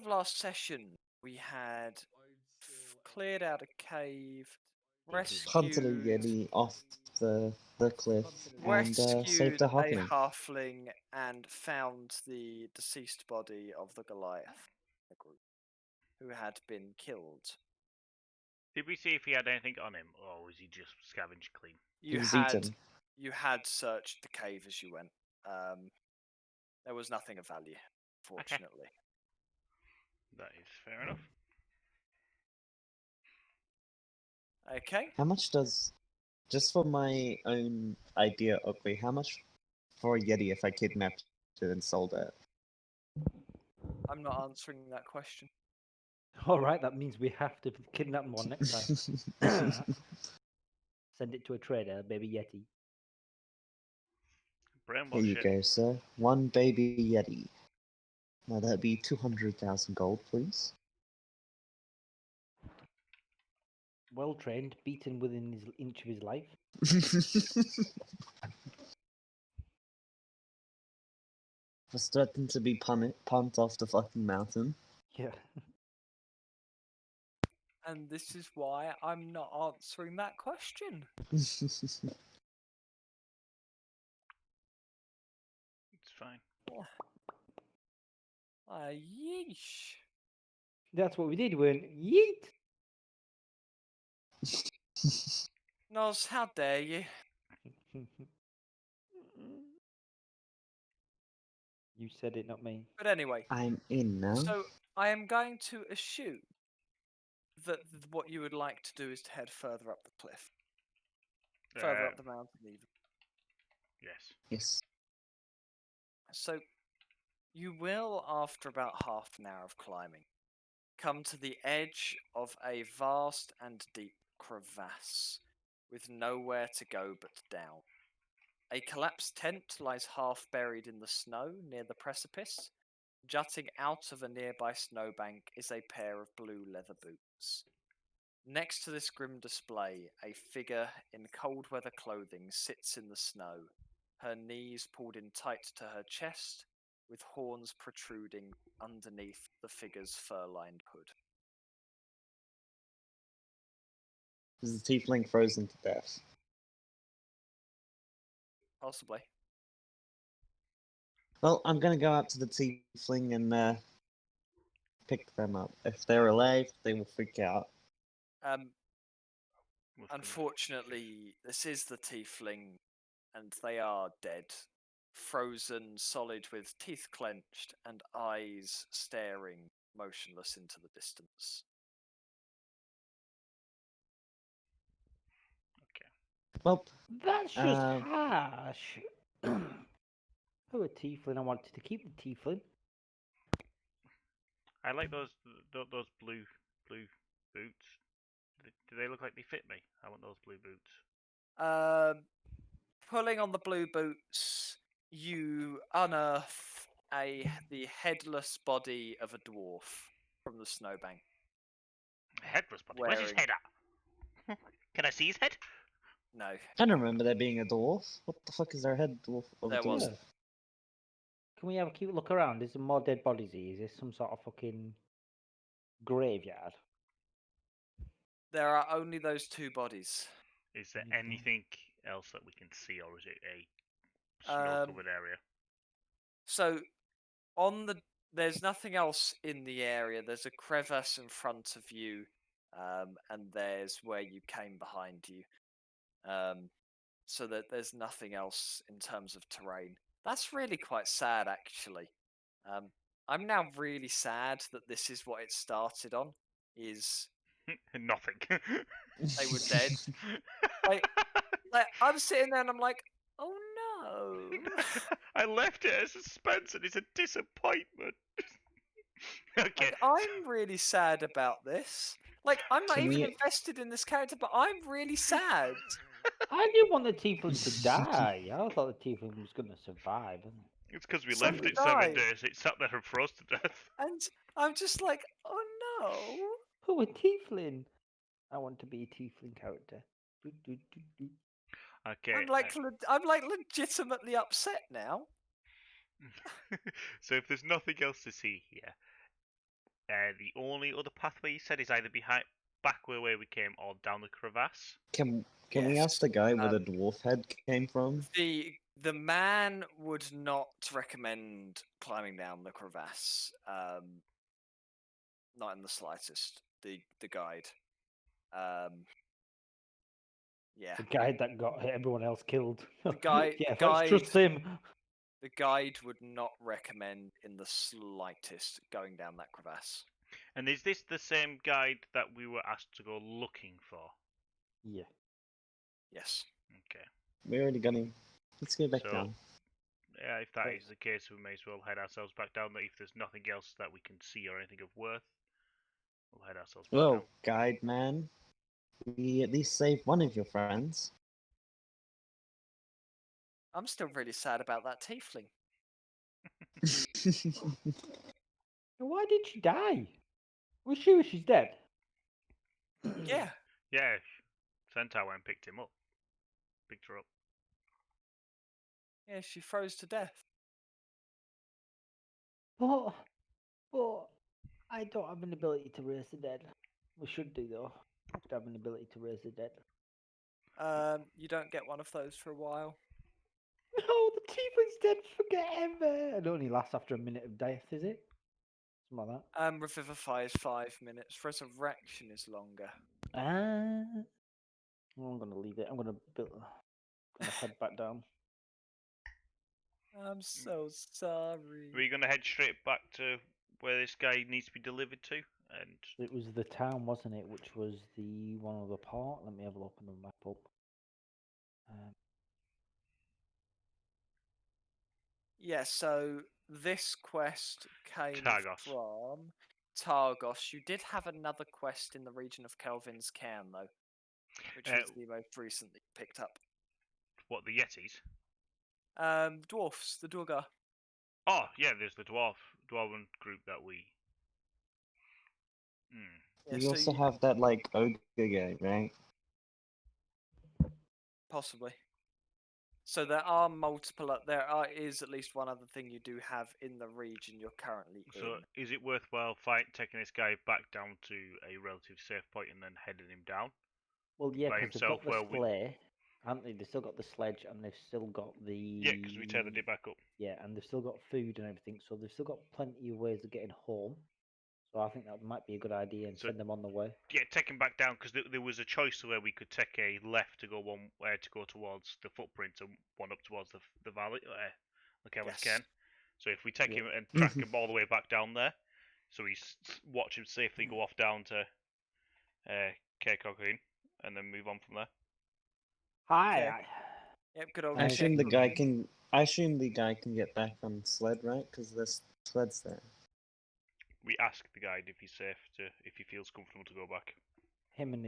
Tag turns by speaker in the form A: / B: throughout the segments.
A: of last session, we had cleared out a cave,
B: Hunted a
A: rescued,
B: Yeti off the cliff and saved
A: rescued
B: a
A: a
B: halfling.
A: halfling, and found the deceased body of the Goliath group, who had been killed.
C: Did we see if he had anything on him, or was he just scavenged clean?
B: He was eaten.
A: You had searched the cave as you went. There was nothing of value, fortunately.
C: That is fair enough.
A: Okay.
B: How much does, just for my own idea, Oakley, how much for a Yeti if I kidnapped it and sold it?
A: I'm not answering that question.
D: All right, that means we have to kidnap one next time. Send it to a trader, baby Yeti.
B: Here you go, sir. One baby Yeti. Now that'd be 200,000 gold, please.
D: Well trained, beaten within his inch of his life.
B: Was threatened to be pumped off the fucking mountain.
D: Yeah.
A: And this is why I'm not answering that question.
C: It's fine.
A: Yeesh.
D: That's what we did. We went, yeet!
A: Nos, how dare you?
D: You said it, not me.
A: But anyway,
B: I'm in now.
A: so I am going to assume that what you would like to do is to head further up the cliff. Further up the mountain, even.
C: Yes.
B: Yes.
A: So, you will, after about half an hour of climbing, come to the edge of a vast and deep crevasse, with nowhere to go but down. A collapsed tent lies half buried in the snow near the precipice. Jutting out of a nearby snowbank is a pair of blue leather boots. Next to this grim display, a figure in cold weather clothing sits in the snow, her knees pulled in tight to her chest, with horns protruding underneath the figure's fur-lined hood.
B: Is the tiefling frozen to death?
A: Possibly.
B: Well, I'm gonna go out to the tiefling and pick them up. If they're alive, they will freak out.
A: Unfortunately, this is the tiefling, and they are dead. Frozen, solid, with teeth clenched and eyes staring motionless into the distance.
C: Okay.
B: Well,
D: that's just harsh. Who a tiefling? I wanted to keep the tiefling.
C: I like those blue boots. Do they look like they fit me? I want those blue boots.
A: Pulling on the blue boots, you unearth the headless body of a dwarf from the snowbank.
C: Headless body? Where's his head at? Can I see his head?
A: No.
B: I don't remember there being a dwarf. What the fuck is their head dwarf of a
A: There
B: dwarf?
A: wasn't.
D: Can we have a cute look around? Is there more dead bodies here? Is this some sort of fucking graveyard?
A: There are only those two bodies.
C: Is there anything else that we can see, or is it a snow-covered area?
A: So, there's nothing else in the area. There's a crevasse in front of you, and there's where you came behind you. So that there's nothing else in terms of terrain. That's really quite sad, actually. I'm now really sad that this is what it started on. Is
C: nothing.
A: They were dead. like I'm sitting there and I'm like, oh no.
C: I left it as suspense and it's a disappointment. Okay.
A: Like, I'm really sad about this. Like, I'm not even invested in this character, but I'm really sad.
D: I didn't want the tiefling to die. I thought the tiefling was going to survive.
C: It's because we left it 7 days. It sat there and froze to death.
A: And I'm just like, oh no.
D: Oh, a tiefling. I want to be a tiefling character.
C: Okay.
A: I'm like legitimately upset now.
C: So if there's nothing else to see here, The only other pathway you said is either back where we came or down the crevasse.
B: Can we
A: Yes,
B: ask the guy where the dwarf head came from?
A: The man would not recommend climbing down the crevasse. Not in the slightest. The guide. Yeah.
D: The guy that got everyone else killed.
A: guy-
D: yeah,
A: the
D: let's trust him.
A: The guide would not recommend in the slightest going down that crevasse.
C: And is this the same guide that we were asked to go looking for?
D: Yeah.
A: Yes.
C: Okay.
B: We already got him. Let's go back
C: So-
B: down.
C: Yeah, if that
D: Right.
C: is the case, we may as well head ourselves back down there. If there's nothing else that we can see or anything of worth, we'll head ourselves back
B: Well,
C: down.
B: guide man, we at least saved one of your friends.
A: I'm still really sad about that tiefling.
D: Why did she die? We're sure she's dead.
A: Yeah.
C: Yeah, Centaur went and picked him up. Picked her up.
A: Yeah, she froze to death.
D: But I don't have an ability to raise the dead. We should do though. We should have an ability to raise the dead.
A: You don't get one of those for a while.
D: No, the tiefling's dead forever. It only lasts after a minute of death, is it? Something like that.
A: Revivify is 5 minutes. Resurrection is longer.
D: Well, I'm gonna leave it. I'm gonna head back down.
A: I'm so sorry.
C: Are we going to head straight back to where this guy needs to be delivered to? And
D: It was the town, wasn't it? Which was the one other part. Let me have a look on the map up.
A: Yeah, so this quest came
C: Targos.
A: from Targos. You did have another quest in the region of Kelvin's Cairn, though, which was the most recently picked up.
C: what, the Yetis?
A: Dwarfs, the Durga.
C: Oh, yeah, there's the dwarven group that we...
A: Yeah,
B: You
A: so
B: also have that like ogre guy, right?
A: possibly. So there are multiple. Is at least one other thing you do have in the region you're currently
C: So,
A: in.
C: is it worthwhile taking this guy back down to a relative safe point and then heading him down?
D: Well, yeah,
C: by
D: because they've got
C: himself
D: the
C: where we-
D: sleigh, haven't they? They've still got the sledge, and they've still got the
C: Yeah, because we tethered it back up.
D: Yeah, and they've still got food and everything, so they've still got plenty of ways of getting home. So I think that might be a good idea and
C: So-
D: send them on the way.
C: Yeah, take him back down because there was a choice where we could take a left to go to go towards the footprint and one up towards the valley, the Kelvin's
A: Yes.
C: Cairn. So if we take
D: Yeah.
C: him and track him all the way back down there, so we watch him safely go off down to Cair Coquine and then move on from there.
D: Hi.
A: Okay. Yep, good old.
B: I
D: Okay.
B: assume the guy
A: Cairn.
B: can. I assume the guy can get back on the sled, right? Because there's sleds there.
C: We ask the guide if he's safe if he feels comfortable to go back.
D: Him and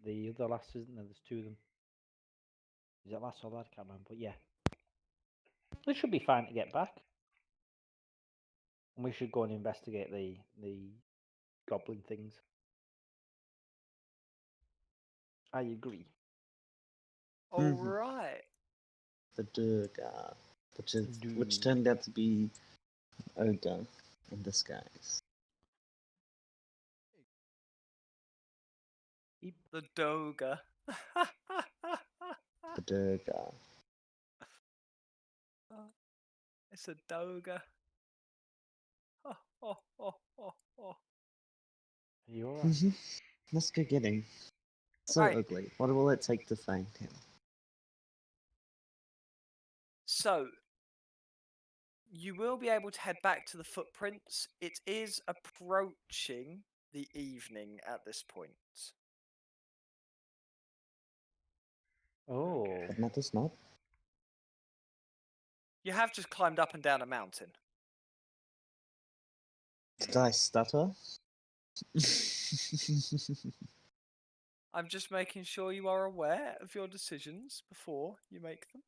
D: the other lass, isn't there? There's two of them. Is it lass or lad? I can't remember. But yeah, they should be fine to get back. And we should go and investigate the goblin things. I agree.
A: All
B: Mhm.
A: right.
B: The Durga, which
D: Durga.
B: turned out to be ogre in disguise.
A: The Doga.
B: The Durga.
A: It's a Doga. Oh, oh, oh, oh, oh.
D: Are you alright?
B: Let's go get him. So
A: Right.
B: ugly. What will it take to find him?
A: So, you will be able to head back to the footprints. It is approaching the evening at this point.
D: Oh.
B: That matters not.
A: You have just climbed up and down a mountain.
B: Did I stutter?
A: I'm just making sure you are aware of your decisions before you make them.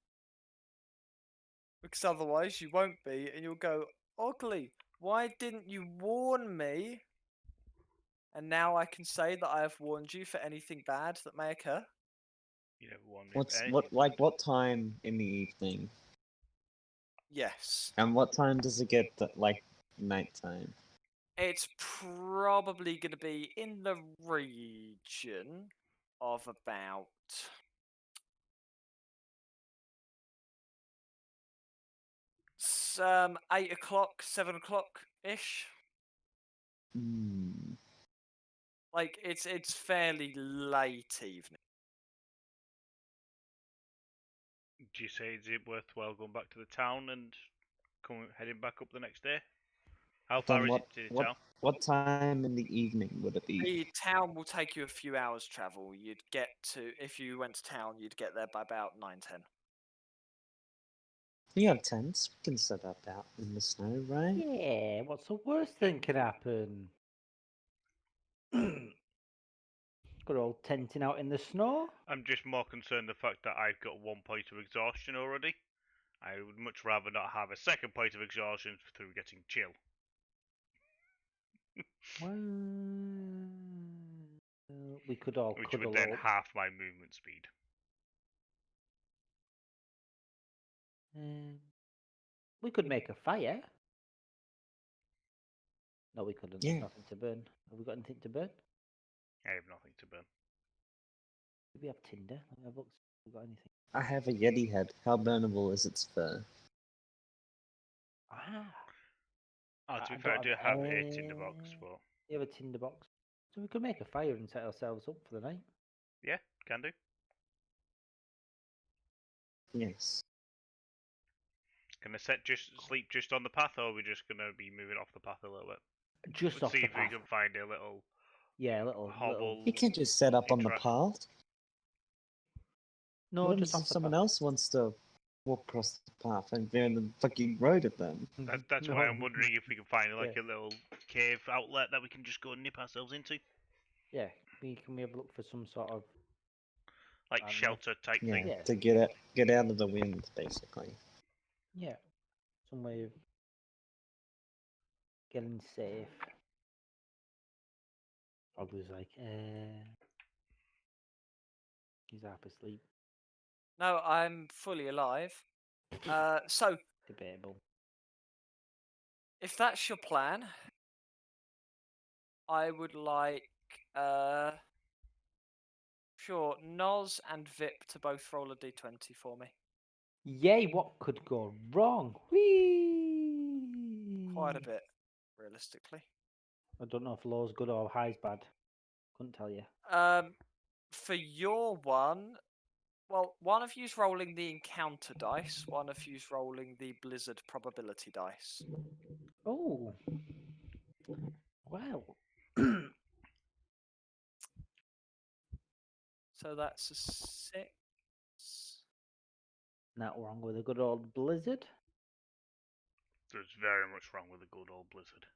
A: Because otherwise you won't be, and you'll go, Ugly, why didn't you warn me? And now I can say that I have warned you for anything bad that may occur.
C: You never warned me of anything.
B: what time in the evening?
A: Yes.
B: And what time does it get like nighttime?
A: It's probably going to be in the region of about some 8 o'clock, 7 o'clock ish.
B: Hmm.
A: Like it's fairly late evening.
C: Do you say is it worthwhile going back to the town and heading back up the next day? How
B: Then
C: far is it to the town?
B: what time in the evening would it be?
A: The town will take you a few hours travel. You'd get to, if you went to town, you'd get there by about 9-10.
B: We have tents. We can set up out in the snow, right?
D: Yeah, what's the worst thing can happen? Good old tenting out in the snow.
C: I'm just more concerned the fact that I've got 1 point of exhaustion already. I would much rather not have a second point of exhaustion through getting chill.
D: We could all
C: Which
D: cuddle
C: would then
D: up.
C: half my movement speed.
D: We could make a fire. No, we couldn't. There's
B: Yeah.
D: nothing to burn. Have we got anything to burn?
C: I have nothing to burn.
D: Do we have tinder? Let me have a look. Have we got anything?
B: I have a Yeti head. How burnable is its fur?
D: Ah,
C: Oh,
D: I
C: to be
D: don't
C: fair, I
D: have
C: do have a tinder box,
D: any-
C: but
D: you have a tinder box. So we could make a fire and set ourselves up for the night.
C: yeah, can do.
B: Yes.
C: Can I sleep just on the path, or are we just gonna be moving off the path a little bit?
D: Just
C: Let's
D: off
C: see
D: the
C: if
D: path.
C: we can find a little
D: Yeah, a little
C: hobble.
B: You can't just set up on the
C: Interact-
B: path.
D: No,
B: What
D: just
B: if
D: off the
B: someone
D: path.
B: else wants to walk across the path and they're in the fucking road at them?
C: That's why I'm wondering if we can find like
D: Yeah.
C: a little cave outlet that we can just go and nip ourselves into,
D: Yeah, can we have a look for some sort of
C: like
D: I don't know.
C: shelter type
B: Yeah,
C: thing.
D: Yeah.
B: to get out of the wind, basically.
D: some way of getting safe? I was like, he's half asleep.
A: No, I'm fully alive. So
D: Debatable.
A: if that's your plan, I would like sure, Noz and Vip to both roll a d20 for me.
D: Yay! What could go wrong? Whee!
A: Quite a bit, realistically.
D: I don't know if low's good or high's bad. Couldn't tell you.
A: For your one, well, one of you's rolling the encounter dice, one of you's rolling the blizzard probability dice.
D: Oh. Wow.
A: So that's a 6.
D: Not wrong with a good old blizzard.
C: There's very much wrong with the good old blizzard.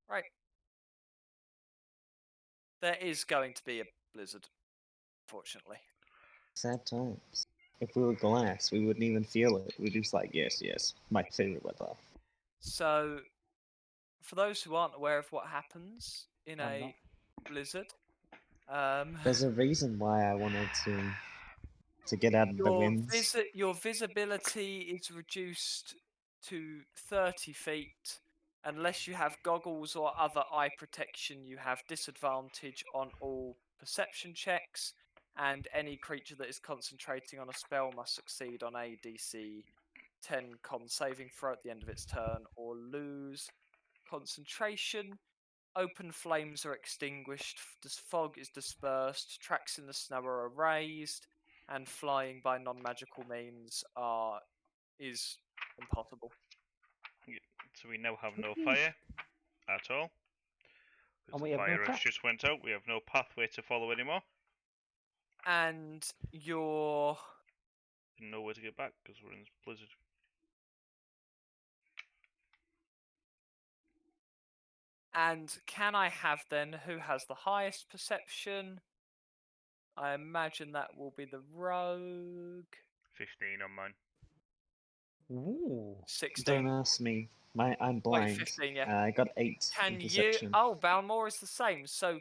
A: Right. There is going to be a blizzard, fortunately.
B: Sad times. If we were glass, we wouldn't even feel it. We'd just like, yes, yes, my favorite weather.
A: So, for those who aren't aware of what happens in
D: I'm
A: a
D: not.
A: blizzard,
B: There's a reason why I wanted to get out of the winds.
A: your visibility is reduced to 30 feet. Unless you have goggles or other eye protection, you have disadvantage on all perception checks, and any creature that is concentrating on a spell must succeed on a DC 10 con saving throw at the end of its turn or lose concentration. Open flames are extinguished, fog is dispersed, tracks in the snow are erased, and flying by non-magical means is impossible.
C: So we now have no fire at all.
D: And
C: Because
D: we
C: the
D: have no
C: fire
D: trap.
C: has just went out. We have no pathway to follow anymore.
A: And your
C: And nowhere to get back because we're in this blizzard.
A: and can I have then who has the highest perception? I imagine that will be the rogue.
C: 15 on mine.
D: Ooh.
A: 16.
B: Don't ask me. I'm
A: Wait,
B: blind.
A: 15, yeah.
B: I got 8 in
A: Can you?
B: perception.
A: Oh, Balmore is the same. So,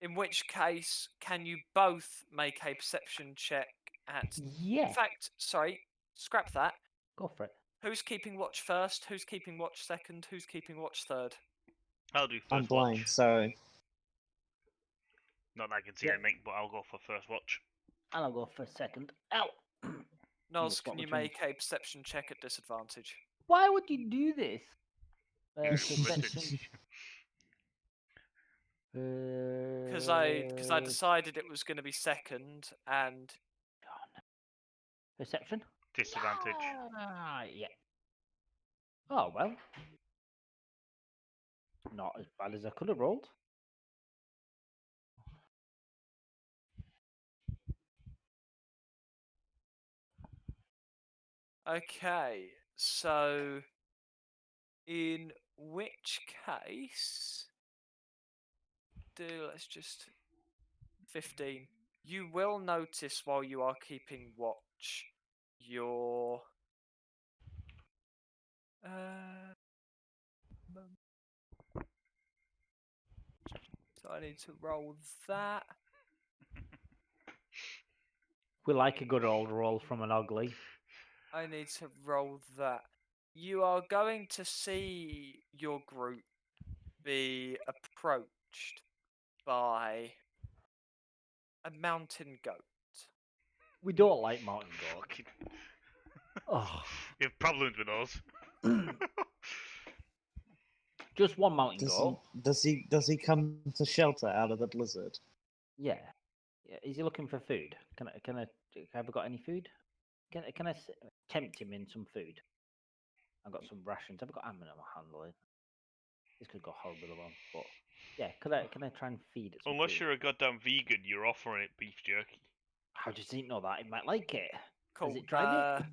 A: in which case, can you both make a perception check at?
D: Yeah.
A: In fact, sorry, scrap that.
D: Go for it.
A: Who's keeping watch first? Who's keeping watch second? Who's keeping watch third?
C: I'll do 1st
B: I'm blind,
C: watch.
B: so
C: Not that I can see
D: Yeah.
C: anything, but I'll go for first watch.
D: And I'll go for second. Ow!
A: Nos,
D: spot
A: can
D: the
A: you
D: change.
A: make a perception check at disadvantage?
D: Why would you do this?
C: Listen,
D: Perception.
A: Because I decided it was going to be second, and
D: Perception?
C: disadvantage.
D: Yeah. Oh, well. Not as bad as I could have rolled.
A: okay, so in which case, let's just 15. You will notice while you are keeping watch, your so I need to roll that.
D: We like a good old roll from an ugly.
A: I need to roll that. You are going to see your group be approached by a mountain goat.
D: We don't like mountain goats.
C: Fucking...
D: Oh,
C: You have problems with those.
D: just one mountain goat.
B: does he come to shelter out of the blizzard?
D: Yeah. Is he looking for food? Have I got any food? Can I tempt him in some food? I've got some rations. I've got ammo handling. This could go horribly wrong, but yeah. Can I try and feed it? Some
C: Unless
D: food?
C: you're a goddamn vegan, you're offering it beef jerky.
D: How does he know that? He might like it.
A: Cool.
D: Has it tried it?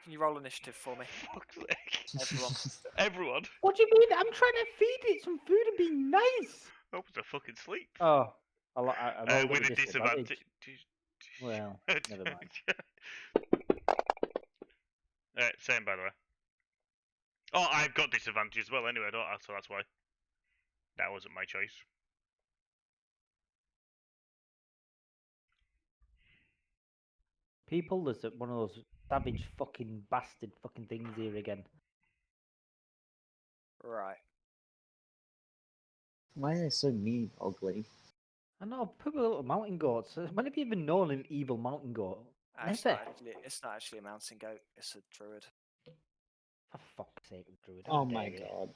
A: Can you roll initiative for me,
C: Fuck's sake.
A: everyone?
C: Everyone.
D: What do you mean? I'm trying to feed it some food and be nice.
C: I was a fucking sleep.
D: Oh, I rolled
C: With
D: with
C: a disadvantage.
D: Well, never mind.
C: Same by the way. Oh, I've got disadvantage as well anyway, don't I? So that's why. That wasn't my choice.
D: People, there's one of those savage fucking bastard fucking things here again.
A: Right.
B: Why are they so mean, ugly?
D: I know, poor little mountain goats. When have you even known an evil mountain goat? Never.
A: It's not actually a mountain goat. It's a druid.
D: For fuck's sake, Druid.
B: Oh
D: how
B: my
D: dare you.
B: god.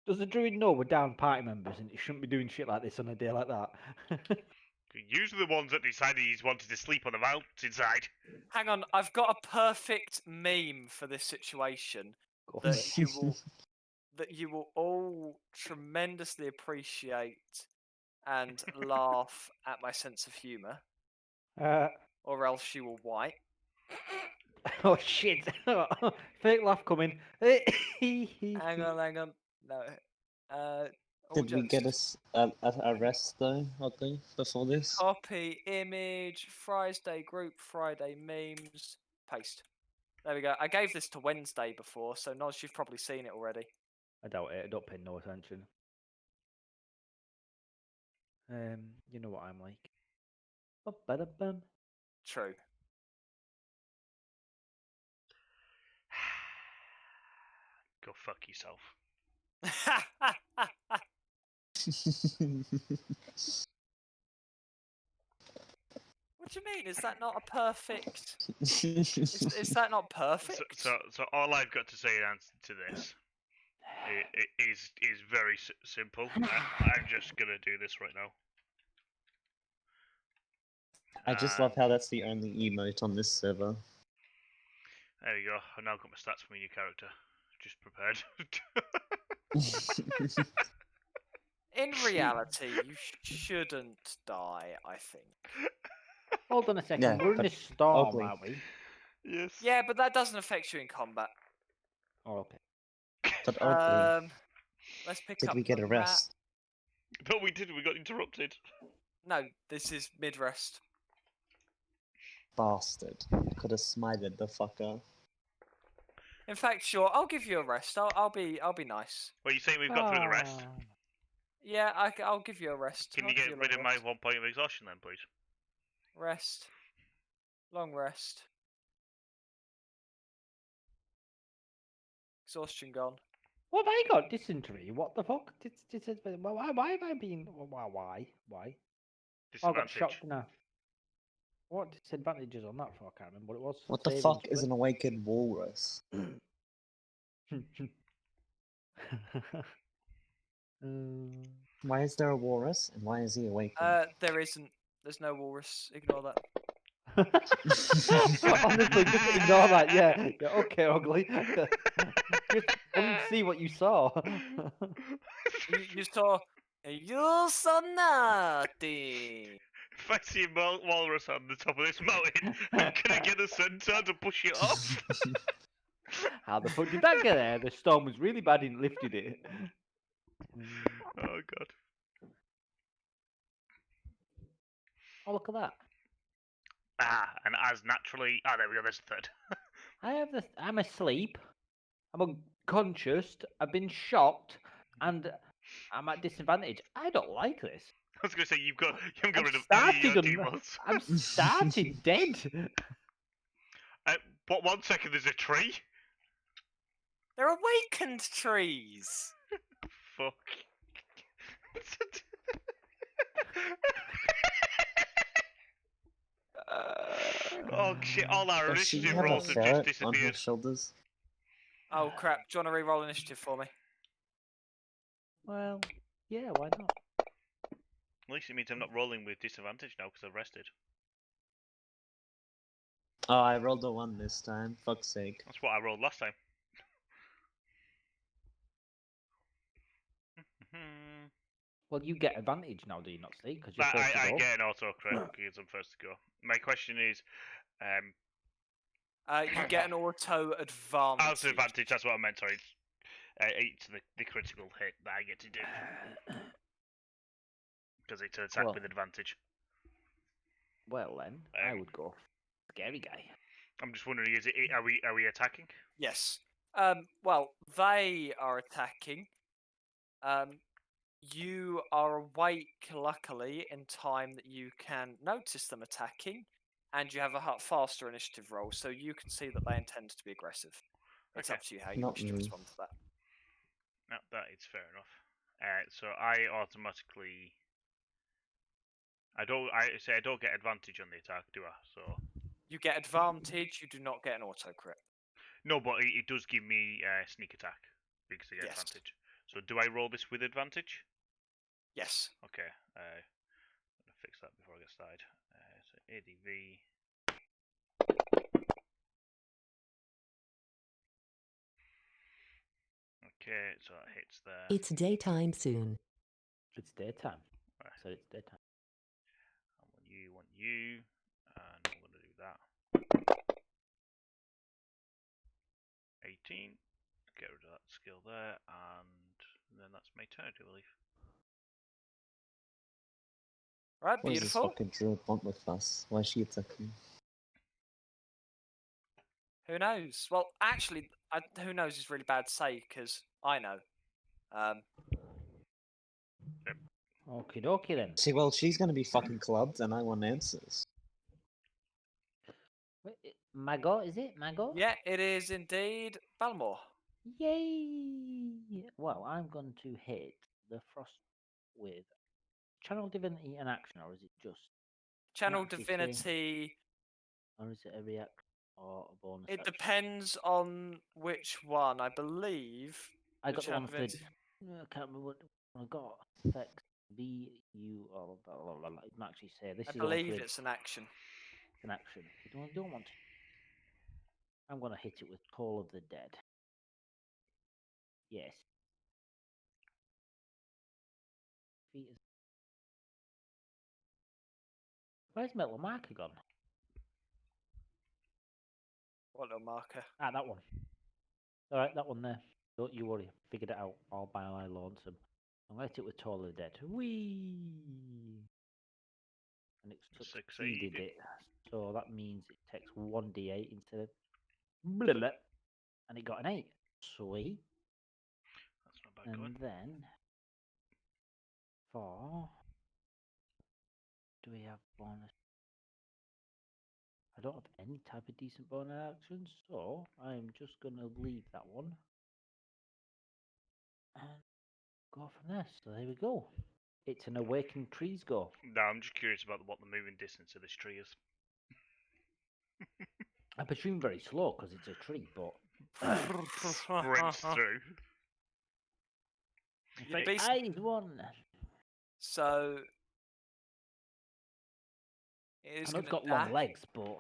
D: Does the Druid know we're down party members and he shouldn't be doing shit like this on a day like that?
C: Usually the ones that decided he's wanted to sleep on the mountainside.
A: Hang on, I've got a perfect meme for this situation
D: Go for it.
A: that you will all tremendously appreciate and laugh at my sense of humour, or else you will white.
D: Oh shit! Fake laugh coming. Hang
A: Hang on. No. All
B: Did we
A: jokes
B: get
A: as-
B: a rest though, ugly, before this?
A: Copy image, Friday group, Friday memes, paste. There we go. I gave this to Wednesday before, so Noz, you've probably seen it already.
D: I doubt it. I don't pay no attention. You know what I'm like. Oh, ba-da-bum.
A: True.
C: Go fuck yourself.
A: What do you mean? Is that not a perfect? Is that not perfect?
C: So all I've got to say in answer to this is very simple. I'm just gonna do this right now.
B: I just love how that's the only emote on this server.
C: There you go. I've now got my stats for my new character. Just prepared.
A: In reality, you shouldn't die, I think.
D: Hold on a second.
B: Yeah,
D: We're in
B: but
D: a storm,
B: ugly.
D: aren't we?
C: Yes.
A: Yeah, but that doesn't affect you in combat.
D: Oh, okay.
B: But ugly.
A: Let's pick
B: Did
A: up
B: we get
A: the
B: a rest?
C: No, we didn't. We got interrupted.
A: No, this is mid-rest.
B: Bastard. Could have smited the fucker.
A: In fact, sure, I'll give you a rest. I'll be nice.
C: Well, you saying we've got through the rest?
D: Ah.
A: Yeah, I'll give you a rest.
C: Can
A: I'll
C: you
A: give
C: get
A: a
C: rid of
A: little
C: my
A: rest.
C: 1 point of exhaustion then, please?
A: Rest? Long rest. Exhaustion gone.
D: What have I got? Dysentery? What the fuck? Why have I been? Why? Oh, I got shocked
C: Disadvantage.
D: now. What disadvantages on that for? I can't remember what it was.
B: What the
D: Saving
B: fuck is
D: throw.
B: an awakened walrus?
D: Mm.
B: Why is there a walrus and why is he awakened?
A: There isn't. There's no walrus. Ignore that.
D: Honestly, just ignore that. Yeah, yeah. Okay, ugly. Just wanted to see what you saw.
A: You saw. You saw nothing.
C: If I see a walrus on the top of this mountain, I'm gonna get a centaur to push it off.
D: How the fuck did that get there? The storm was really bad and lifted it.
C: Oh god.
D: Oh, look at that.
C: Ah, and as naturally. Ah, there we go. There's a third.
D: I'm asleep. I'm unconscious. I've been shocked, and I'm at disadvantage. I don't like this.
C: I was gonna say you haven't got
D: I'm
C: rid of any of your
D: starting on-
C: demons.
D: I'm starting dead.
C: What? 1 second. There's a tree.
A: They're awakened trees.
C: Fuck. Oh shit! All our
B: Does she
C: initiative
B: have a
C: rolls have just
B: ferret on her
C: disappeared.
B: shoulders?
A: Oh crap! Do you want to re-roll initiative for me?
D: Well, yeah, why not?
C: At least it means I'm not rolling with disadvantage now because I've rested.
B: Oh, I rolled a 1 this time. Fuck's sake.
C: That's what I rolled last time.
D: Well, you get advantage now, do you not, Steve? Because you're
C: I,
D: first to
C: I
D: go.
C: get an auto crit because I'm first to go. My question is,
A: You get an auto advantage.
C: auto advantage. That's what I meant. Sorry, it's the critical hit that I get to do because it's an attack
D: Well.
C: with advantage.
D: Well, then I would go scary guy.
C: I'm just wondering, are we attacking?
A: Yes. Well, they are attacking. You are awake, luckily, in time that you can notice them attacking, and you have a faster initiative roll, so you can see that they intend to be aggressive. It's
C: Okay.
A: up to you how you
B: Not
A: wish to
B: me.
A: respond to that.
C: No, that is fair enough. So I automatically. I don't get advantage on the attack, do I? So
A: You get advantage. You do not get an auto crit.
C: no, but it does give me sneak attack because I get
A: Yes.
C: advantage. So do I roll this with advantage?
A: Yes.
C: Okay. I'm gonna fix that before I get started. So ADV. Okay, so that hits there.
E: It's daytime soon.
D: It's daytime,
C: Right.
D: so it's daytime.
C: I want you, and I'm gonna do that. 18. Get rid of that skill there, and then that's my turn, I believe.
A: Right.
B: What does this
A: Beautiful.
B: fucking druid want with us? Why is she attacking?
A: Who knows? Well, actually, who knows is really bad to say because I know.
D: Okie dokie then.
B: See, well, she's gonna be fucking clubbed and I want answers.
D: Wait, Mago, is it? Mago?
A: Yeah, it is indeed Balmore.
D: Yay! Well, I'm going to hit the frost with Channel Divinity in action, or is it just
A: Channel
D: actually say-
A: Divinity.
D: or is it a react or a bonus?
A: It
D: action?
A: depends on which one. I believe.
D: I
A: the
D: got the
A: Channel
D: one for.
A: Divinity-
D: I can't remember what I got. Effects B U or blah, blah, blah, blah. It might actually say this
A: I
D: is the one
A: believe
D: for
A: it's an action.
D: an action. I don't want to. I'm going to hit it with Call of the Dead. Yes. Feet is- Where's Metal Marker gone?
A: What little marker?
D: Ah, that one. Alright, that one there. Don't you worry. Figured it out all by my lonesome. I'm going to hit it with Toll of the Dead. Whee! And it succeeded
C: Succeeded.
D: it. So that means it takes 1d8 instead of. Blah, blah, and it got an 8. Sweet.
C: That's not bad
D: And
C: going.
D: then. For. Do we have bonus? I don't have any type of decent bonus actions, so I'm just going to leave that one. go from there. So there we go. It's an awakened trees go.
C: No, I'm just curious about what the moving distance of this tree is.
D: I presume very slow because it's a tree, but
C: Sprints through.
D: it's like
A: Beast-
D: eyes one.
A: So it
D: I
A: is
D: know it's
A: gonna
D: got long
A: dash.
D: legs, but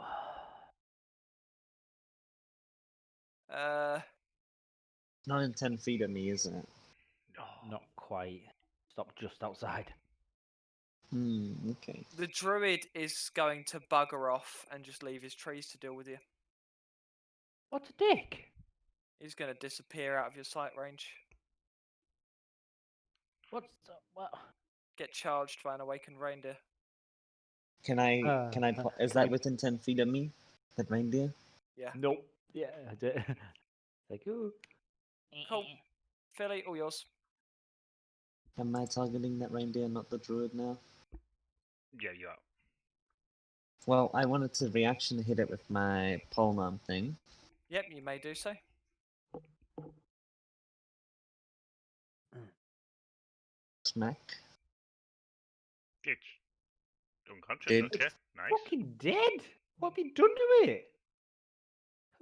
B: Not in 10 feet of me, isn't it?
C: No.
D: not quite. Stop just outside.
B: Okay.
A: The druid is going to bugger off and just leave his trees to deal with you.
D: What a dick!
A: He's going to disappear out of your sight range.
D: What's what?
A: Get charged by an awakened reindeer.
B: Can I, is
D: can
B: that
D: we-
B: within 10 feet of me? That reindeer?
A: Yeah.
D: Nope. Yeah, I did. Like ooh.
A: Cool. Philly, all yours.
B: Am I targeting that reindeer, not the druid now?
C: Yeah, you are.
B: Well, I wanted to reaction hit it with my polearm thing.
A: Yep, you may do so.
B: Smack.
C: It's unconscious.
B: Dead.
C: Okay, nice.
D: Fucking dead. What have you done to it?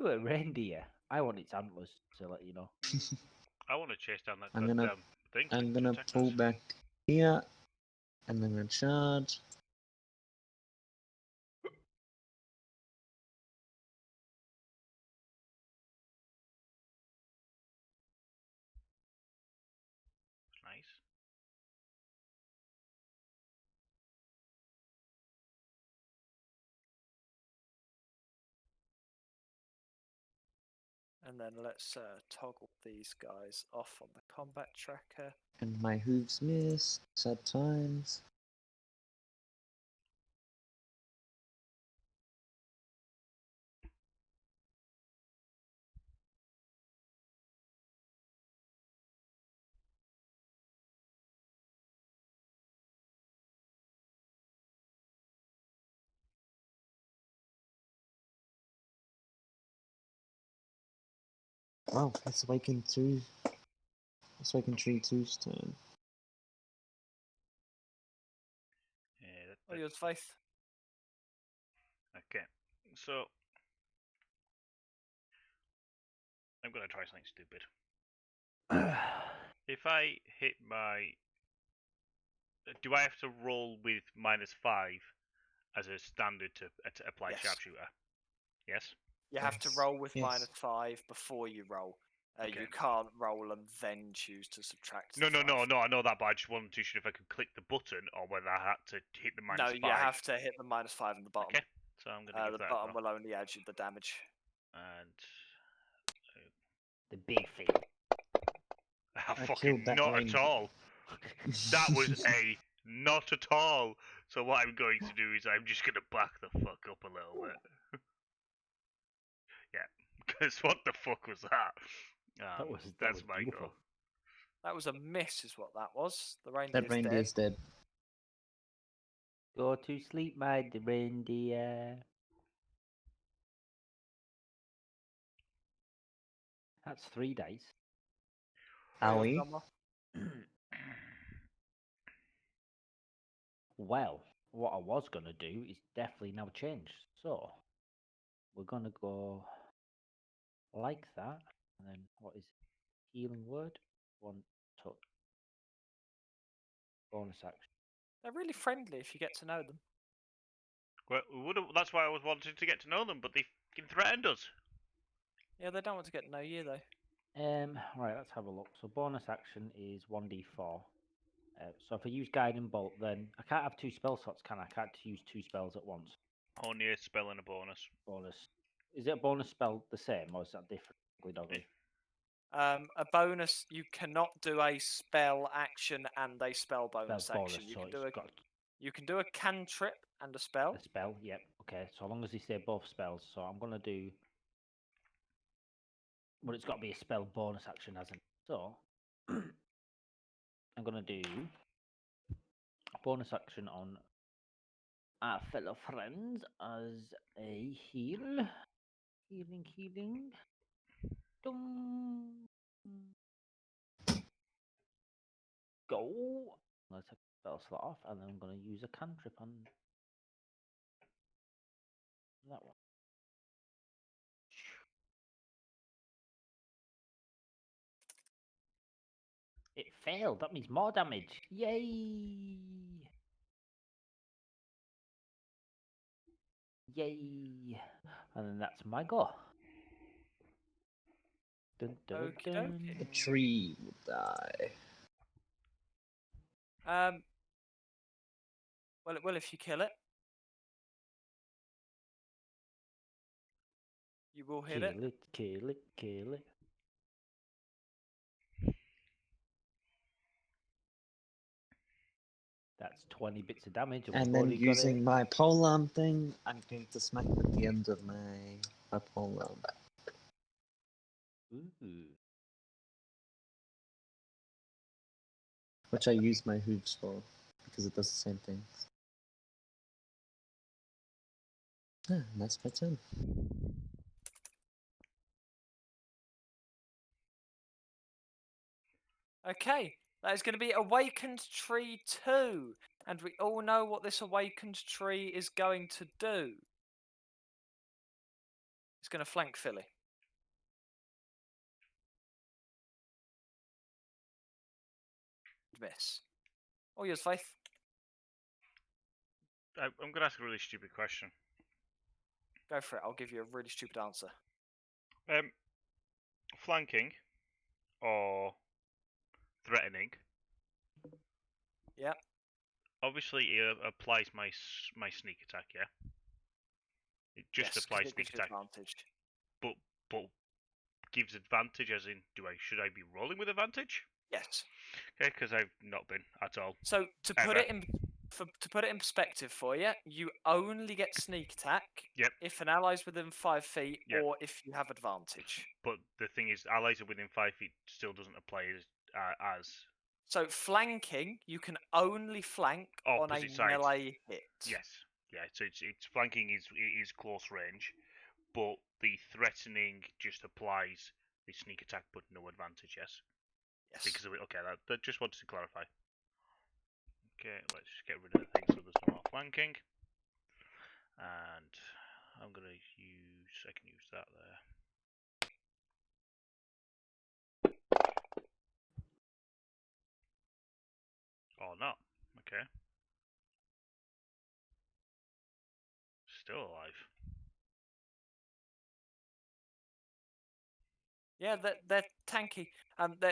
D: Oh, a reindeer. I want its antlers to let you know.
C: I want to chase down that
B: I'm gonna-
C: goddamn thing.
B: I'm
C: to
B: gonna
C: attack
B: pull
C: us.
B: back here, and then I'm gonna charge.
C: Nice.
A: And then let's toggle these guys off on the combat tracker.
B: And my hooves miss, sad times. Oh, it's Awakened 2. It's Awakened Tree 2's turn.
C: Yeah,
A: All yours, Faith.
C: Okay, so I'm gonna try something stupid. If I hit my, do I have to roll with -5 as a standard to apply
A: Yes.
C: sharpshooter? Yes.
A: You have to
B: Yes,
A: roll with
B: yes.
A: -5 before you roll.
C: Okay.
A: You can't roll and then choose to subtract.
C: No,
A: the
C: no, no,
A: 5.
C: no. I know that, but I just wasn't too sure if I could click the button or whether I had to hit the -5.
A: No, you have to hit the -5 on the bottom.
C: Okay, so I'm gonna give
A: The
C: that a
A: bottom
C: go.
A: will only add you the damage.
C: And
D: The big thing.
C: I
B: killed
C: fucking
B: that
C: not at
B: reindeer.
C: all. That was a not at all. So what I'm going to do is I'm just gonna back the fuck up a little bit. Yeah, because what the fuck was that? That's
D: was
C: my
D: beautiful.
C: go.
A: That was a miss, is what that was. The reindeer's
B: That
A: dead.
B: reindeer's dead.
D: Go to sleep, my reindeer. That's 3 dice.
A: All yours,
B: Owie.
A: Dunmore.
D: Well, what I was gonna do is definitely now change. So we're gonna go like that, and then what is healing word? One touch. Bonus action.
A: They're really friendly if you get to know them.
C: Well, that's why I was wanting to get to know them, but they fucking threatened us.
A: Yeah, they don't want to get to know you though.
D: Right, let's have a look. So bonus action is 1d4. So if I use guiding bolt, then I can't have 2 spell slots, can I? I can't use 2 spells at once.
C: Only a spell and a bonus.
D: Bonus. Is it a bonus spell the same, or is that different? Doggy?
A: A bonus, you cannot do a spell action and a spell bonus
D: Spell
A: action.
D: bonus,
A: You
D: so
A: can
D: it's
A: do a
D: got
A: you can do a cantrip and a spell.
D: a spell. Yep. Okay. So long as they say both spells, so I'm gonna do. But it's got to be a spell bonus action, hasn't it? So I'm gonna do bonus action on our fellow friends as a heal. Healing. Dum. go. Let's take a spell slot off, and then I'm going to use a cantrip on that one. It failed. That means more damage. Yay! Yay! And then that's my go. Dun, dun,
A: Okie
D: dun.
A: dokie.
B: The tree will die.
A: Well, it will if you kill it. You will hit
D: Kill
A: it.
D: it, kill it, kill it. That's 20 bits of damage.
B: And
D: we've
B: then
D: already got
B: using my polearm thing, I'm going to smack at the end of my polearm.
D: it. Ooh.
B: Which I use my hooves for, because it does the same thing. Ah, and that's my turn.
A: Okay, that is going to be Awakened Tree 2. And we all know what this Awakened Tree is going to do. It's going to flank Philly. Miss. All yours, Faith.
C: I'm going to ask a really stupid question.
A: Go for it. I'll give you a really stupid answer.
C: Flanking or threatening.
A: Yeah.
C: Obviously, it applies my sneak attack. Yeah. It just
A: Yes, 'cause
C: applies
A: it
C: sneak
A: gives you
C: attack,
A: advantage.
C: but gives advantage. As in, should I be rolling with advantage?
A: Yes.
C: Okay, because I've not been at all.
A: So to put
C: Ever.
A: it in perspective for you, you only get sneak attack
C: Yep.
A: if an ally's within 5 feet
C: Yep.
A: or if you have advantage.
C: But the thing is, allies are within 5 feet still doesn't apply as
A: So flanking, you can only flank on a
C: opposite sides.
A: melee hit.
C: Yes. Yeah. So it's flanking is close range, but the threatening just applies the sneak attack, but no advantage. Yes.
A: Yes.
C: Because of it. Okay. That just wanted to clarify. Okay. Let's just get rid of the thing so there's no more flanking. And I'm gonna use. I can use that there. Or not. Okay. Still alive.
A: Yeah, they're tanky.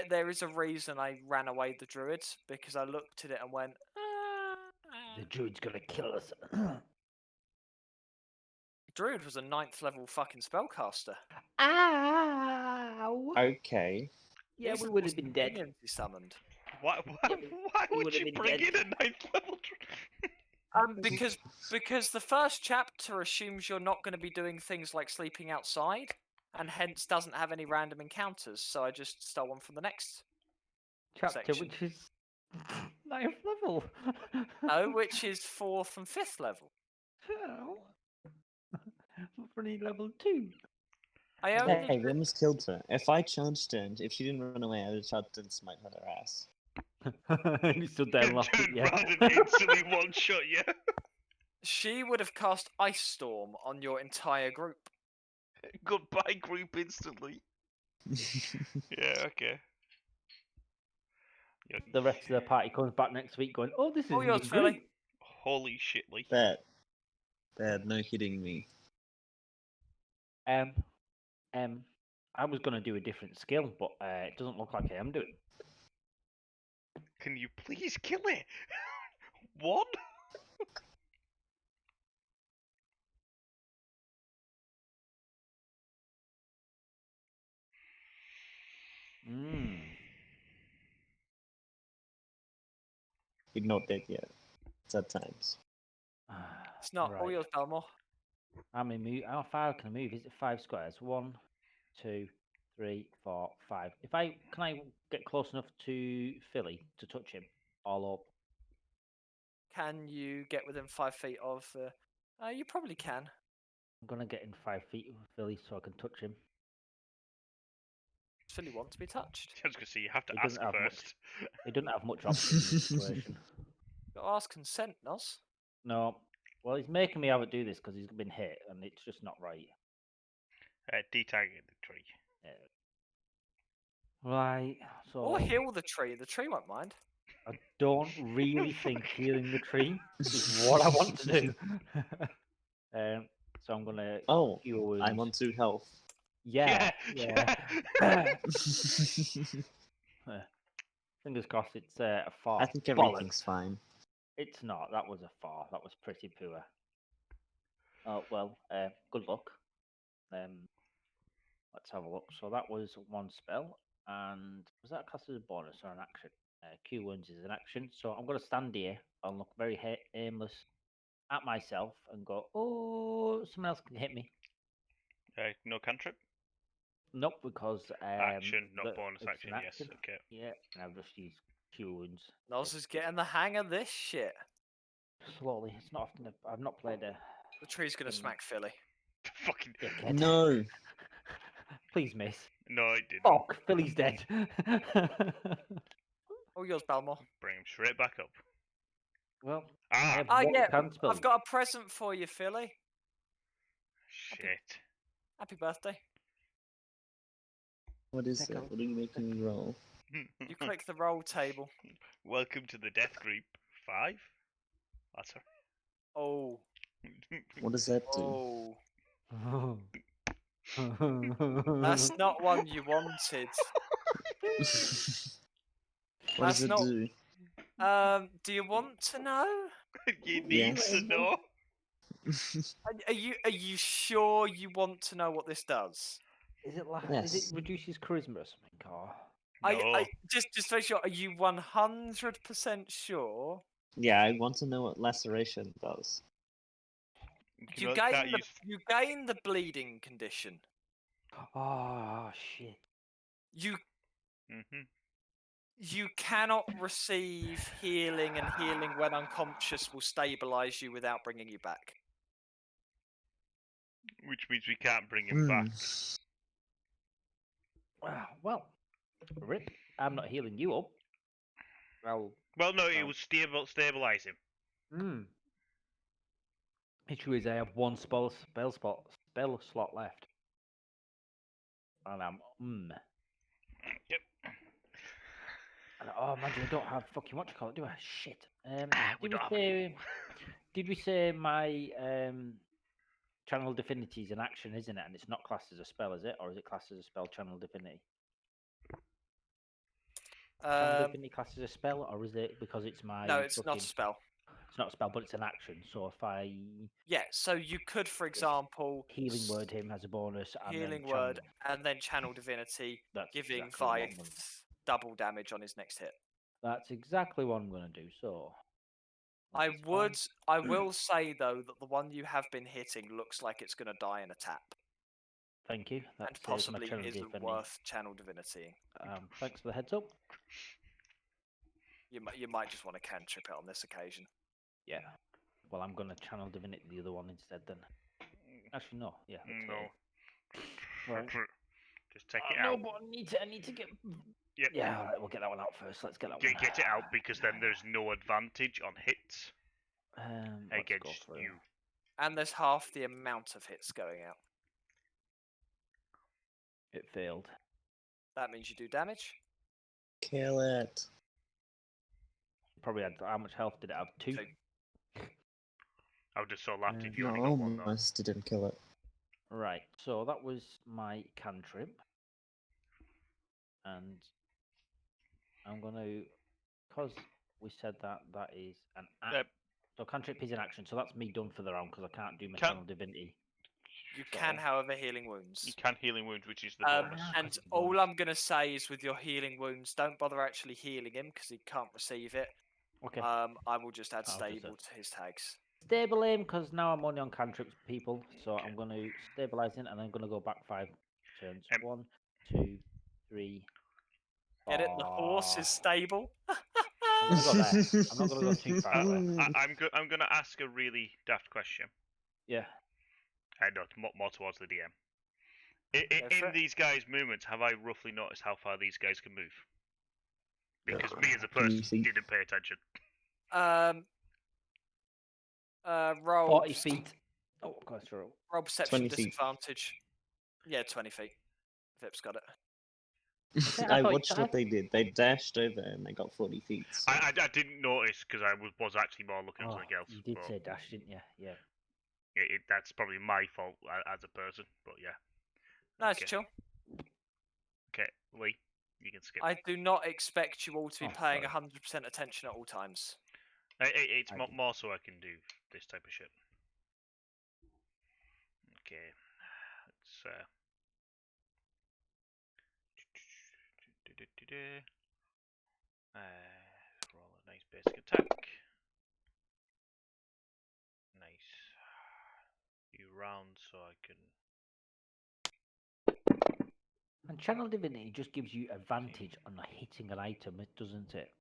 A: There is a reason I ran away the druids, because I looked at it and went,
D: The druid's gonna kill us.
A: Druid was a 9th level fucking spellcaster.
D: Ow!
B: Okay.
D: Yeah,
A: These
D: we
A: are
D: would
A: just
D: have been dead.
A: minions he summoned.
C: Why
D: we
C: would
D: would've
C: you
D: been
C: bring
D: dead.
C: in a 9th level?
A: Because the first chapter assumes you're not going to be doing things like sleeping outside, and hence doesn't have any random encounters. So I just stole one from the next
D: Chapter,
A: section.
D: which is 9th level.
A: Oh, which is 4th and 5th level.
D: How? For any level 2.
A: I
B: Hey,
A: only
B: we almost killed her. If I charged her, and if she didn't run away, I would have charged and smite her ass.
D: And he stood there and laughed at
C: Turned
D: you.
C: round and instantly one shot you.
A: she would have cast Ice Storm on your entire group.
C: Goodbye group instantly. Yeah, okay.
D: The rest of the party comes back next week going, oh, this is
A: All
D: a
A: yours,
D: new
A: Philly.
D: group.
C: Holy shitly.
B: Bad. No hitting me.
D: I was going to do a different skill, but it doesn't look like I am doing.
C: Can you please kill it? One?
B: He's not dead yet. It's at times.
A: It's not. All
D: Right.
A: yours, Belmore.
D: How far can I move? Is it 5 squares? 1, 2, 3, 4, 5. Can I get close enough to Philly to touch him? All up.
A: Can you get within 5 feet of? You probably can.
D: I'm gonna get in 5 feet of Philly so I can touch him.
A: Philly want to be touched?
C: I was gonna say you have to
D: He
C: ask
D: doesn't have much.
C: first.
D: He doesn't have much option in this situation.
A: Got to ask consent, Nos.
D: No. Well, he's making me have to do this because he's been hit, and it's just not right.
C: Detagging the tree.
D: Right. So
A: Or heal the tree. The tree won't mind.
D: I don't really think healing the tree is what I want to do. So I'm gonna
B: Oh,
D: cure wounds.
B: I want to health.
D: Yeah.
C: Yeah,
D: Yeah. Fingers crossed it's a 4.
B: I think
D: Bollocks.
B: everything's fine.
D: It's not. That was a 4. That was pretty poor. Oh well. Good luck. Let's have a look. So that was one spell, and was that classed as a bonus or an action? Cure wounds is an action. So I'm going to stand here and look very aimless at myself and go, "Oh, someone else can hit me."
C: no cantrip.
D: Nope, because
C: Action, not bonus
D: it's
C: action.
D: an
C: Yes.
D: action.
C: Okay.
D: Yeah, and I've just used cure wounds.
A: Nos is getting the hang of this shit.
D: Slowly. It's not often. I've not played a
A: The tree's gonna
D: Mm.
A: smack Philly.
C: Fucking
D: dickhead.
B: No.
D: Please miss.
C: no, it didn't.
D: Fuck, Philly's dead.
A: Oh, yours, Balmore.
C: Bring him straight back up.
D: Well, I
C: Ah,
D: have
A: Ah,
D: one
A: yeah,
D: can spell.
A: I've got a present for you, Philly.
C: shit.
A: Happy birthday.
B: What is
D: Take
B: it?
D: a-
B: What are you making me roll?
A: You click the roll table.
C: Welcome to the death group 5. That's her.
A: Oh,
B: What does that do?
A: oh.
D: That's
A: That's not one you wanted.
B: What does
A: That's
B: it
A: not-
B: do?
A: Do you want to know?
C: You need
B: Yes.
C: to know.
A: Are you sure you want to know what this does?
D: Is it like?
B: Yes.
D: Is it reduces charisma or something? Or
C: No.
A: Just very sure. Are you 100% sure?
B: Yeah, I want to know what laceration does.
A: You
C: know,
A: gain
C: can't
A: the
C: use-
A: you gain the bleeding condition.
D: oh shit!
C: Mhm.
A: You cannot receive healing, and healing when unconscious will stabilize you without bringing you back.
C: Which means we can't bring him back.
D: Well, Rip, I'm not healing you up. Well,
C: Well, no, it
D: Oh.
C: was stabilize him.
D: issue is I have one spell slot left, and I'm
C: Yep.
D: And, oh, man, I don't have fucking what you call it, do I? Shit.
C: We
D: Did
C: don't have
D: say? Did we say my channel divinity is an action, isn't it? And it's not classed as a spell, is it? Or is it classed as a spell, channel divinity? Channel divinity classed as a spell, or is it because it's my?
A: No, it's not a
D: fucking-
A: spell.
D: It's not a spell, but it's an action. So if I
A: Yeah, so you could, for example,
D: healing word him as a bonus, and
A: healing
D: then
A: word,
D: channel-
A: and then channel divinity,
D: That's
A: giving
D: exactly what I'm
A: Vyth
D: gonna-
A: double damage on his next hit.
D: That's exactly what I'm going to do. So
A: I
D: that is fine.
A: I will say though that the one you have been hitting looks like it's going to die in a tap,
D: Thank you. That
A: and
D: saves my
A: possibly
D: channel
A: isn't
D: divinity.
A: worth channel divinity.
D: Thanks for the heads up.
A: You might just want to cantrip it on this occasion.
D: Yeah. Well, I'm going to channel divinity the other one instead then. Actually, no. Yeah. that's
C: No.
D: Right.
C: Just take it
D: No,
C: out.
D: but I need to get.
C: Yep.
D: Yeah, all right, we'll get that one out first. Let's get that
C: Get,
D: one.
C: get it out because then there's no advantage on hits
D: Let's go
C: against
D: through.
C: you.
A: And there's half the amount of hits going out.
D: It failed.
A: That means you do damage.
B: Kill it.
D: Probably had how much health did it have? 2.
A: So-
C: I would have so laughed if you
B: No,
C: only got one though.
B: almost didn't kill it.
D: Right. So that was my cantrip, and I'm gonna, because we said that is an act. So cantrip is an action. So that's me done for the round because I can't do my
C: Can-
D: channel divinity.
A: You
D: So-
A: can, however, healing wounds.
C: You can healing wounds, which is the
A: Um,
C: bonus.
A: and
D: Classic
A: all
D: bonus.
A: I'm going to say is with your healing wounds, don't bother actually healing him because he can't receive it.
D: Okay.
A: I will just add
D: I'll just
A: stable
D: add-
A: to his tags.
D: Stable aim because now I'm only on cantrips, people. So I'm going to stabilize it and then I'm going to go back 5 turns.
C: Yep.
D: 1, 2, 3.
A: Get it? The horse is stable.
D: I'm gonna go there. I'm not gonna go too far away.
C: I'm gonna ask a really daft question.
D: Yeah.
C: No, more towards the DM.
A: Go for
C: In
A: it.
C: these guys' movements, have I roughly noticed how far these guys can move? Because me as a
B: Can you
C: person
B: see?
C: didn't pay attention.
A: Roll
D: 40 feet. Oh, gosh, roll.
A: roll perception
B: 20 feet.
A: disadvantage. Yeah, 20 feet. Vip's got it.
D: Okay,
B: I
D: thought you
B: watched
D: said-
B: what they did. They dashed over and they got 40 feet. So.
C: I didn't notice because I was actually more looking at
D: Oh,
C: something else.
D: you did
C: but
D: say dash, didn't you? Yeah.
C: that's probably my fault as a person. But yeah.
A: No, it's
C: Okay.
A: chill.
C: Okay, Lee, you can skip.
A: I do not expect you all to be
D: Oh,
A: paying
D: sorry.
A: 100% attention at all times.
C: It's
D: I
C: more so I can do this type of shit. Okay, let's roll a nice basic attack. Nice. Few rounds so I can.
D: And Channel Divinity just gives you advantage on hitting an item, doesn't it?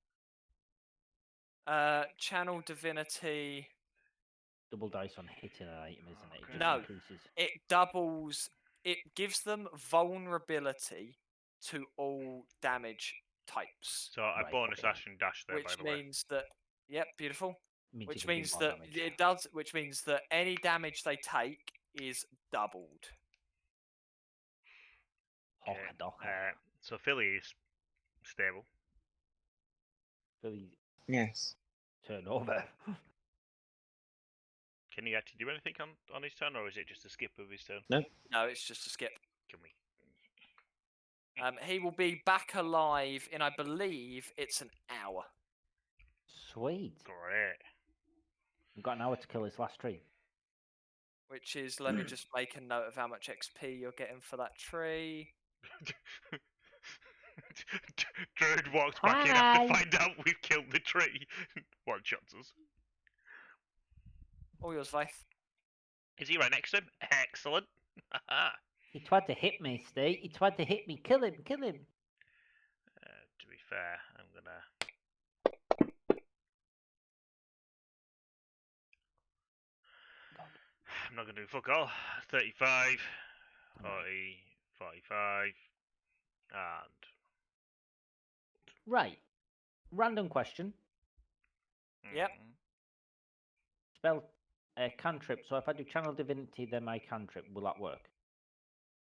A: Channel Divinity,
D: Double dice on hitting an item, isn't it? It just
A: No.
D: increases.
A: it doubles, it gives them vulnerability to all damage types.
C: So I
D: Right,
C: bonus
D: okay.
C: action dash there, by
A: Which
C: the way.
A: means that, yep, beautiful.
D: Means you
A: Which
D: can do
A: means
D: more
A: that
D: damage.
A: which means that any damage they take is doubled.
C: Okay,
D: Hawker docker.
C: So Philly is stable.
D: Really
B: Yes.
D: turn over.
C: Can he actually do anything on his turn, or is it just a skip of his turn?
A: No, it's just a skip.
C: Can we?
A: He will be back alive in, I believe, it's an hour.
D: Sweet.
C: Great.
D: We've got an hour to kill this last tree.
A: Which is, let me just make a note of how much XP you're getting for that tree.
C: Druid walks back in after
D: Hi.
C: find out we've killed the tree. One shots us.
A: All yours, Vaith.
C: Is he right next to him? Excellent.
D: He tried to hit me, Steve. He tried to hit me. Kill him. Kill him.
C: To be fair, I'm gonna. I'm not gonna do fuck all. 35, 40, 45, and.
D: Right. Random question.
A: Yep.
D: Spell cantrip. So if I do Channel Divinity, then my cantrip, will that work?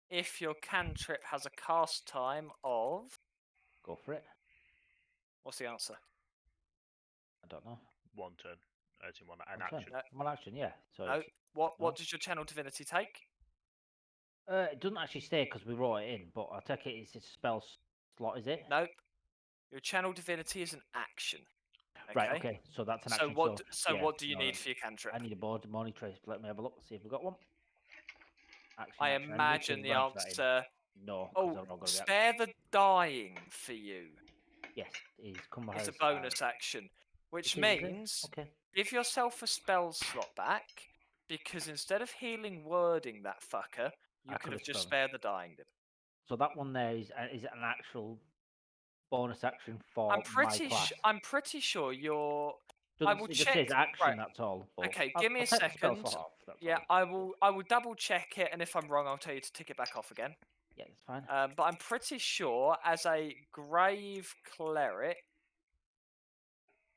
A: If your cantrip has a cast time of...
D: Go for it.
A: What's the answer?
D: I don't know.
C: One turn. As in one, an
D: One turn.
C: action.
D: One action, yeah. So
A: No.
D: if-
A: What
D: No.
A: does your channel divinity take?
D: it doesn't actually stay because we wrote it in, but I take it it's a spell slot, is it?
A: Nope. Your channel divinity is an action.
D: Right. Okay. So that's an
A: So
D: action.
A: what? Yeah, what do you
D: no,
A: need
D: no.
A: for your cantrip?
D: I need a board money trace. Let me have a look. See if we've got one. Action,
A: I
D: action.
A: imagine the
D: literally write that in.
A: answer.
D: No. 'cause
A: Oh,
D: they're all gonna be
A: spare the dying for you.
D: Yes, is come by
A: It's a
D: his,
A: bonus action, which
D: it is, is it?
A: means
D: Okay.
A: give yourself a spell slot back, because instead of healing wording that fucker, you
D: I
A: could have
D: could've
A: just
D: spelled.
A: spared the dying bit.
D: So that one there is it an actual bonus action for my class?
A: I'm pretty sure you're.
D: Doesn't-
A: will
D: it just says
A: check-
D: action.
A: right.
D: That's all. but
A: Okay,
D: I'll-
A: give me
D: I'll
A: a
D: take the spell
A: second.
D: slot off, that's
A: Yeah,
D: all.
A: I will double check it, and if I'm wrong, I'll tell you to tick it back off again.
D: Yeah, it's fine.
A: But I'm pretty sure as a grave cleric,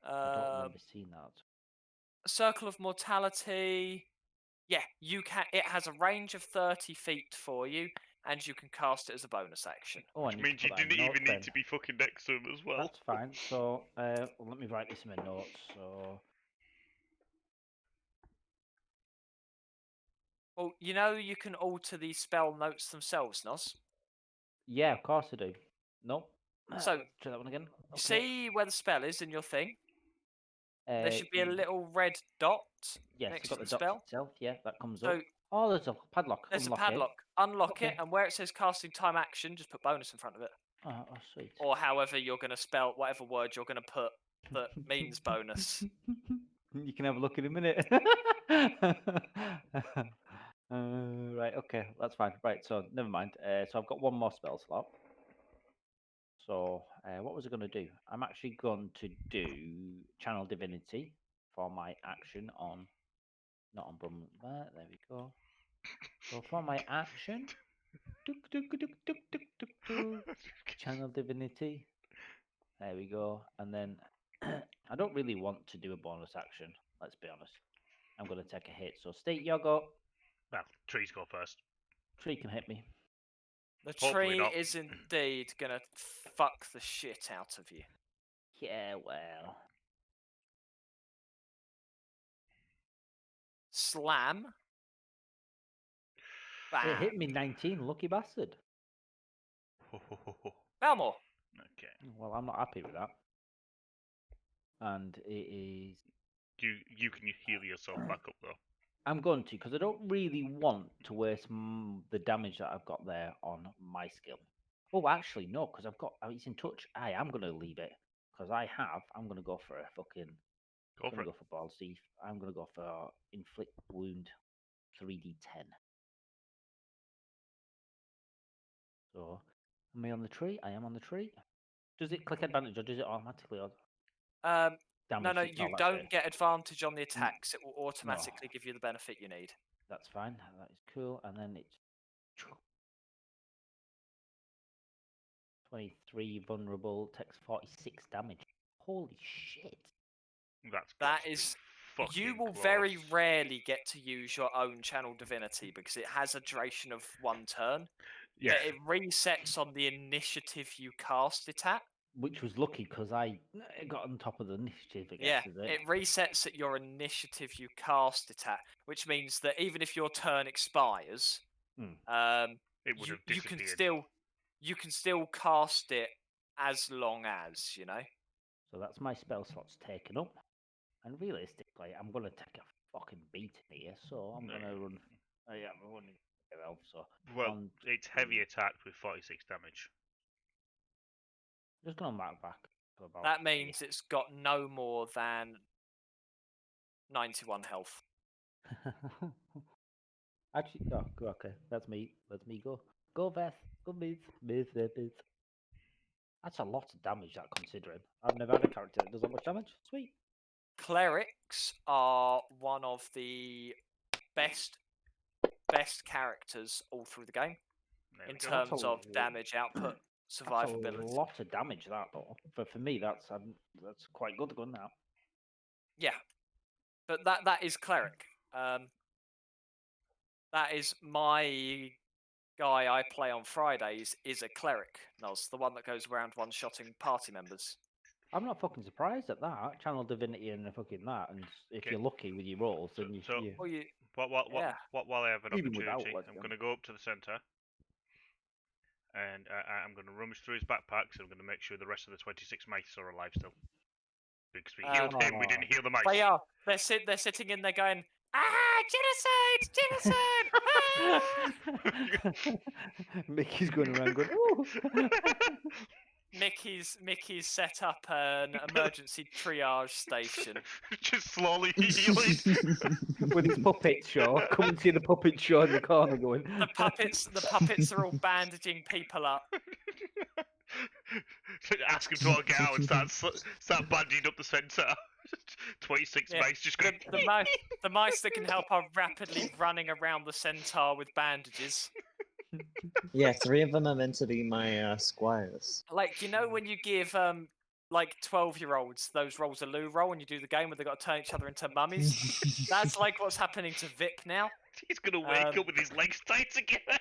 D: I don't remember seeing that.
A: Circle of Mortality. Yeah, you can. It has a range of 30 feet for you, and you can cast it as a bonus action.
D: Oh, I
C: Which
D: need to
C: means you
D: put that in
C: didn't even
D: notes
C: need
D: then.
C: to be fucking next to him as well.
D: That's fine. So well, let me write this in my notes. So
A: Well, you know you can alter these spell notes themselves, Nos.
D: yeah, of course I do. No.
A: So,
D: try that one again.
A: You see where the spell is in your thing?
D: Okay.
A: There should be a little red dot
D: Yes,
A: next
D: I've got
A: to
D: the
A: the
D: dot
A: spell.
D: itself. Yeah, that comes
A: So
D: up. Oh, there's a padlock.
A: there's
D: Unlock
A: a padlock. Unlock it,
D: Okay.
A: and where it says casting time action, just put bonus in front of it.
D: Oh, sweet.
A: Or however you're going to spell whatever word you're going to put that means bonus.
D: You can have a look in a minute. Right, okay, that's fine. Right, so never mind. So I've got one more spell slot. So what was I going to do? I'm actually going to do Channel Divinity for my action on, not on Brum. There we go. So for my action, Tuk, tuk, tuk, tuk, tuk, tuk, tuk. Channel Divinity. There we go. And then I don't really want to do a bonus action. Let's be honest. I'm going to take a hit. So State Yogo.
C: Well, trees go first.
D: Tree can hit me.
A: The
C: Hopefully
A: tree
C: not.
A: is indeed gonna fuck the shit out of you.
D: Yeah, well.
A: Slam.
D: It hit
A: Bam.
D: me 19, lucky bastard.
A: Belmore.
C: Okay.
D: Well, I'm not happy with that. And it is.
C: You can heal yourself back up though.
D: I'm going to, because I don't really want to waste the damage that I've got there on my skill. Oh, actually, no, because I've got. It's in touch. I am going to leave it. Because I'm going to go for a fucking.
C: Go
D: I'm
C: for
D: going
C: it.
D: to go for Ball Thief. I'm going to go for Inflict Wound 3d10. So, am I on the tree? I am on the tree. Does it click advantage or does it automatically damage?
A: No,
D: it?
A: you
D: that's
A: don't
D: it.
A: get advantage on the attacks. It will automatically
D: No.
A: give you the benefit you need.
D: That's fine. That is cool. And then it's 23 vulnerable, takes 46 damage. Holy shit.
C: That's
A: That
C: got to be
A: is.
C: fucking
A: You will
C: close.
A: very rarely get to use your own channel divinity because it has a duration of 1 turn.
C: Yeah.
A: But it resets on the initiative you cast it at.
D: Which was lucky because I got on top of the initiative, I guess,
A: Yeah,
D: is it?
A: it resets at your initiative you cast it at, which means that even if your turn expires,
C: It would have
A: you can
C: disappeared.
A: still cast it as long as, you know.
D: So that's my spell slots taken up. And realistically, I'm going to take a fucking beating here, so I'm going to run. Oh, yeah, I'm running elf, so.
C: Well,
D: 1,
C: it's heavy
D: 2.
C: attacked with 46 damage.
D: Just going to mark back to about.
A: That means it's got no more than 91 health.
D: Actually, oh, okay, that's me. Let me go. Go, Beth. Go, Beth. Beth. That's a lot of damage, that considering. I've never had a character that does that much damage. Sweet.
A: Clerics are one of the best characters all through the game
C: There
A: in
C: we go.
A: terms of
D: That's a
A: damage output,
D: That's
A: survivability.
D: a lot of damage, that though. For me, that's quite good gun now.
A: Yeah, but that is cleric. That is my guy I play on Fridays is a cleric. Nos, the one that goes around one-shotting party members.
D: I'm not fucking surprised at that. Channel Divinity and fucking that, and if
C: Okay.
D: you're lucky with your rolls, then you.
C: So-
A: Well, you
C: While I have an
D: Even without,
C: opportunity,
D: let's
C: I'm
D: be
C: going to go up to the centre. And I'm going to rummage through his backpacks. I'm going to make sure the rest of the 26 mice are alive still. Because we healed him, we didn't heal the mice.
A: they are. They're sitting in there going, genocide!
D: Mickey's going around going, ooh.
A: Mickey's set up an emergency triage station.
C: Just slowly healing.
D: With his puppet show. Come and see the puppet show in the corner going.
A: The puppets are all bandaging people up.
C: Ask him to all get out and start bandaging up the centre. 26
A: Yeah,
C: mice just going.
A: The mice that can help are rapidly running around the centaur with bandages.
B: Yeah, 3 of them are meant to be my squires.
A: Like, you know when you give like 12-year-olds those rolls a loo roll and you do the game where they got to turn each other into mummies? That's like what's happening to Vip now.
C: He's gonna wake up with his legs tied together.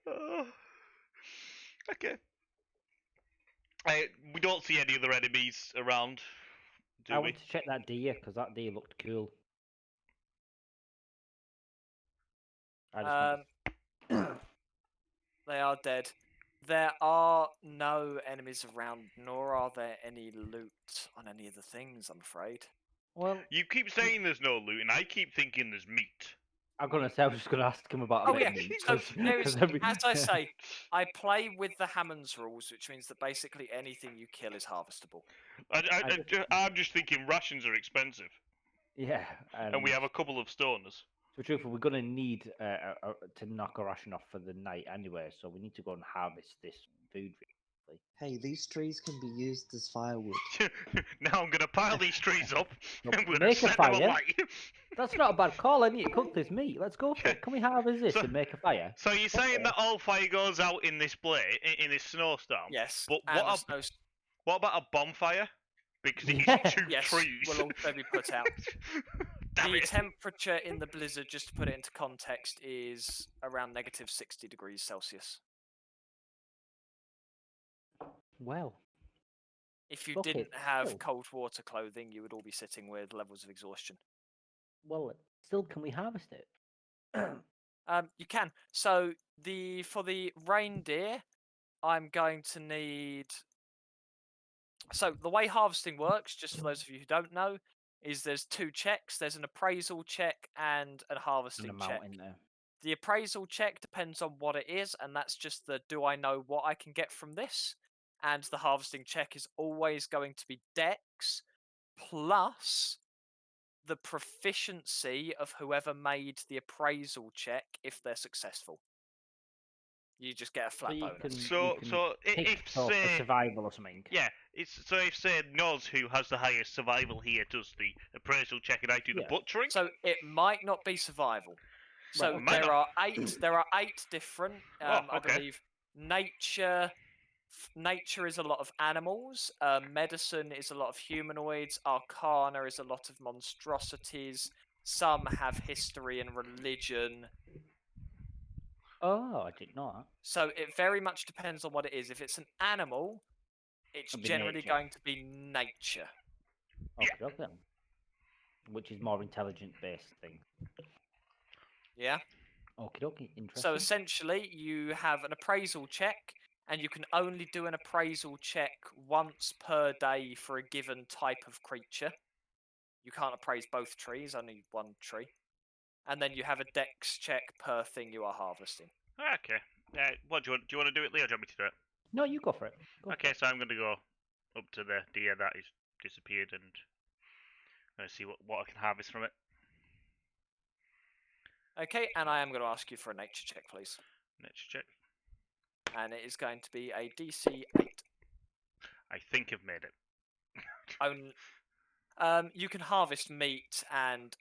C: Oh. Okay. We don't see any other enemies around, do
D: I
C: we?
D: went to check that deer because that deer looked cool. I just
A: They are dead. There are no enemies around, nor are there any loot on any of the things, I'm afraid.
D: well,
C: You keep saying there's no loot, and I keep thinking there's meat.
D: I'm gonna say I was just gonna ask him about.
A: Oh yeah, so as I say, I play with the Hammond's rules, which means that basically anything you kill is harvestable.
C: I'm just thinking rations are expensive,
D: yeah,
C: and we have a couple of stoners.
D: So, truthfully, we're gonna need to knock a ration off for the night anyway, so we need to go and harvest this food. Really.
B: Hey, these trees can be used as firewood.
C: Now I'm gonna pile these trees up,
D: Nope,
C: and we're gonna
D: make a
C: set them
D: fire.
C: alight.
D: That's not a bad call. I need to cook this meat. Let's go for
C: Yeah.
D: it. Can we harvest this
C: So-
D: and make a fire?
C: So you're saying
D: Okay.
C: that all fire goes out in this in this snowstorm?
A: Yes.
C: But
A: and there's no
C: what about a bonfire? Because it's
D: Yeah.
C: 2
A: Yes,
C: trees.
A: will also be put out.
C: Damn
A: The
C: it.
A: temperature in the blizzard, just to put it into context, is around negative 60 degrees Celsius.
D: Well,
A: If you
D: Fuck it,
A: didn't have
D: still.
A: cold water clothing, you would all be sitting with levels of exhaustion.
D: still, can we harvest it?
A: You can. So for the reindeer, I'm going to need. So the way harvesting works, just for those of you who don't know, is there's 2 checks. There's an appraisal check and a
D: And
A: harvesting
D: a
A: check.
D: mountain there.
A: The appraisal check depends on what it is, and that's just the do I know what I can get from this? And the harvesting check is always going to be dex plus the proficiency of whoever made the appraisal check if they're successful. You just get a
D: So
A: flat
D: you
A: bonus.
D: can,
C: So-
D: you can
C: so
D: pick
C: if,
D: for
C: say-
D: survival or something.
C: Yeah, so if say Noz, who has the highest survival here, does the appraisal check and I do the
D: Yeah.
C: butchering.
A: So it might not be survival. So
D: Right,
C: okay.
A: there are 8. There are 8 different. I
C: okay.
A: believe nature. Nature is a lot of animals. Medicine is a lot of humanoids. Arcana is a lot of monstrosities. Some have history and religion.
D: Oh, I didn't know that.
A: So it very much depends on what it is. If it's an animal, it's
D: It'll be
A: generally
D: nature.
A: going to be nature.
C: Yeah.
D: Okay, then. Which is more intelligent based thing.
A: Yeah.
D: Okay, okay, interesting.
A: So essentially, you have an appraisal check, and you can only do an appraisal check once per day for a given type of creature. You can't appraise both trees, only one tree. And then you have a dex check per thing you are harvesting.
C: Okay. What do you want to do it, Leo? Or do you want me to do it?
D: No, you go for it. Go for
C: Okay,
D: it.
C: so I'm going to go up to the deer that is disappeared and see what I can harvest from it.
A: Okay, and I am going to ask you for a nature check, please.
C: Nature check.
A: And it is going to be a DC 8.
C: I think I've made it.
A: You can harvest meat and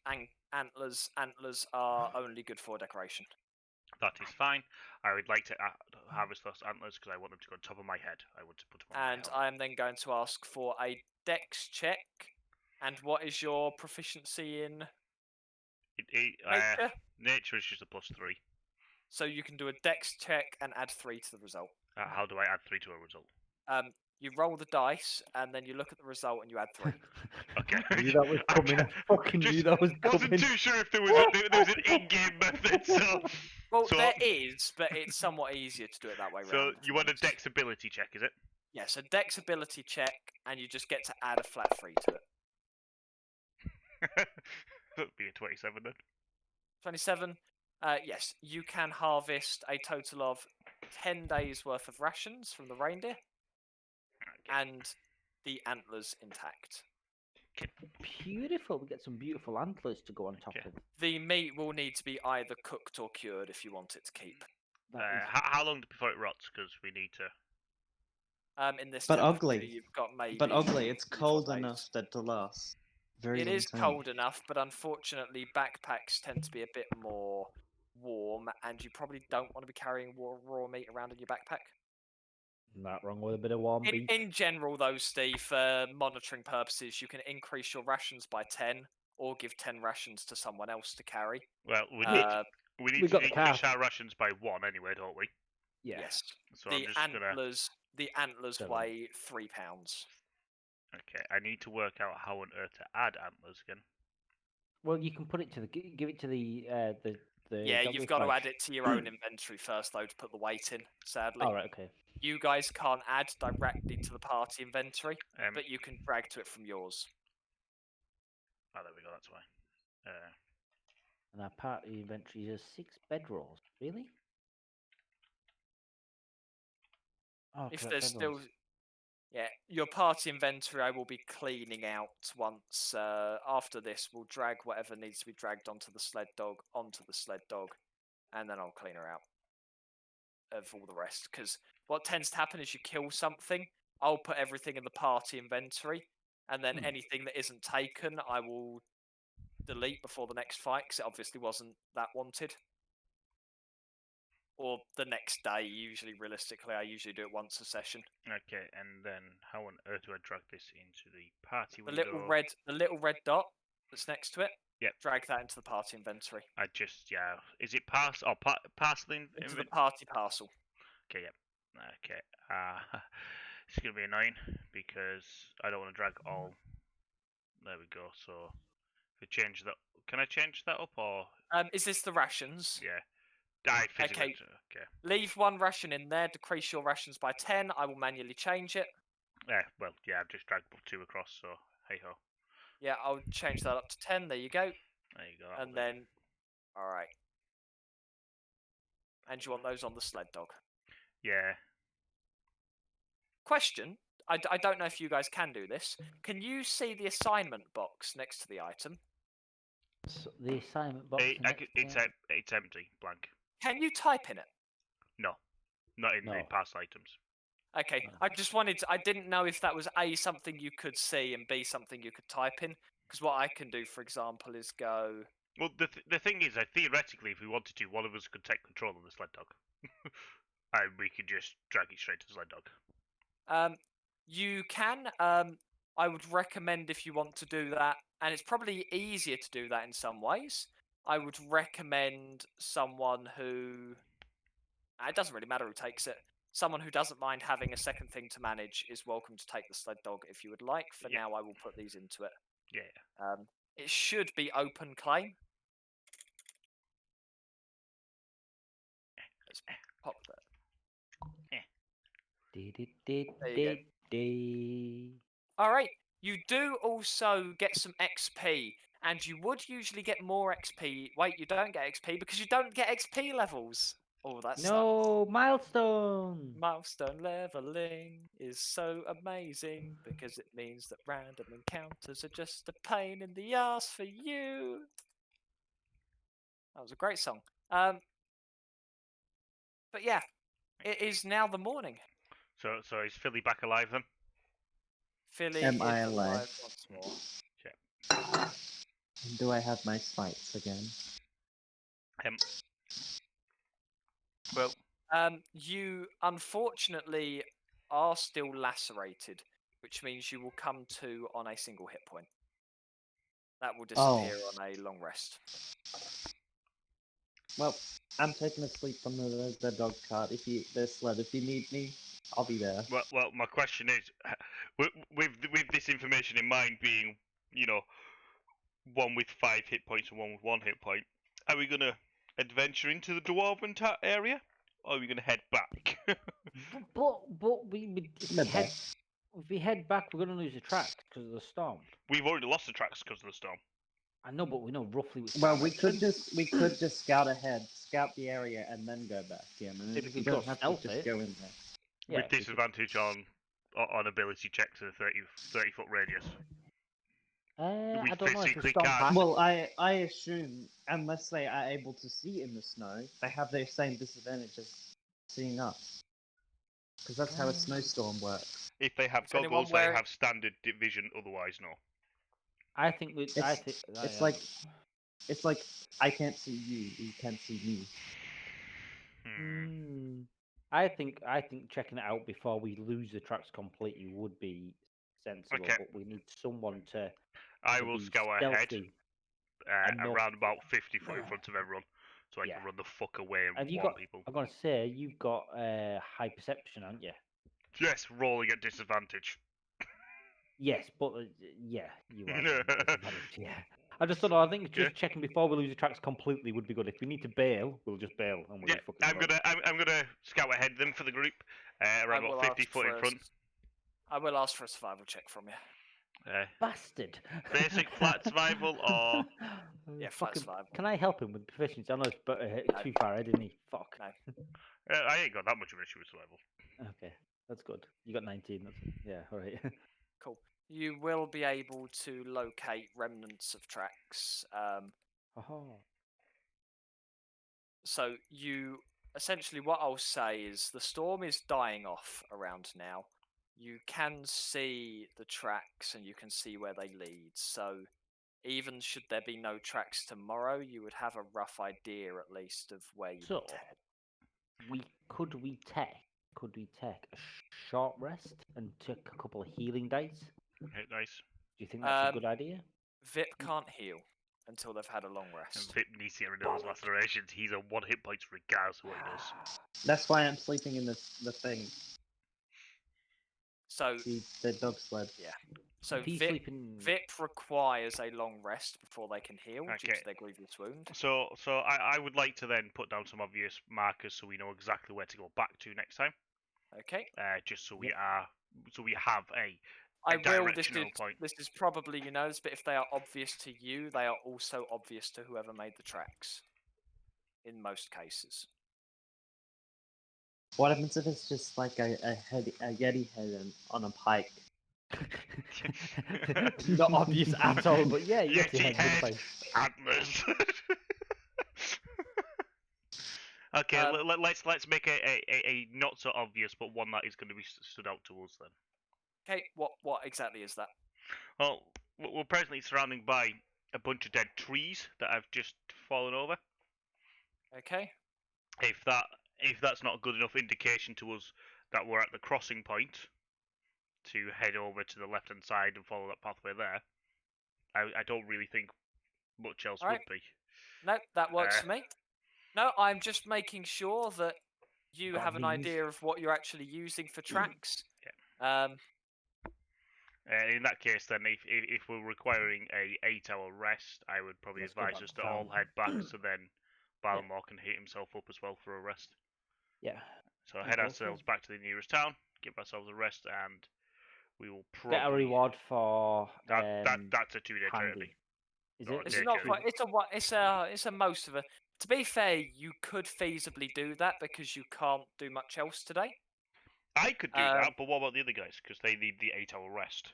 A: antlers. Antlers are only good for decoration.
C: That is fine. I would like to harvest those antlers because I want them to go on top of my head. I want to put them on
A: And
C: my helmet.
A: I am then going to ask for a dex check. And what is your proficiency in nature?
C: Nature is just a +3.
A: So you can do a dex check and add 3 to the result.
C: How do I add 3 to a result?
A: You roll the dice, and then you look at the result, and you add 3.
C: Okay.
D: I knew that was coming. I fucking knew
C: just
D: that was
C: wasn't
D: coming.
C: too sure if there was an in-game method. So,
A: Well,
C: So-
A: there is, but it's somewhat easier to do it that way
C: so
A: round.
C: you want a dex ability check, is it?
A: Yes, a dex ability check, and you just get to add a flat 3 to it.
C: That'd be a 27 then.
A: 27. Yes, you can harvest a total of 10 days worth of rations from the reindeer, and the antlers intact.
D: Beautiful. We get some beautiful antlers to go on top
C: Okay.
D: of.
A: The meat will need to be either cooked or cured if you want it to keep.
D: That is-
C: How long before it rots? Because we need to.
A: In this
B: But
A: temperature,
B: ugly.
A: you've got maybe.
B: But ugly, it's
A: 3 or 4
B: cold
A: days.
B: enough that to last. Very
A: It
B: long
A: is
B: time.
A: cold enough, but unfortunately, backpacks tend to be a bit more warm, and you probably don't want to be carrying raw meat around in your backpack.
D: Not wrong with a bit of warm beef.
A: In general, though, Steve, for monitoring purposes, you can increase your rations by 10 or give 10 rations to someone else to carry.
C: Well, we
A: Uh,
C: need
D: we
C: to
D: got the
C: increase
D: calf.
C: our rations by 1 anyway, don't we?
D: Yeah.
A: Yes.
C: So I'm
A: The
C: just gonna.
A: antlers
D: Seven.
A: weigh 3 pounds.
C: Okay, I need to work out how on earth to add antlers again.
D: Well, you can put it to the give it to the
A: Yeah,
D: dog
A: you've
D: with
A: got to
D: flesh.
A: add it to your own inventory first, though, to put the weight in, sadly.
D: All right. Okay.
A: You guys can't add directly to the party inventory,
C: Um,
A: but you can drag to it from yours.
C: Oh, there we go. That's why.
D: And our party inventory is 6 bedrolls. Really? Oh,
A: If
D: correct,
A: there's still,
D: bedrolls.
A: yeah, your party inventory I will be cleaning out once after this. We'll drag whatever needs to be dragged onto the sled dog, and then I'll clean her out of all the rest. Because what tends to happen is you kill something, I'll put everything in the party inventory, and then anything that isn't taken, I will delete before the next fight because it obviously wasn't that wanted. Or the next day, usually, realistically, I usually do it once a session.
C: Okay, and then how on earth do I drag this into the party
A: The
C: window?
A: little red dot that's next to it.
C: Yep.
A: Drag that into the party inventory.
C: I just is it pass or pass the
A: Into the party parcel.
C: Okay, yep. Okay. It's gonna be annoying because I don't want to drag all. There we go. So if we change that, can I change that up or
A: Is this the rations?
C: yeah? I physically. Okay.
A: Leave one ration in there. Decrease your rations by 10. I will manually change it.
C: Yeah. Well, yeah. I've just dragged 2 across. So hey ho.
A: Yeah, I'll change that up to 10. There you go.
C: There you go.
A: And then, all right. And you want those on the sled dog?
C: Yeah.
A: Question. I don't know if you guys can do this. Can you see the assignment box next to the item?
D: So the assignment box.
C: It's empty, blank.
A: Can you type in it?
C: No, not in the
D: No.
C: past items.
A: Okay,
D: No.
A: I just wanted I didn't know if that was A, something you could see, and B, something you could type in. Because what I can do, for example, is go...
C: Well, the thing is, theoretically, if we wanted to, one of us could take control of the sled dog. And we could just drag it straight to the sled dog.
A: You can. I would recommend if you want to do that, and it's probably easier to do that in some ways. I would recommend someone who... It doesn't really matter who takes it. Someone who doesn't mind having a second thing to manage is welcome to take the sled dog if you would like. For
C: Yeah.
A: now, I will put these into it.
C: Yeah.
A: It should be open claim. Let's pop that. All right. You do also get some XP, and you would usually get more XP. Wait, you don't get XP because you don't get XP levels. Oh, that's
D: No milestone.
A: Milestone leveling is so amazing because it means that random encounters are just a pain in the ass for you. That was a great song. But yeah, it is now the morning.
C: So is Philly back alive then?
A: Philly
B: Am
A: is
B: I
A: alive
B: alive?
A: once more.
B: Do I have my spikes again?
C: Well,
A: You unfortunately are still lacerated, which means you will come to on a single hit point. That will disappear on a long rest.
B: Well, I'm taking a sleep from the dog cart. If you need me, I'll be there.
C: well, my question is, with this information in mind, being one with 5 hit points and one with 1 hit point, are we gonna adventure into the Dwarven area, or are we gonna head back?
D: But if we head back, we're gonna lose the track because of the storm.
C: We've already lost the tracks because of the storm.
D: I know, but we know roughly which.
B: Well, we could just scout ahead, scout the area, and then go back. Yeah,
D: If we
B: you
D: could
B: don't
D: go
B: have
D: stealth
B: to just
D: it.
B: go in there.
D: Yeah,
C: With disadvantage on ability check to the 30 foot radius. We
D: I don't know if
C: physically
D: the storm
C: can't.
D: passed.
B: Well, I assume unless they are able to see in the snow, they have their same disadvantage as seeing us. Because that's how a snowstorm works.
C: If they have
A: Is anyone
C: goggles, they
A: wearing-
C: have standard vision. Otherwise, no.
D: I think we.
B: It's, it's like I can't see you can't see me.
D: I think checking it out before we lose the tracks completely would be sensible.
C: Okay.
D: But we need someone to.
C: I
D: to
C: will
D: be
C: scout ahead
D: stealthy.
C: around about 50 foot in front of everyone, so I
D: Yeah.
C: can run the fuck away and
D: Have you
C: warn
D: got?
C: people.
D: I'm gonna say you've got high perception, haven't you?
C: Yes, rolling at disadvantage.
D: Yes, but yeah, you are. Yeah. I just don't know. I think just checking before we lose the tracks completely would be good. If we need to bail, we'll just bail and we'll
C: Yeah,
D: just fucking.
C: I'm gonna scout ahead them for the group, around about 50 foot in front.
A: I will ask for a survival check from you.
D: Bastard.
C: Basic flat survival or
A: Yeah, flat
D: fucking.
A: survival.
D: Can I help him with proficiency? I know it's too far ahead, isn't he? Fuck.
A: No.
C: I ain't got that much of an issue with survival.
D: Okay, that's good. You got 19. Yeah, all right.
A: Cool. You will be able to locate remnants of tracks.
D: Oh.
A: So you essentially, what I'll say is the storm is dying off around now. You can see the tracks and you can see where they lead. So even should there be no tracks tomorrow, you would have a rough idea at least of where you
D: So,
A: need to head.
D: Could we take a short rest and take a couple of healing days?
C: Okay, nice.
D: Do you think that's a good
A: Um,
D: idea?
A: Vip can't heal until they've had a long
C: And
A: rest.
C: Vip needs to get rid of those lacerations. He's on 1 hit points regardless of what he does.
B: That's why I'm sleeping in the thing,
A: So,
B: the dog sled.
A: so
D: If he's
A: Vip,
D: sleeping,
A: Vip requires a long rest before they can heal due
C: Okay.
A: to their grievous wound.
C: So I would like to then put down some obvious markers so we know exactly where to go back to next time.
A: Okay.
C: Just so we have a
A: I will. This
C: directional
A: is
C: point.
A: this is probably this, but if they are obvious to you, they are also obvious to whoever made the tracks. In most cases.
B: What happens if it's just like a yeti head on a pike?
D: not obvious at all, but yeah,
C: Yeti
D: Yeti head
C: head.
D: would play.
C: Antlers. Okay, let's make a not so obvious, but one that is going to be stood out to us then.
A: Okay, what exactly is that?
C: Well, we're presently surrounded by a bunch of dead trees that have just fallen over.
A: Okay.
C: If that's not a good enough indication to us that we're at the crossing point to head over to the left hand side and follow that pathway there, I don't really think much else
A: Alright.
C: would be.
A: No, that works for me. No, I'm just making sure that you have an
D: Goblins.
A: idea of what you're actually using for tracks.
C: In that case, then, if we're requiring a 8-hour rest, I would probably
D: Let's go
C: advise
D: back
C: us
D: to
C: to all
D: town.
C: head back, so then Balamor can hit himself up as well for a rest.
D: Yeah.
C: So
D: I'll
C: head
D: go for
C: ourselves
D: it.
C: back to the nearest town, give ourselves a rest, and we will probably
D: Get a reward for
C: that's a 2-day trade.
D: handy. Is
C: Or
D: it?
A: It's
C: Yeah,
A: not
C: Jerry.
A: quite. It's a most of a. To be fair, you could feasibly do that because you can't do much else today.
C: I could do that, but what about the other guys? Because they need the 8-hour rest.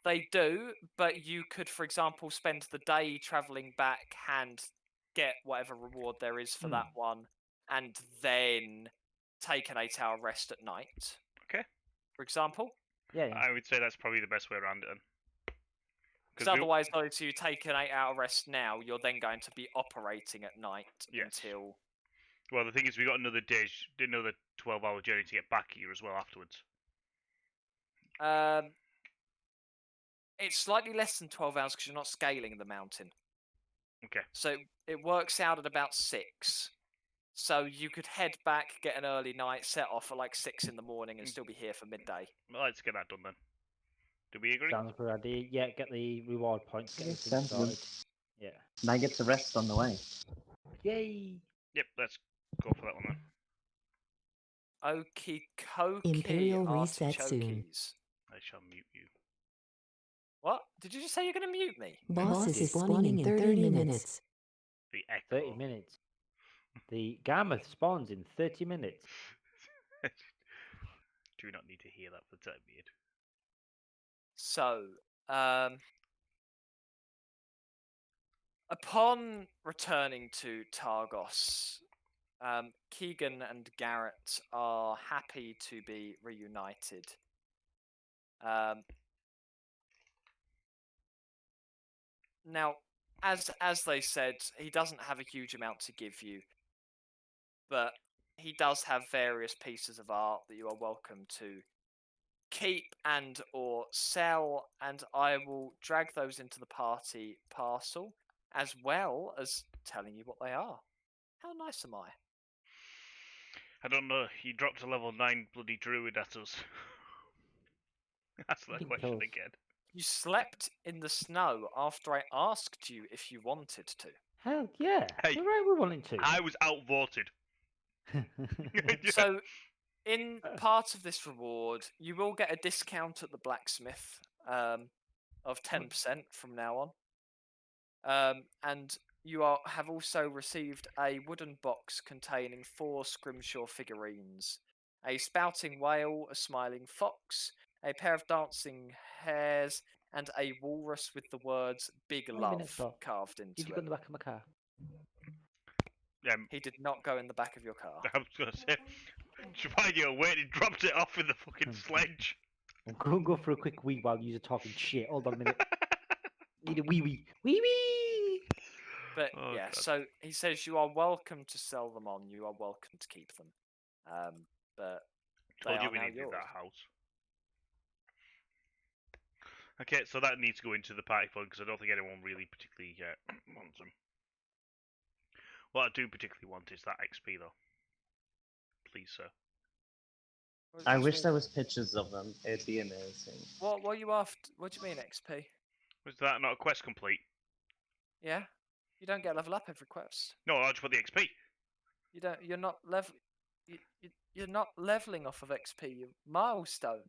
A: They do, but you could, for example, spend the day travelling back and get whatever reward there is for that one, and then take an 8-hour rest at night.
C: Okay.
A: For example.
D: Yeah.
C: I would say that's probably the best way around it then.
A: Because otherwise, though, if you take an 8-hour rest now, you're then going to be operating at night until.
C: Well, the thing is, we got another 12-hour journey to get back here as well afterwards.
A: It's slightly less than 12 hours because you're not scaling the mountain.
C: Okay.
A: So it works out at about 6. So you could head back, get an early night, set off at like 6 in the morning, and still be here for midday.
C: Well, let's get that done then. Do we agree?
D: Sounds a good idea. Yeah, get the reward points. Get
B: Yeah,
D: everything
B: sounds good.
D: sorted. Yeah.
B: And I get to rest on the way.
D: Yay!
C: Yep, let's go for that one then.
A: Okie dokie.
E: Imperial reset soon.
A: artichokes.
C: I shall mute you.
A: What? Did you just say you're going to mute me?
E: Boss is spawning in 30 minutes.
C: The echo.
D: 30 minutes. The Garmoth spawns in 30 minutes.
C: Do not need to hear that for the time being.
A: So, upon returning to Targos, Keegan and Garrett are happy to be reunited. Now, as they said, he doesn't have a huge amount to give you, but he does have various pieces of art that you are welcome to keep and or sell, and I will drag those into the party parcel, as well as telling you what they are. How nice am I?
C: I don't know. You dropped a level 9 bloody druid at us. That's the
D: Getting
C: question
D: close.
C: again.
A: You slept in the snow after I asked you if you wanted to.
D: Hell yeah.
C: Hey,
D: You're right, we're wanting to.
C: I was outvoted.
A: So, in part of this reward, you will get a discount at the blacksmith of 10% from now on. And you have also received a wooden box containing 4 Scrimshaw figurines, a spouting whale, a smiling fox, a pair of dancing hares, and a walrus with the words "Big
D: Wait a minute,
A: Love"
D: Scott.
A: carved into
D: Did you go in
A: it.
D: the back of my car?
A: He did not go in the back of your car.
C: I was gonna say, while you were waiting, dropped it off with the fucking sledge.
D: I'm going to go for a quick wee while you're talking shit. Hold on a minute. Need a wee wee. Wee wee!
A: But
C: Oh,
A: yeah,
C: God.
A: so he says you are welcome to sell them on. You are welcome to keep them. But they
C: Told you
A: are
C: we
A: now
C: needed
A: yours.
C: that house. Okay, so that needs to go into the party fund because I don't think anyone really particularly wants them. What I do particularly want is that XP though. Please, sir.
A: What
B: I
A: do you
B: wish
A: mean?
B: there was pictures of them. It'd be amazing.
A: What are you after? What do you mean XP?
C: Was that not a quest complete?
A: Yeah, you don't get level up every quest.
C: No, I just want the XP.
A: You don't. You're not level. You're not leveling off of XP. You're milestone.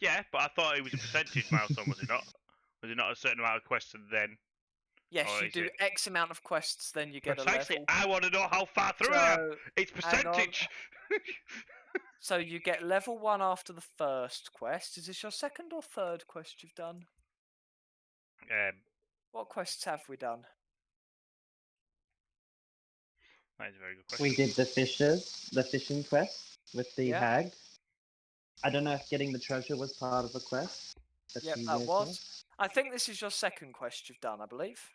C: Yeah, but I thought it was a percentage milestone, was it not? Was it not a certain amount of quests and then?
A: Yes,
C: Or
A: you
C: is
A: do
C: it-
A: X amount of quests, then you get
C: Precisely.
A: a level.
C: I want to know how far through I am.
A: So,
C: It's
A: hang on.
C: percentage.
A: so you get level 1 after the first quest. Is this your second or third quest you've done? What quests have we done?
C: That is a very good question.
B: We did the fishing quest with the
A: Yeah.
B: hag. I don't know if getting the treasure was part of the quest. a
A: Yep,
B: few
A: that
B: years
A: was.
B: ago.
A: I think this is your second quest you've done, I believe.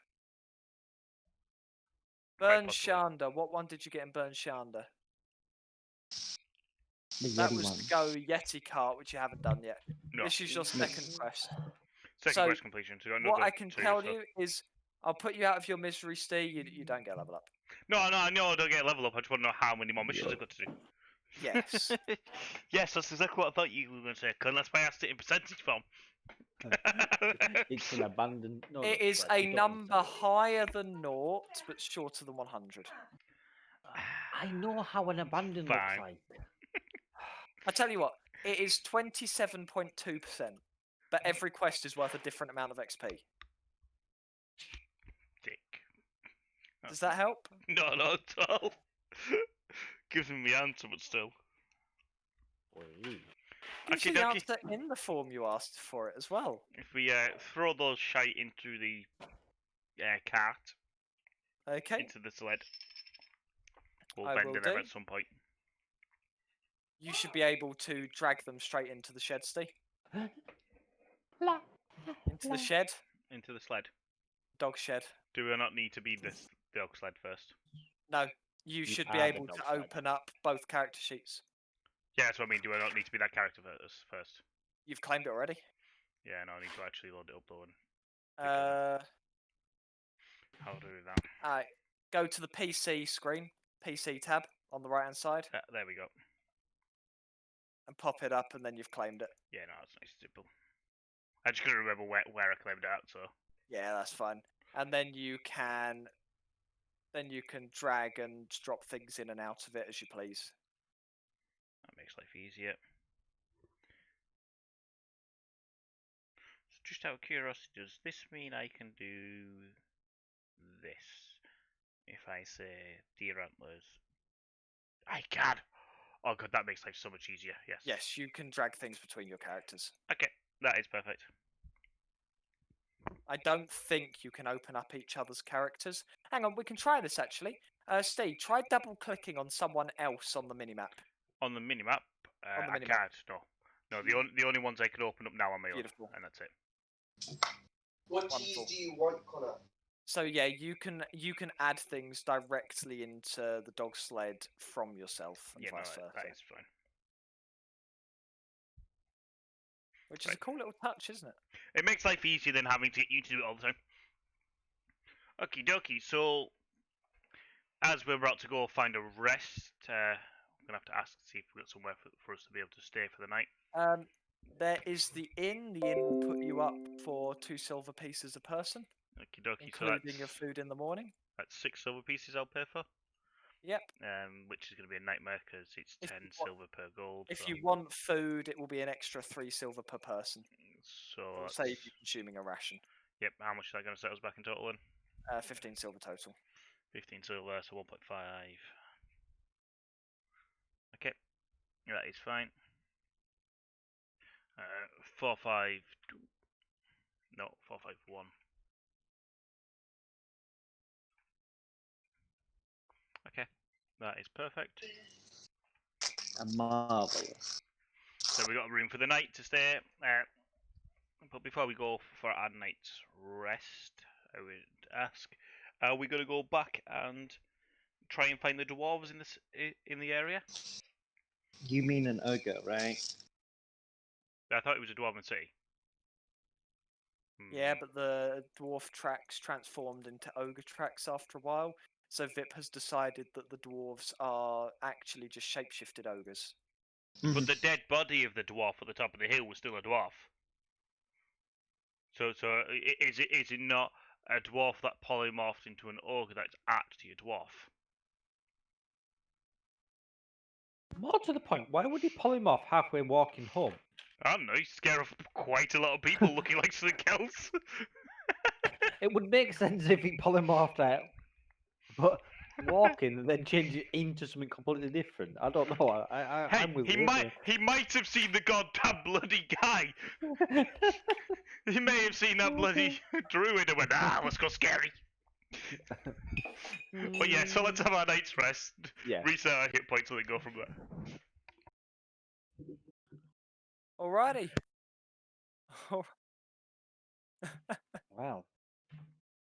C: Quite
A: Burn
C: possibly.
A: Shanda. What one did you get in Burn Shanda?
B: The
A: That
B: Yeti
A: was
B: one.
A: to go Yeti cart, which you haven't done yet.
C: No.
A: This is your second quest.
C: Second
A: so,
C: quest completion. So you got
A: What
C: another
A: I can
C: two,
A: tell
C: so-
A: you is, I'll put you out of your misery, Steve. You don't get level up.
C: No, I know I don't get a level up. I just want to know how many more missions I've got to do.
A: Yes.
C: Yes, that's exactly what I thought you were going to say. Because that's why I asked it in percentage form.
D: It's an abandoned. No,
A: It
D: no,
A: is
D: right,
A: a
D: you don't
A: number
D: understand it.
A: higher than naught, but shorter than 100.
D: I know how an abandoned looks
C: Fine.
D: like.
A: I tell you what, it is 27.2%, but every quest is worth a different amount of XP.
C: Dick.
A: Does that help?
C: No, not at all. Gives me the answer, but still.
D: Wait.
A: Gives
C: Okay,
A: you the
C: dokie.
A: answer in the form you asked for it as well.
C: If we throw those shite into the cart,
A: Okay,
C: into the sled, we'll
A: I
C: bend
A: will
C: to them
A: do.
C: at some point.
A: You should be able to drag them straight into the shed, Steve. Into the shed,
C: Into the sled.
A: dog shed.
C: Do we not need to be this dog sled first?
A: No, you should be
D: are the
A: able
D: dog
A: to
D: shed.
A: open up both character sheets.
C: Yeah, that's what I mean. Do I not need to be that character first?
A: You've claimed it already.
C: Yeah, no, I need to actually load it up though. And how do we do that?
A: Alright, go to the PC screen, PC tab on the right hand side,
C: There we go.
A: and pop it up, and then you've claimed it.
C: Yeah, no, that's nice and simple. I just couldn't remember where I claimed it out, so.
A: Yeah, that's fine. And then you can drag and drop things in and out of it as you please.
C: That makes life easier. So just out of curiosity, does this mean I can do this? If I say deer antlers. I can! Oh god, that makes life so much easier, yes.
A: Yes, you can drag things between your characters.
C: Okay, that is perfect.
A: I don't think you can open up each other's characters. Hang on, we can try this actually. Steve, try double clicking on someone else on the minimap.
C: On the minimap,
A: On the
C: I
A: minimap.
C: can't, no. No, the only ones I can open up now are my own,
A: Beautiful.
C: and that's it.
F: What
A: Wonderful.
F: cheese do you want, Connor?
A: So yeah, you can add things directly into the dog sled from yourself and
C: Yeah, no,
A: vice versa.
C: that is fine.
A: Which is a cool little touch, isn't it?
C: It makes life easier than having to get you to do it all the time. Okie dokie, so as we're about to go find a rest, I'm gonna have to ask to see if we've got somewhere for us to be able to stay for the night.
A: There is the inn. The inn will put you up for 2 silver pieces a person,
C: Okie dokie, so
A: including your food in the morning.
C: that's 6 silver pieces I'll pay for.
A: Yep.
C: Which is going to be a nightmare because it's
A: If
C: 10
A: you want-
C: silver per gold.
A: If
C: so,
A: you want food, it will be an extra 3 silver per person.
C: so
A: It'll
C: that's,
A: save you consuming a ration.
C: yep, how much is that going to set us back in total then?
A: 15 silver total.
C: 15 silver, so 1.5. Okay, that is fine. 452. No, 451. Okay, that is perfect.
B: Marvelous.
C: So we got a room for the night to stay. But before we go for our night's rest, I would ask: are we going to go back and try and find the dwarves in the area?
B: You mean an ogre, right?
C: I thought it was a dwarven city.
A: Yeah,
C: Hmm.
A: but the dwarf tracks transformed into ogre tracks after a while. So Vip has decided that the dwarves are actually just shapeshifted ogres.
C: But the dead body of the dwarf at the top of the hill was still a dwarf. So is it not a dwarf that polymorphed into an ogre that's actually a dwarf?
D: More to the point, why would he polymorph halfway walking home?
C: I don't know, you scare off quite a lot of people looking like something else.
D: It would make sense if he polymorphed out, but walking and then change it into something completely different. I don't know.
C: Hey,
D: I'm with
C: he
D: Will
C: might have seen the goddamn bloody guy.
D: here.
C: He may have seen that bloody druid and went, let's go scary. But yeah, so let's have our night's rest,
D: Yeah.
C: reset our hit points, and then go from there.
A: Alrighty.
D: Wow.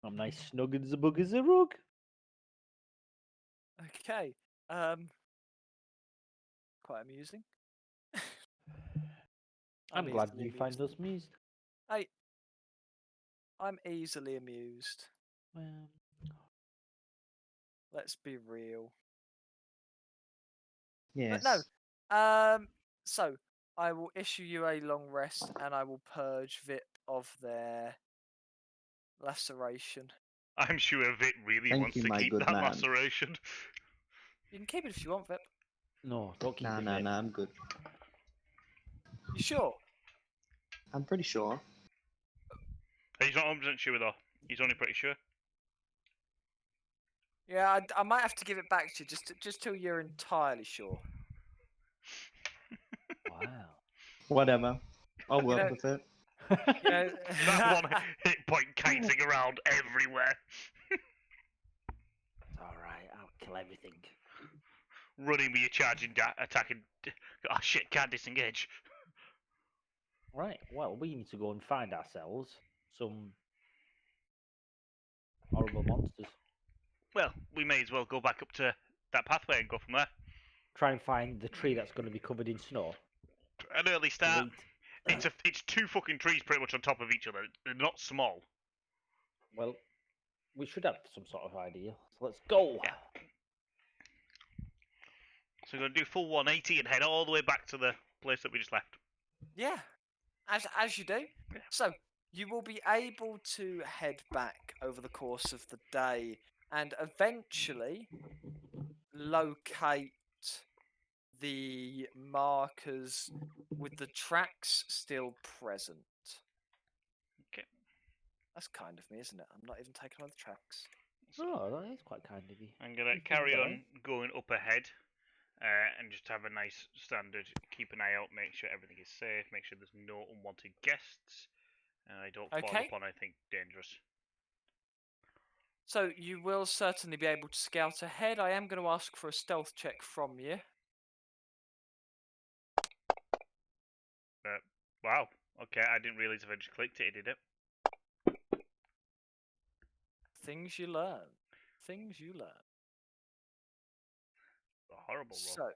D: I'm nice snug as a bug as a rug.
A: Okay. Quite amusing.
D: I'm glad
A: easily
D: you find
A: amused.
D: us amused.
A: I'm easily amused.
D: Well,
A: Let's be real.
B: Yes.
A: But no. So I will issue you a long rest, and I will purge Vip of their laceration.
C: I'm sure Vit really
B: Thank
C: wants
B: you,
C: to
B: my
C: keep
B: good
C: that
B: man.
C: laceration.
A: You can keep it if you want, Vip.
D: no, don't keep
B: Nah,
D: it,
B: nah,
D: mate.
B: nah, I'm good.
A: You sure?
B: I'm pretty sure.
C: He's not 100% sure though. He's only pretty sure.
A: Yeah, I might have to give it back to you just till you're entirely sure.
D: Wow.
B: Whatever. I'll work
A: know-
B: with it.
A: You know,
C: That one hit point kiting around everywhere.
D: It's alright, I'll kill everything.
C: Running with your charging, attacking. Oh shit, can't disengage.
D: Right, well, we need to go and find ourselves some horrible monsters.
C: Well, we may as well go back up to that pathway and go from there.
D: Try and find the tree that's going to be covered in snow.
C: An early start.
D: Great.
C: It's two fucking trees pretty much on top of each other. They're not small.
D: Well, we should have some sort of idea. So let's go.
C: Yeah. So we're going to do full 180 and head all the way back to the place that we just left.
A: yeah, as you do.
C: Yeah.
A: So you will be able to head back over the course of the day and eventually locate the markers with the tracks still present.
C: Okay.
A: That's kind of me, isn't it? I'm not even taking on the tracks.
D: Oh, that is quite kind of you.
C: I'm going to
D: You've
C: carry
D: done
C: on going up ahead and just have a nice standard, keep an eye out, make sure everything is safe, make sure there's no unwanted guests, and I don't fall
A: Okay.
C: upon anything dangerous.
A: So you will certainly be able to scout ahead. I am going to ask for a stealth check from you.
C: Wow. Okay, I didn't realise if I just clicked it, did it?
A: Things you learn. Things you learn.
C: A horrible roll.
A: So,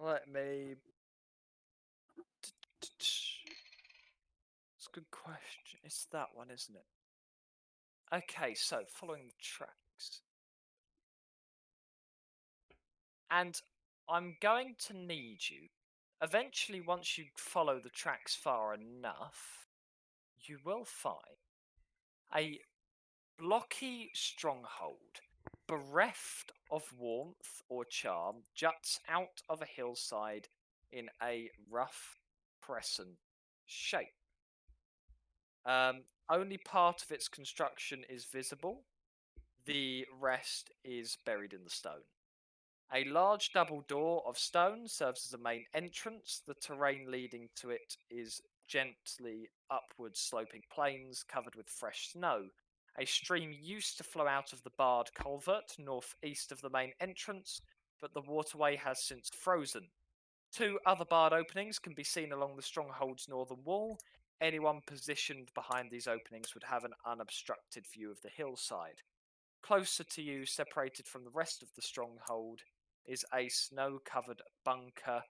A: let me. It's a good question. It's that one, isn't it? Okay, so following the tracks. And I'm going to need you. Eventually, once you follow the tracks far enough, you will find a blocky stronghold, bereft of warmth or charm, juts out of a hillside in a rough crescent shape. Only part of its construction is visible. The rest is buried in the stone. A large double door of stone serves as a main entrance. The terrain leading to it is gently upward sloping plains covered with fresh snow. A stream used to flow out of the barred culvert northeast of the main entrance, but the waterway has since frozen. Two other barred openings can be seen along the stronghold's northern wall. anyone positioned behind these openings would have an unobstructed view of the hillside. Closer to you, separated from the rest of the stronghold, is a snow-covered bunker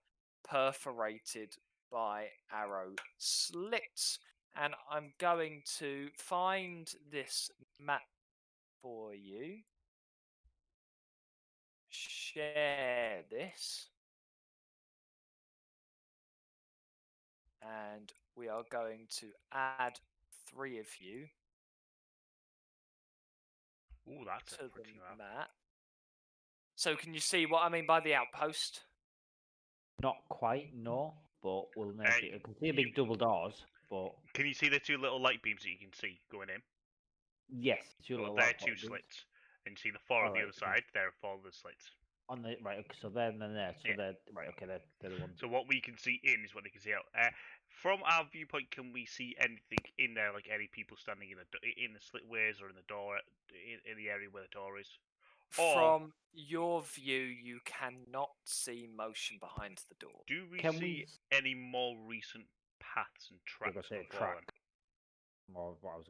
A: perforated by arrow slits. And I'm going to find this map for you. Share this. And we are going to add 3 of you
C: Ooh, that's
A: to
C: a
A: the
C: pretty map.
A: map. So can you see what I mean by the outpost?
D: Not quite, no, but we'll make it. I can see a big double doors, but
C: Can you see the 2 little light beams that you can see going in?
D: yes, two
C: Well,
D: little
C: they're
D: light
C: 2
D: bulbs.
C: slits. And you see the 4 on the
D: Alright,
C: other
D: okay.
C: side, they're 4 of the slits.
D: On the right, okay, so they're and then there, so
C: Yeah.
D: they're right. Okay, they're the ones.
C: So what we can see in is what they can see out. From our viewpoint, can we see anything in there, like any people standing in the slitways or in the door, in the area where the door is? Or-
A: From your view, you cannot see motion behind the door.
C: Do we
D: Can
C: see
D: we
C: any more recent paths and
D: You're
C: tracks
D: gonna say
C: before
D: track? Or what I was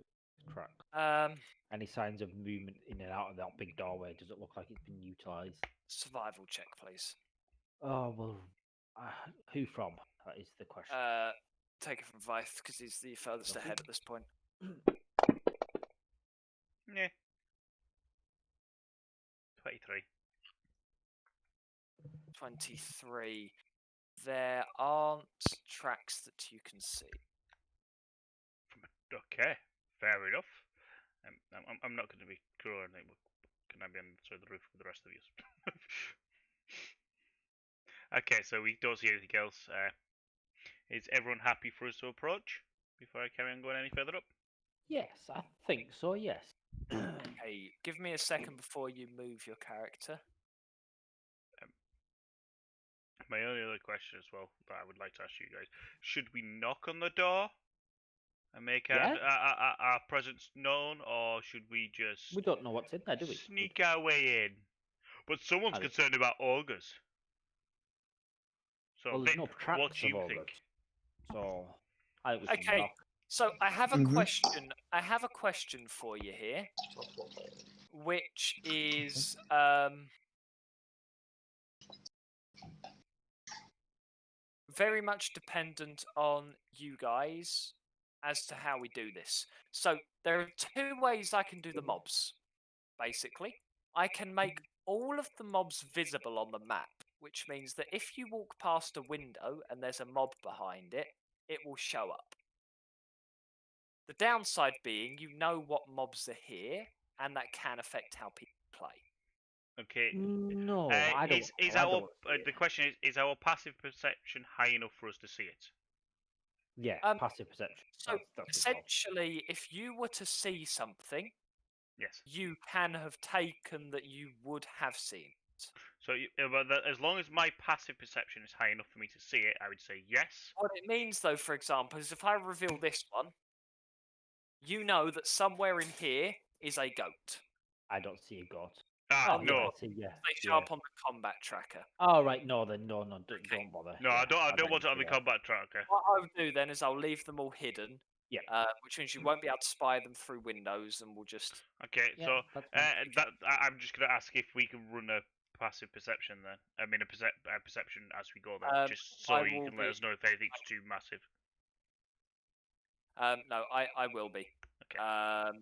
D: track?
A: Um,
D: Any signs of movement in and out of that big doorway? Does it look like it's been utilised?
A: survival check, please.
D: Oh well, who from? That is the question.
A: Take it from Vyth because he's the furthest ahead at this point.
C: then? Yeah. 23.
A: 23. There aren't tracks that you can see.
C: Okay, fair enough. I'm not going to be cruel or anything. Can I be on the side of the roof with the rest of you? Okay, so we don't see anything else. Is everyone happy for us to approach before I carry on going any further up?
D: Yes, I think so. Yes.
A: Hey, give me a second before you move your character.
C: My only other question as well that I would like to ask you guys: should we knock on the door and make
D: Yeah.
C: our presence known, or should we just
D: We don't know what's in there, do we?
C: sneak our way in? But someone's
D: I don't-
C: concerned about ogres. So,
D: Well, there's no
C: Vic,
D: tracks
C: what do you
D: of
C: think?
D: ogres, so I think we should
A: Okay.
D: knock.
A: So I have a
B: Mhm.
A: question. I have a question for you here, which is very much dependent on you guys as to how we do this. So there are 2 ways I can do the mobs. Basically, I can make all of the mobs visible on the map, which means that if you walk past a window and there's a mob behind it, it will show up. The downside being you know what mobs are here, and that can affect how people play.
C: Okay.
D: No, I don't.
C: Is
D: I
C: our
D: don't see it.
C: the question is our passive perception high enough for us to see it?
D: Yeah,
A: Um,
D: passive perception.
A: So
D: That's the goal.
A: essentially, if you were to see something,
C: Yes.
A: you can have taken that you would have seen it.
C: So, as long as my passive perception is high enough for me to see it, I would say yes.
A: What it means, though, for example, is if I reveal this one, you know that somewhere in here is a goat.
D: I don't see a goat.
C: Ah,
A: Oh,
D: Yeah,
C: no,
D: I see. Yeah.
A: They show up on the combat tracker.
D: Oh right, no, then no,
A: Okay.
D: don't bother.
C: no,
D: Yeah,
C: I don't. I
D: bet
C: don't want
D: you
C: it on the
D: see that.
C: combat tracker.
A: What I'll do then is I'll leave them all hidden.
D: Yeah.
A: Which means you won't be able to spy them through windows, and we'll just.
C: Okay,
D: Yeah,
C: so
D: that's fine.
C: I'm just gonna ask if we can run a passive perception then. I mean a perception as we go then, just so
A: I
C: you
A: will
C: can let
A: be-
C: us know if anything's too massive.
A: No, I will be.
C: Okay.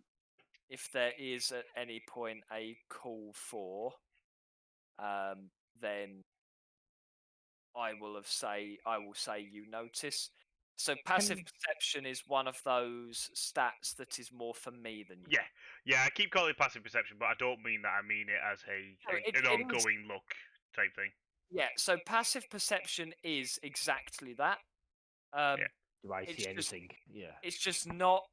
A: If there is at any point a call for, then I will say you notice. So passive
D: Can-
A: perception is one of those stats that is more for me than you.
C: Yeah. I keep calling it passive perception, but I don't mean that. I mean it as
A: No,
C: an
A: it is-
C: ongoing look type thing.
A: Yeah. So passive perception is exactly that.
C: Yeah.
D: Do I
A: it's
D: see
A: just-
D: anything? Yeah.
A: It's just not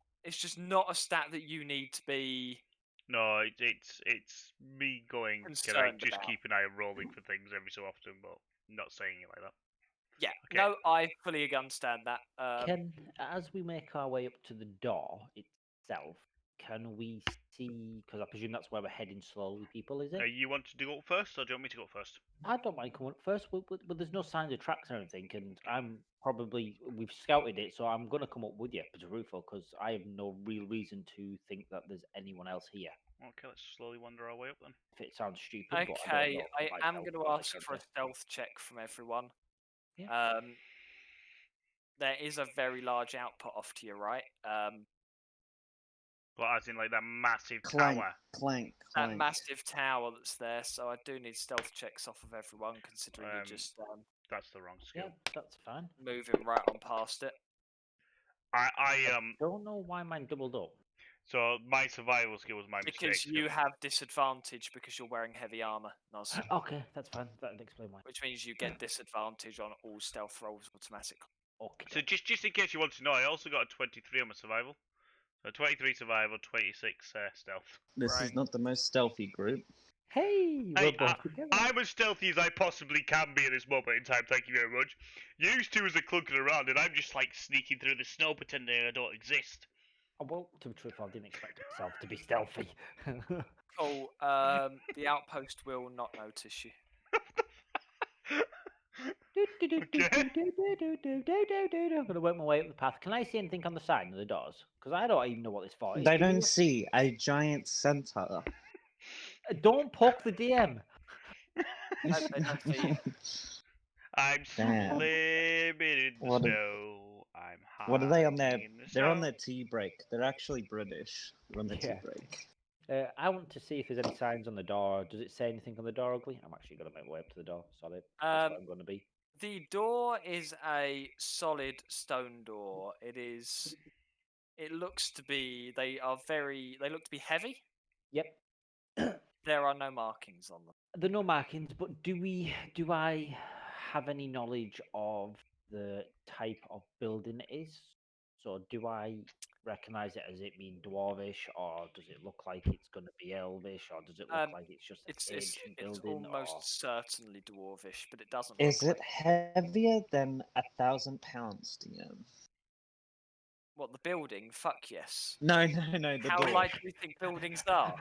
A: a stat that you need to be.
C: No, it's me going. Can I
A: Concerned
C: just
A: about.
C: keep an eye rolling for things every so often, but not saying it like that.
A: Yeah.
C: Okay.
A: No, I fully understand that.
D: As we make our way up to the door itself, can we see? Because I presume that's where we're heading slowly. People, is it?
C: You want to go up first, or do you want me to go up first?
D: I don't mind coming up first, but there's no signs of tracks or anything, and we've scouted it, so I'm gonna come up with you, Rufo, because I have no real reason to think that there's anyone else here.
C: Okay, let's slowly wander our way up then.
D: If it sounds stupid, but I don't
A: Okay,
D: know.
A: I
D: might
A: am
D: help
A: going to
D: with my
A: ask for a
D: character.
A: stealth check from everyone.
D: Yeah.
A: There is a very large output off to your right.
C: But as in like that massive
B: Clank,
C: tower.
B: clank,
A: That
B: clank.
A: massive tower that's there, so I do need stealth checks off of everyone, considering you're just
C: That's the wrong skill.
D: Yeah, that's fine.
A: moving right on past it.
C: I
D: Don't know why mine doubled up.
C: So my survival skill was my mistake.
A: Because you have disadvantage because you're wearing heavy armor, Noz.
D: Okay, that's fine. That'd explain why.
A: Which means you get disadvantage on all stealth rolls automatically.
D: Okay.
C: So just in case you want to know, I also got a 23 on my survival. So 23 survival, 26 stealth.
B: This
A: Right.
B: is not the most stealthy group.
D: Hey,
C: Hey,
D: we're both together.
C: I'm as stealthy as I possibly can be at this moment in time, thank you very much. You two are clunking around and I'm just like sneaking through the snow pretending I don't exist.
D: Oh, well, to be truthful, I didn't expect myself to be stealthy.
A: Cool. The outpost will not notice you.
D: I'm gonna work my way up the path. Can I see anything on the side of the doors? Because I don't even know what this for is.
B: They
D: Do you?
B: don't see a giant centaur.
D: Don't poke the DM.
A: They don't see you.
C: I'm
B: Damn.
C: slimming in the
B: What a-
C: snow. I'm
B: What are they on their?
C: hiding in the
B: They're on
C: snow.
B: their tea break. They're actually British. They're on their
D: Yeah.
B: tea break.
D: I want to see if there's any signs on the door. Does it say anything on the door, Ugly? I'm actually going to make my way up to the door. Solid. That's what I'm going to be.
A: The door is a solid stone door. It looks to be. They look to be heavy.
D: Yep.
A: There are no markings on them.
D: There are no markings, but do I have any knowledge of the type of building it is? So do I recognize it as it being dwarvish, or does it look like it's going to be elvish, or does it look like it's just an
A: It's
D: ancient
A: it's
D: building?
A: almost
D: or...
A: certainly dwarvish, but it doesn't.
B: Is
A: look
B: it
A: like
B: heavier than 1,000 pounds, DM?
A: What, the building? Fuck yes.
B: No, the
A: How
B: door.
A: light do you think buildings are?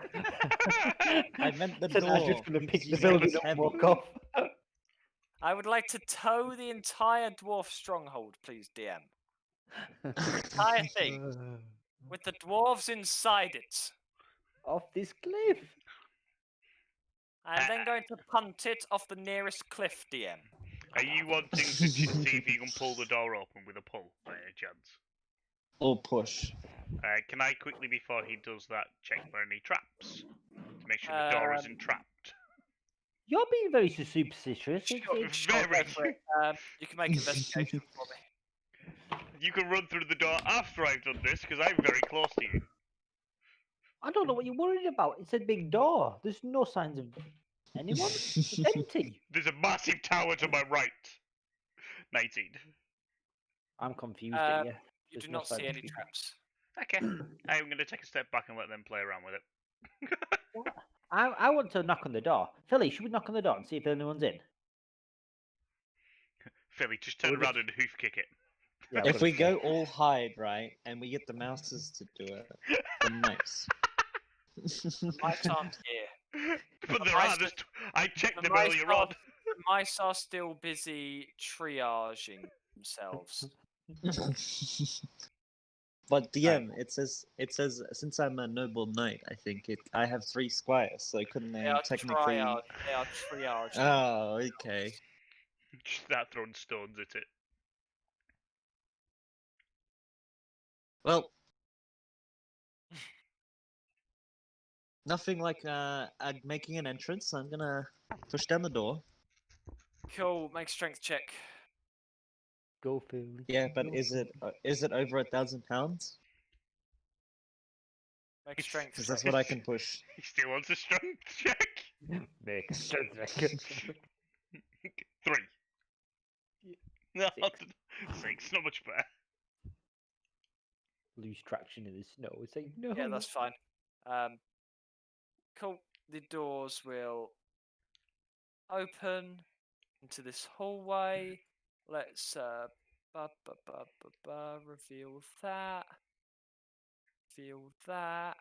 B: I meant the
D: So now I'm
B: door.
D: just going to
B: because
D: pick
B: you
D: the
B: said
D: building
B: it's
D: up and
B: heavy.
D: walk off.
A: I would like to tow the entire dwarf stronghold, please, DM. The entire thing, with the dwarves inside it.
D: Off this cliff.
A: I'm then going to punt it off the nearest cliff, DM.
C: Are you wanting to see if you can pull the door open with a pull by any chance?
B: Or push.
C: Can I quickly, before he does that, check for any traps? To make sure the door isn't trapped.
D: You're being very superstitious.
A: Sure, go for it. You can make investigation for me.
C: You can run through the door after I've done this, because I'm very close to you.
D: I don't know what you're worried about. It's a big door. There's no signs of anyone. It's empty.
C: There's a massive tower to my right. 19.
D: I'm confused. Yeah.
A: You
D: There's
A: do
D: no
A: not
D: signs
A: see
D: of
A: any
D: people.
A: traps.
C: Okay. I'm going to take a step back and let them play around with it.
D: I want to knock on the door. Philly, should we knock on the door and see if anyone's in?
C: Philly, just turn
D: We'll
C: around
D: just-
C: and hoof kick it.
D: Yeah,
B: If we go all hide, right, and we get the mouses to do it, then nice.
A: Mice aren't here.
C: But
A: The
C: there
A: mice
C: are.
A: are-
C: I checked
A: the
C: them
A: mice
C: earlier
A: are-
C: on.
A: The mice are still busy triaging themselves.
B: But DM, it says since I'm a noble knight, I think I have 3 squires, so couldn't
A: They
B: they
A: are
B: technically?
A: They are triaging.
B: Oh, okay.
C: Just start throwing stones at it.
B: Well, nothing like making an entrance. I'm gonna push down the door.
A: Cool. Make strength check.
D: Go, Philly.
B: Yeah, but is it over 1,000 pounds?
A: Make strength
B: Because
A: check.
B: that's what I can push.
C: He still wants a strength check.
D: Make a strength check.
C: 3. No,
D: 6.
C: 6. Not much better.
D: Lose traction in the snow. It's like, no.
A: Yeah, that's fine. Cool. The doors will open into this hallway. Let's reveal that. reveal that.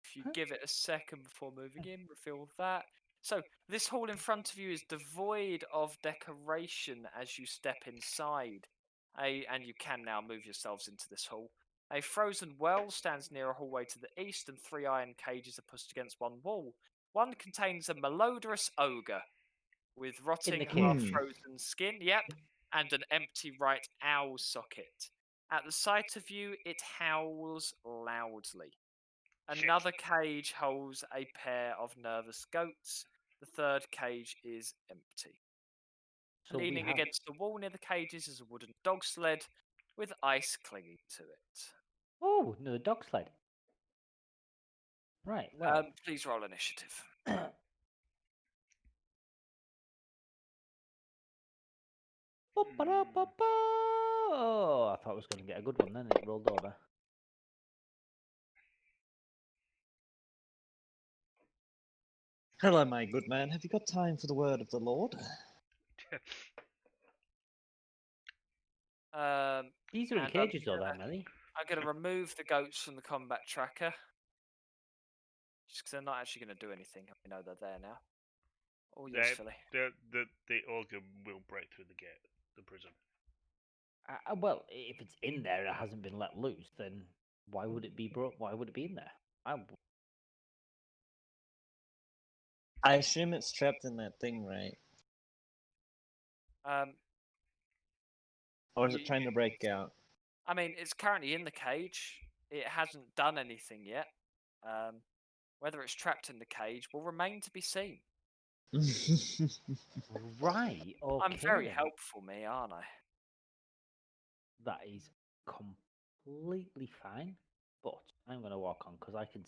A: If you
D: Huh?
A: give it a second before moving in, reveal that. So this hall in front of you is devoid of decoration as you step inside. And you can now move yourselves into this hall. A frozen well stands near a hallway to the east, and 3 iron cages are pushed against one wall. One contains a malodorous ogre with rotting,
D: cage.
A: half-frozen skin, yep, and an empty right owl socket. At the sight of you, it howls loudly.
C: Shit.
A: Another cage holds a pair of nervous goats. The third cage is empty.
D: So we
A: Leaning
D: have.
A: against the wall near the cages is a wooden dog sled with ice clinging to it.
D: Oh, no, the dog sled. Right. Well.
A: Please roll initiative.
D: Oh, I thought I was going to get a good one. Then it rolled over.
B: Hello, my good man. Have you got time for the word of the Lord?
D: These are in
A: And
D: cages, though, then, really.
A: I'm going to remove the goats from the combat tracker. Just because they're not actually going to do anything. We know they're there now. Oh, yes,
C: They-
A: Philly.
C: The ogre will break through the gate, the prison.
D: Well, if it's in there and it hasn't been let loose, then why would it be Why would it be in there?
B: I assume it's trapped in that thing, right? Or is
A: You-
B: it trying to break out?
A: I mean, it's currently in the cage. It hasn't done anything yet. Whether it's trapped in the cage will remain to be seen.
D: Right. Okay.
A: I'm very
D: then.
A: helpful, me, aren't I?
D: That is completely fine. But I'm going to walk on because I can.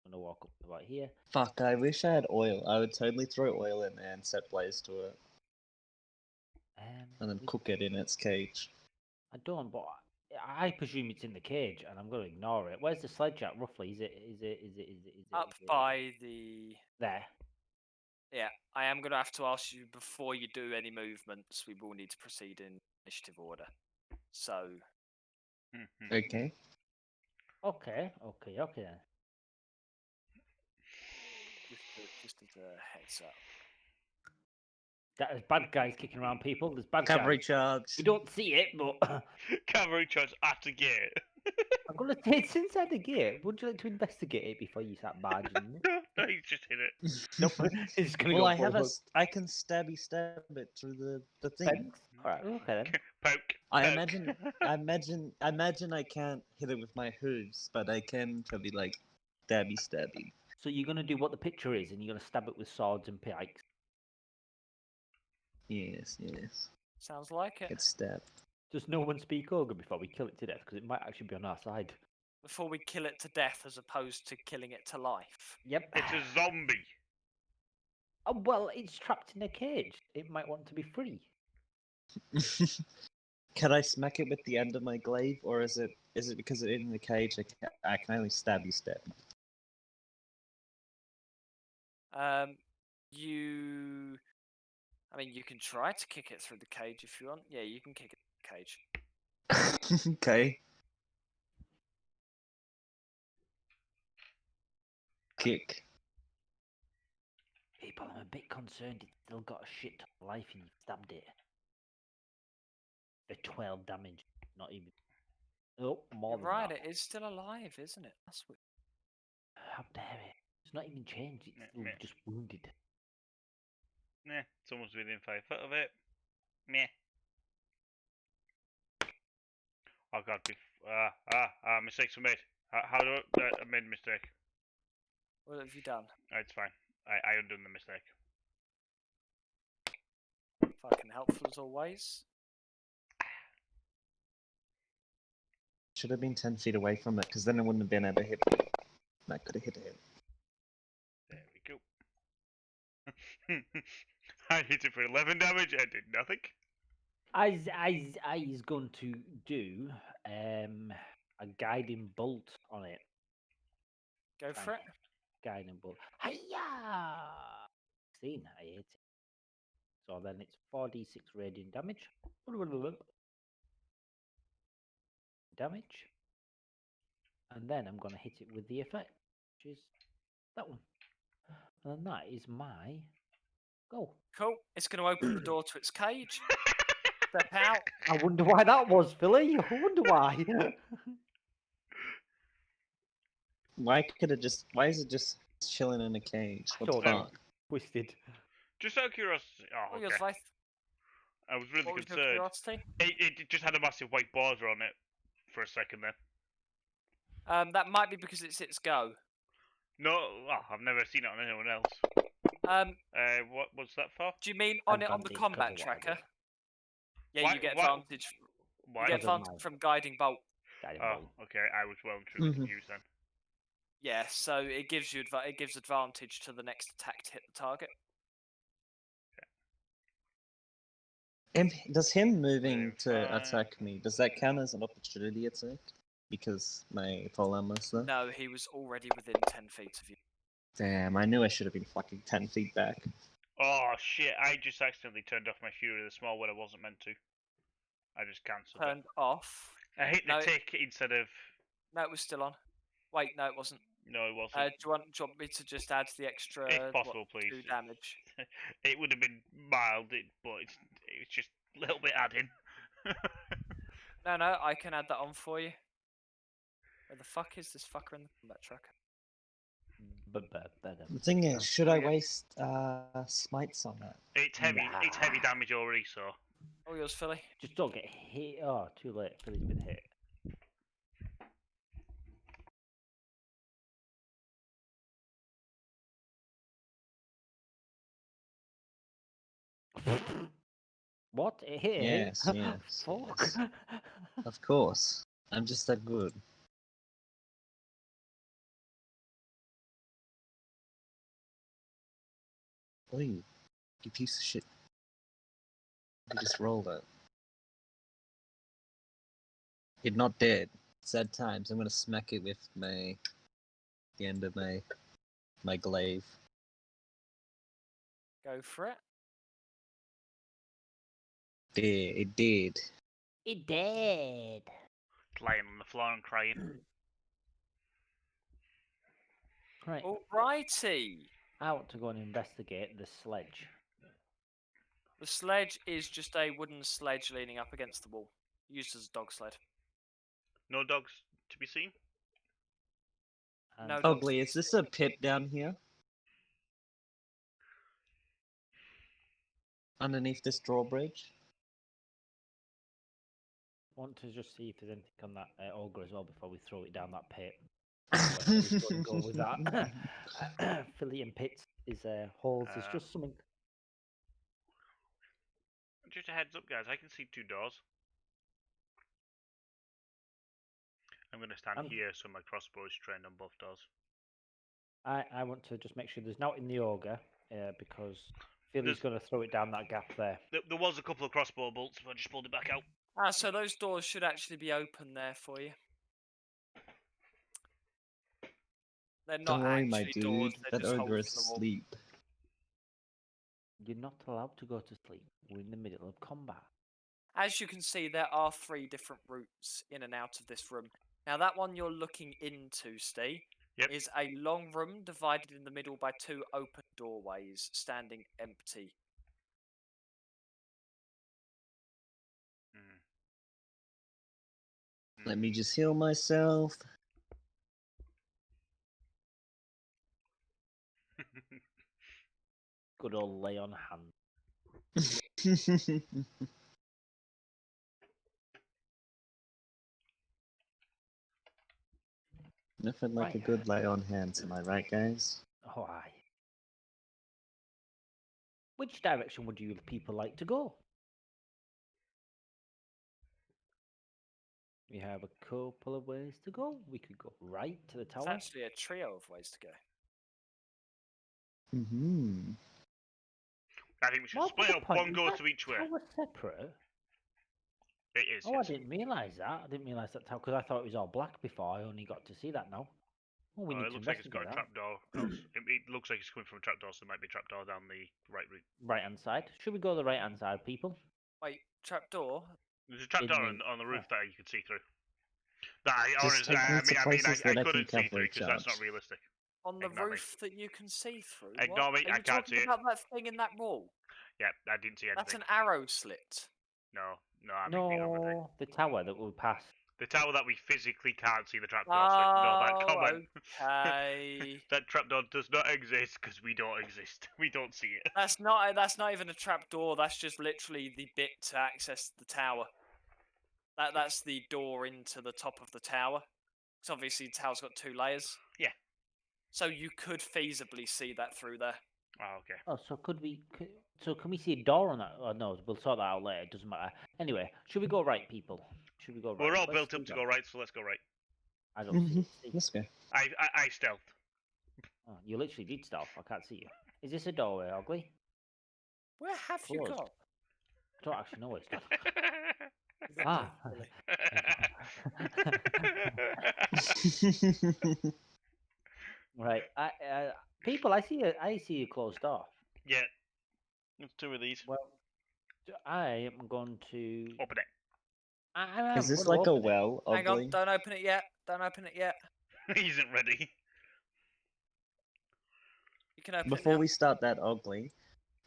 D: I'm going to walk up to about here.
B: Fuck, I wish I had oil. I would totally throw oil in there and set blaze to it. And then
D: we-
B: cook it in its cage.
D: I don't, but I presume it's in the cage, and I'm going to ignore it. Where's the sledge at roughly? Is it
A: Up
D: is it
A: by the...
D: there?
A: Yeah, I am going to have to ask you before you do any movements. We will need to proceed in initiative order. So,
B: Okay.
D: Okay. Then.
A: just as a heads up.
D: There's bad guys kicking around people. There's bad
B: Cavalry
D: guys.
B: charge.
D: We don't see it, but
C: Cavalry charge at the gate.
D: I'm gonna say it's inside the gate. Would you like to investigate it before you start barging in?
C: No, he's just in it.
D: Nope. It's gonna
B: Well,
D: go
B: I have
D: forward.
B: I can stab it through the thing.
D: Thanks. Alright, okay then.
C: Poke.
B: I
C: poke.
B: imagine I can't hit it with my hooves, but I can probably like stabby.
D: So you're gonna do what the picture is, and you're gonna stab it with swords and pikes.
B: Yes.
A: Sounds like it.
B: Get stabbed.
D: Does no one speak ogre before we kill it to death? Because it might actually be on our side.
A: Before we kill it to death as opposed to killing it to life.
D: Yep.
C: It's a zombie.
D: Oh, well, it's trapped in a cage. It might want to be free.
B: Can I smack it with the end of my glaive, or is it because it's in the cage? I can only stab.
A: You can try to kick it through the cage if you want. Yeah, you can kick it through the cage.
B: Okay. Kick.
D: People, I'm a bit concerned it's still got a shit ton of life and you've stabbed it. For 12 damage. Not even. Oh, more
A: You're
D: than
A: right,
D: that.
A: it is still alive, isn't it? That's what...
D: How dare it? It's not even changed. It's still
C: Meh.
D: just wounded.
C: Nah, someone's within 5 foot of it. Meh. Oh god, mistakes were made. How do I made a mistake?
A: What have you done?
C: It's fine. I undone the mistake.
A: Fucking helpful as always.
B: Should have been 10 feet away from it, because then it wouldn't have been able to hit me. I could have hit it.
C: There we go. I hit it for 11 damage and did nothing.
D: I is going to do a guiding bolt on it.
A: Go for it.
D: Guiding bolt. Hiya! 16. I hit it. So then it's 4d6 radiant damage. damage. And then I'm going to hit it with the effect, which is that one. And that is my goal.
A: Cool. It's going to open the door to its cage. Step out.
D: I wonder why that was, Philly. I wonder why.
B: Why is it just chilling in a cage? What the
D: Don't know.
B: fuck?
D: Twisted.
C: Just out of curiosity. Oh,
A: What
C: okay.
A: was life?
C: I was really
A: What was your
C: concerned.
A: curiosity?
C: It just had a massive white border on it for a second then.
A: That might be because it's its go.
C: No, I've never seen it on anyone else. What was that for?
A: Do you mean on it on the
D: Advantage 'cause
A: combat
D: of what I
A: tracker?
D: did.
A: Yeah,
C: Why-
A: you get
C: why-
A: advantage.
C: Why?
A: You get
D: Because of
A: advantage
D: mine.
A: from guiding bolt.
D: Guiding
C: Oh,
D: bolt.
C: okay. I was well and truly
B: Mhm.
C: confused then.
A: Yeah, so it gives you it gives advantage to the next attack to hit the target.
B: Does him moving
C: Wait,
B: to
C: fine.
B: attack me, does that count as an opportunity attack? Because my full armor's there?
A: No, he was already within 10 feet of you.
B: Damn, I knew I should have been fucking 10 feet back.
C: Oh shit! I just accidentally turned off my Fury of the Small when I wasn't meant to. I just cancelled it.
A: Turned off.
C: I hit the
A: No,
C: tick instead of.
A: No, it was still on. Wait, no, it wasn't.
C: No, it wasn't.
A: Do you want me to just add the extra
C: If possible, please.
A: 2 damage?
C: It would have been mild, but it's just a little bit adding.
A: No, I can add that on for you. Where the fuck is this fucker in the combat tracker?
B: The thing is, should I waste smites on that?
C: It's heavy. It's heavy
D: Nah.
C: damage already, so.
A: All yours, Philly.
D: Just don't get hit. Oh, too late. Philly's been hit. What? It hit him?
B: Yes, yes,
D: Fuck.
B: yes. Of course. I'm just that good. Oi, you piece of shit. You just rolled it. You're not dead. Sad times. I'm gonna smack it with the end of my glaive.
A: Go for it.
B: There, it did.
D: It did.
C: Lying on the floor and crying.
D: Right.
A: Alrighty.
D: I want to go and investigate the sledge.
A: The sledge is just a wooden sledge leaning up against the wall, used as a dog sled.
C: No dogs to be seen.
D: And
A: No.
B: Ugly, is this a pit down here? Underneath this drawbridge?
D: want to just see if there's anything on that ogre as well before we throw it down that pit. I was going to go with that. Philly and Pits is holes. It's just something.
C: Just a heads up, guys. I can see 2 doors. I'm going to stand here so my crossbow is trained on both doors.
D: I want to just make sure there's not in the ogre because Philly's going to throw it down that gap there.
C: There was a couple of crossbow bolts, but I just pulled it back out.
A: So those doors should actually be open there for you. They're not
B: Don't worry,
A: actually
B: my dude.
A: doors. They're
B: That
A: just
B: ogre
A: holes
B: is
A: in the wall.
B: asleep.
D: You're not allowed to go to sleep. We're in the middle of combat.
A: As you can see, there are 3 different routes in and out of this room. Now, that one you're looking into, Steve,
C: Yep.
A: is a long room divided in the middle by 2 open doorways, standing empty.
B: Let me just heal myself.
D: Good old lay on hand.
B: Nothing like a
D: Right.
B: good lay on hands, am I right, guys?
D: Oh, aye. Which direction would you people like to go? We have a couple of ways to go. We could go right to the
A: It's
D: tower.
A: actually a trio of ways to go.
B: Mm-hmm.
C: I think we should
D: Well,
C: split
D: good
C: up.
D: point.
C: One
D: Is
C: goes
D: that
C: to each way.
D: tower separate?
C: It is.
D: Oh,
C: Yes.
D: I didn't realise that. I didn't realise that tower because I thought it was all black before. I only got to see that now. Oh, we need
C: It
D: to
C: looks like it's got a
D: investigate that.
C: trapdoor. It looks like it's coming from a trapdoor, so there might be a trapdoor down the right route.
D: Right hand side. Should we go the right hand side, people?
A: Wait, trapdoor?
C: There's a trapdoor
D: the-
C: on the roof that you can see through.
B: Just take me to
C: I
B: places that I
C: couldn't
B: can
C: see through
B: cover
C: because that's not
B: charge.
C: realistic.
A: On the
C: Ignore me.
A: roof that you can see through.
C: Ignore
A: What?
C: me,
A: Are
C: I
A: you
C: can't
A: talking
C: see it.
A: about that thing in that wall?
C: Yeah, I didn't see
A: That's
C: anything.
A: an arrow slit.
C: No, I'm ignoring it.
D: No, the tower that we passed.
C: The tower that we physically can't see the trapdoor, so ignore that
A: Oh,
C: comment.
A: okay.
C: That trapdoor does not exist because we don't exist. We don't see it.
A: That's not even a trap door. That's just literally the bit to access the tower. That's the door into the top of the tower. Because obviously the tower's got 2 layers.
C: Yeah.
A: So you could feasibly see that through there.
C: Oh, okay.
D: Oh, so so can we see a door on that? Oh, no, we'll sort that out later. It doesn't matter. Anyway, should we go right, people? Should we go right?
C: We're all
D: Let's
C: built
D: do
C: up to
D: that.
C: go right, so let's go right.
D: I don't see it. See.
B: Let's go.
C: I stealth.
D: Oh, you literally did stealth. I can't see you. Is this a doorway, ugly?
A: Where have you
D: Closed.
A: gone?
D: I don't actually know where it's done. Ah. Right. People, I see a closed door.
C: Yeah. There's 2 of these.
D: Well, I am going to.
C: Open it.
B: Is this
D: gonna
B: like a
D: open it.
B: well,
A: Hang
B: Ugly?
A: on, don't open it yet. Don't open it yet.
C: He isn't ready.
A: You can open
B: Before
A: it
B: we start that, Ugly,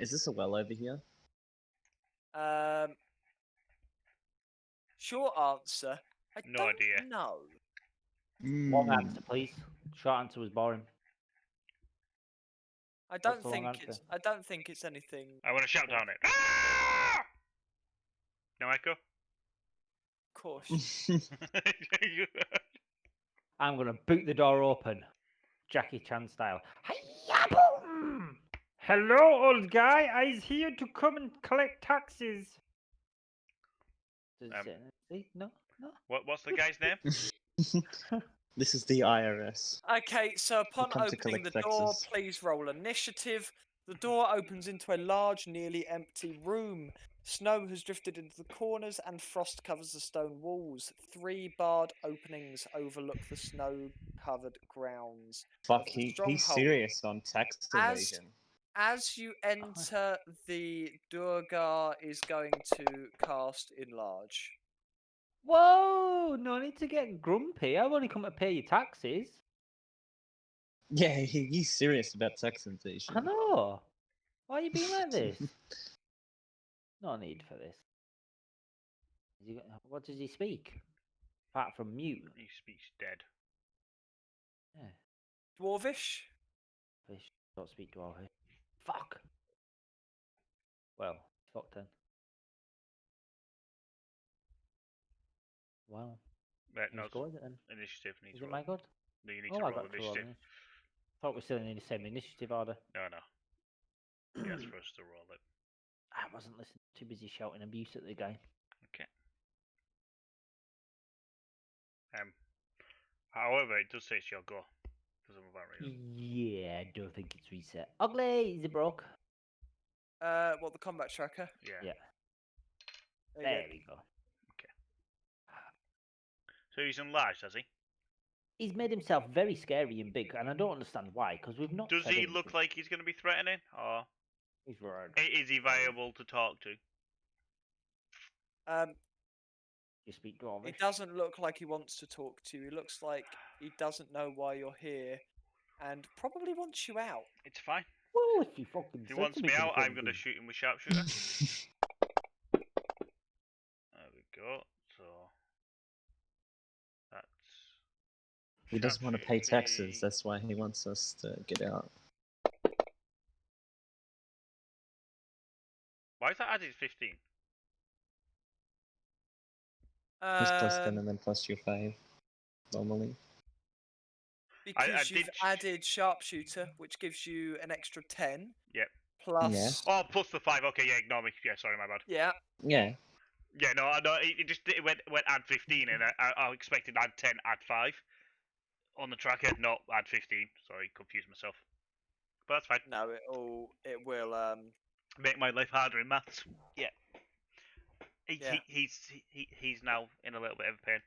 B: is this a well over here?
A: now. Short answer. I
C: No
A: don't
C: idea.
A: know.
D: Long
B: Hmm.
D: answer, please. Short answer was boring.
A: I don't
D: the long
A: think
D: answer?
A: it's. I don't think it's anything.
C: I want to shout down it. Ah! No echo?
A: Of course.
D: I'm gonna boot the door open, Jackie Chan style. Hiya, boom! Hello, old guy. I's here to come and collect taxes. Does it say anything? No.
C: What's the guy's name?
B: This is the IRS.
A: Okay, so upon
B: come to
A: opening the
B: collect
A: door,
B: taxes.
A: please roll initiative. The door opens into a large, nearly empty room. Snow has drifted into the corners and frost covers the stone walls. 3 barred openings overlook the snow-covered grounds.
B: Fuck,
A: the
B: he's
A: stronghold.
B: serious on tax
A: As-
B: evasion.
A: As you enter, the Durgar is going to cast Enlarge.
D: Whoa! No need to get grumpy. I've only come to pay your taxes.
B: Yeah, he's serious about tax evasion.
D: I know. Why are you being like this? No need for this. What does he speak? Apart from mute.
C: He speaks dead.
D: Yeah.
A: Dwarvish?
D: Fish don't speak Dwarvish. Fuck. Well, fuck then. Well,
C: No,
D: let's go with it then.
C: initiative needs
D: Is it
C: roll.
D: my god?
C: No, you need
D: Oh,
C: to
D: I
C: roll
D: got to roll
C: initiative.
D: initiative. Thought we still need the same initiative order.
C: No. Yes, for us to roll it.
D: I wasn't listening. Too busy shouting abuse at the guy.
C: However, it does say it's your go. For some apparent reason.
D: Yeah, I don't think it's reset. Ugly, is it broke?
A: What, the combat tracker?
C: Yeah.
D: Yeah.
A: There you
D: There
A: go.
D: we go.
C: So he's enlarged, has he?
D: He's made himself very scary and big, and I don't understand why, because we've not.
C: Does
D: said
C: he look
D: anything.
C: like he's going to be threatening, or
D: He's right.
C: is he viable to talk to?
D: You speak
A: He
D: Dwarvish?
A: doesn't look like he wants to talk to you. He looks like he doesn't know why you're here, and probably wants you out.
C: It's fine.
D: Well, if you fucking
C: If he
D: said
C: wants
D: to
C: me
D: for the
C: out, I'm
D: same
C: going to
D: thing.
C: shoot him with sharpshooter. There we go. So that's.
B: He doesn't want to pay
C: sharpshooter
B: taxes,
C: B.
B: that's why he wants us to get out.
C: Why is that added 15?
B: He's plus 10
A: Um,
B: and then plus your 5, normally.
A: because
C: I
A: you've
C: did
A: added sharpshooter, which gives you an extra 10.
C: Yep.
A: Plus.
C: Oh, plus the 5. Okay, yeah, ignore me. Yeah, sorry, my bad.
A: Yeah.
B: Yeah.
C: Yeah, no, it went add 15, and I expected add 10, add 5 on the tracker. No, add 15. Sorry, confused myself. But that's fine.
A: No, it will.
C: Make my life harder in maths. Yeah.
A: Yeah.
C: He's now in a little bit of pain.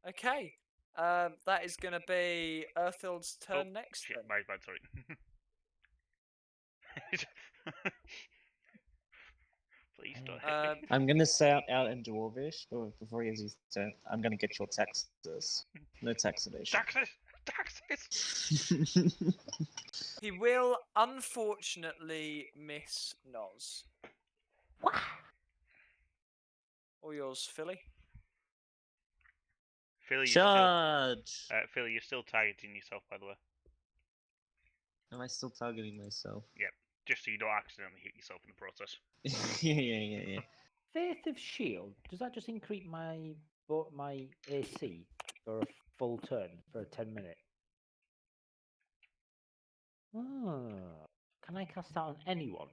A: Okay. That is going to be Earthild's turn next.
C: Shit,
A: Then.
C: my bad. Sorry. Please don't hit
A: Um,
C: me.
B: I'm gonna say out in Dwarvish, or before he has his turn, I'm gonna get your taxes. No taxation.
C: Taxes! Taxes!
A: he will unfortunately miss Noz. Or yours, Philly.
C: Philly,
B: Charge!
C: you're still targeting yourself, by the way.
B: Am I still targeting myself?
C: Just so you don't accidentally hit yourself in the process.
B: yeah.
D: Faith of Shield, does that just increase my AC for a full turn for a 10-minute? Oh, can I cast that on anyone?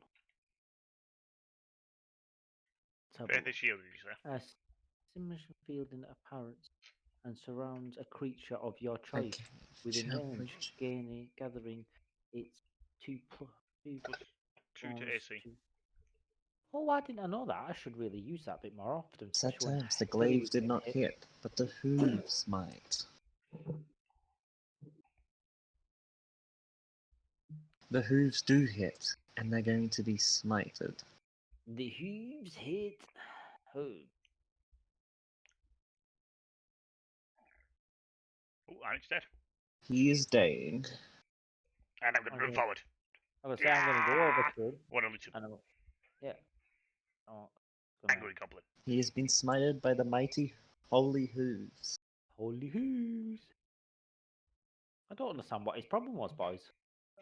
D: Let's have a
C: Faith
D: look.
C: of Shield, did you say?
D: Simulation field in appearance and surrounds a creature of your choice
B: Okay.
D: within
B: Shall
D: range, gathering its 2 plus 2
C: Plus 2 to
D: bonus
C: AC.
D: to- Oh, why didn't I know that? I should really use that a bit more often. especially when
B: Sometimes the
D: Philly
B: glaive
D: was
B: did
D: getting
B: not hit, but the hooves might. The hooves do hit, and they're going to be smited.
D: The hooves hit. Oh,
C: Oh, and it's dead.
B: He is dying.
C: And I'm going to move
D: Okay.
C: forward.
D: I was saying I'm going to go over
C: Yeah!
D: to him.
C: One only two.
D: And I'm, yeah. Oh, gonna-
C: Angry Goblin.
B: He has been smited by the mighty holy hooves.
D: Holy hooves! I don't understand what his problem was, boys.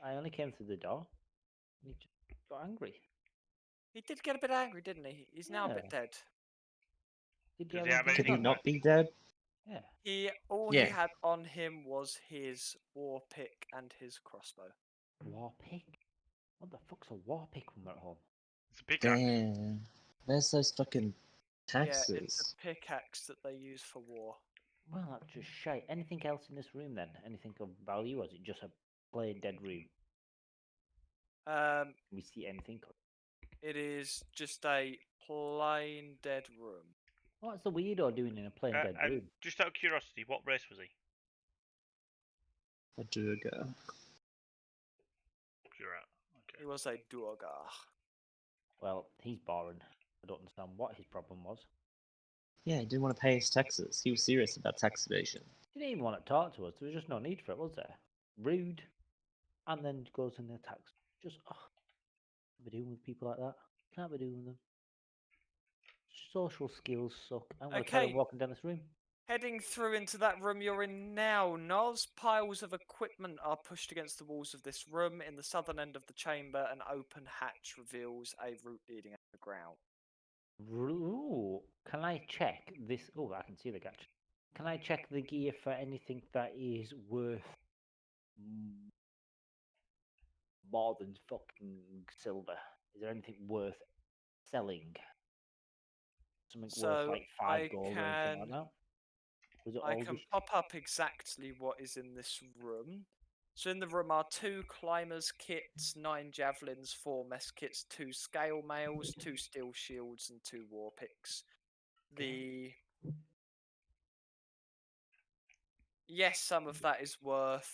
D: I only came through the door. And he just got angry.
A: He did get a bit angry, didn't he? He's now a bit
D: Yeah.
A: dead.
D: Did
C: Does
D: you
C: he
D: have
C: have
D: anything
B: Could he
C: anything
D: on
B: not be dead?
D: that?
A: All
B: Yeah.
A: he had on him was his war pick and his crossbow.
D: Yeah. War pick? What the fuck's a war pick when we're at home?
C: It's a pickaxe.
B: Damn. Where's those fucking
A: Yeah, it's
B: taxes?
A: a pickaxe that they use for war.
D: Well, that's just shite. Anything else in this room then? Anything of value, or is it just a plain dead room?
A: Um,
D: Can we see anything?
A: it is just a plain dead room.
D: What's the weirdo doing in a plain dead
C: And
D: room?
C: just out of curiosity, what race was he?
B: A Durga.
C: You're out. Okay.
A: He was a Duergar.
D: Well, he's boring. I don't understand what his problem was.
B: Yeah, he didn't want to pay his taxes. He was serious about tax evasion.
D: He didn't even want to talk to us. There was just no need for it, was there? Rude. And then goes and attacks. Just, can't be doing with people like that. Can't be doing with them. Social skills suck. I'm going to carry on
A: Okay.
D: walking down this room.
A: Heading through into that room you're in now, Noz. Piles of equipment are pushed against the walls of this room. In the southern end of the chamber, an open hatch reveals a route leading underground.
D: Ooh, can I check this? Oh, I can see the gadget. Can I check the gear for anything that is worth more than fucking silver? Is there anything worth selling? Something worth
A: So
D: like 5
A: I
D: gold or anything like
A: can-
D: that? Was it
A: I
D: all
A: can
D: just...
A: pop up exactly what is in this room. So in the room are 2 climbers kits, 9 javelins, 4 mess kits, 2 scale mails, 2 steel shields, and 2 war picks. Yes, some of that is worth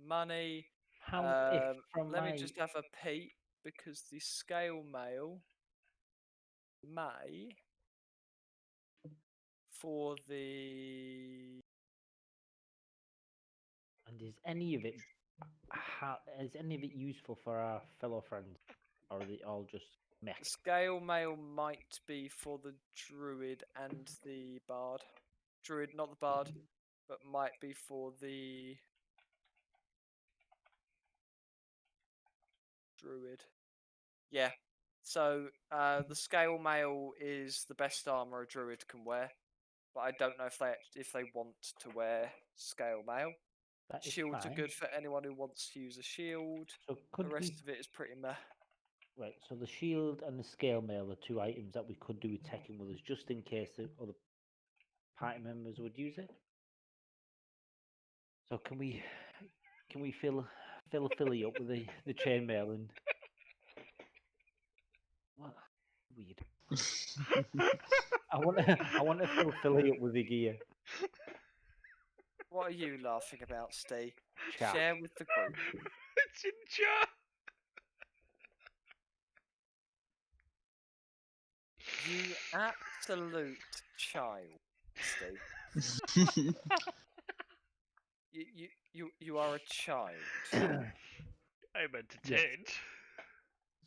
A: money.
D: How, if from
A: Let
D: my...
A: me just have a peep, because the scale mail may, for the...
D: And is any of it... is any of it useful for our fellow friends? Or are they all just mech?
A: The scale mail might be for the druid and the bard. Druid, not the bard, but might be for the druid. Yeah. So the scale mail is the best armor a druid can wear, but I don't know if they want to wear scale mail.
D: That is
A: Shields are
D: fine.
A: good for anyone who wants to use a shield.
D: So
A: The
D: could
A: rest
D: we...
A: of it is pretty meh.
D: Right, so the shield and the scale mail are 2 items that we could do with taking with us, just in case the other party members would use it. So can we fill Philly up with the chainmail and what? Weird. I want to fill Philly up with the gear.
A: What are you laughing about, Steve?
D: Chat.
A: Share with the group.
C: It's in chat.
A: You absolute child, Steve. You are a child.
C: I'm entertained.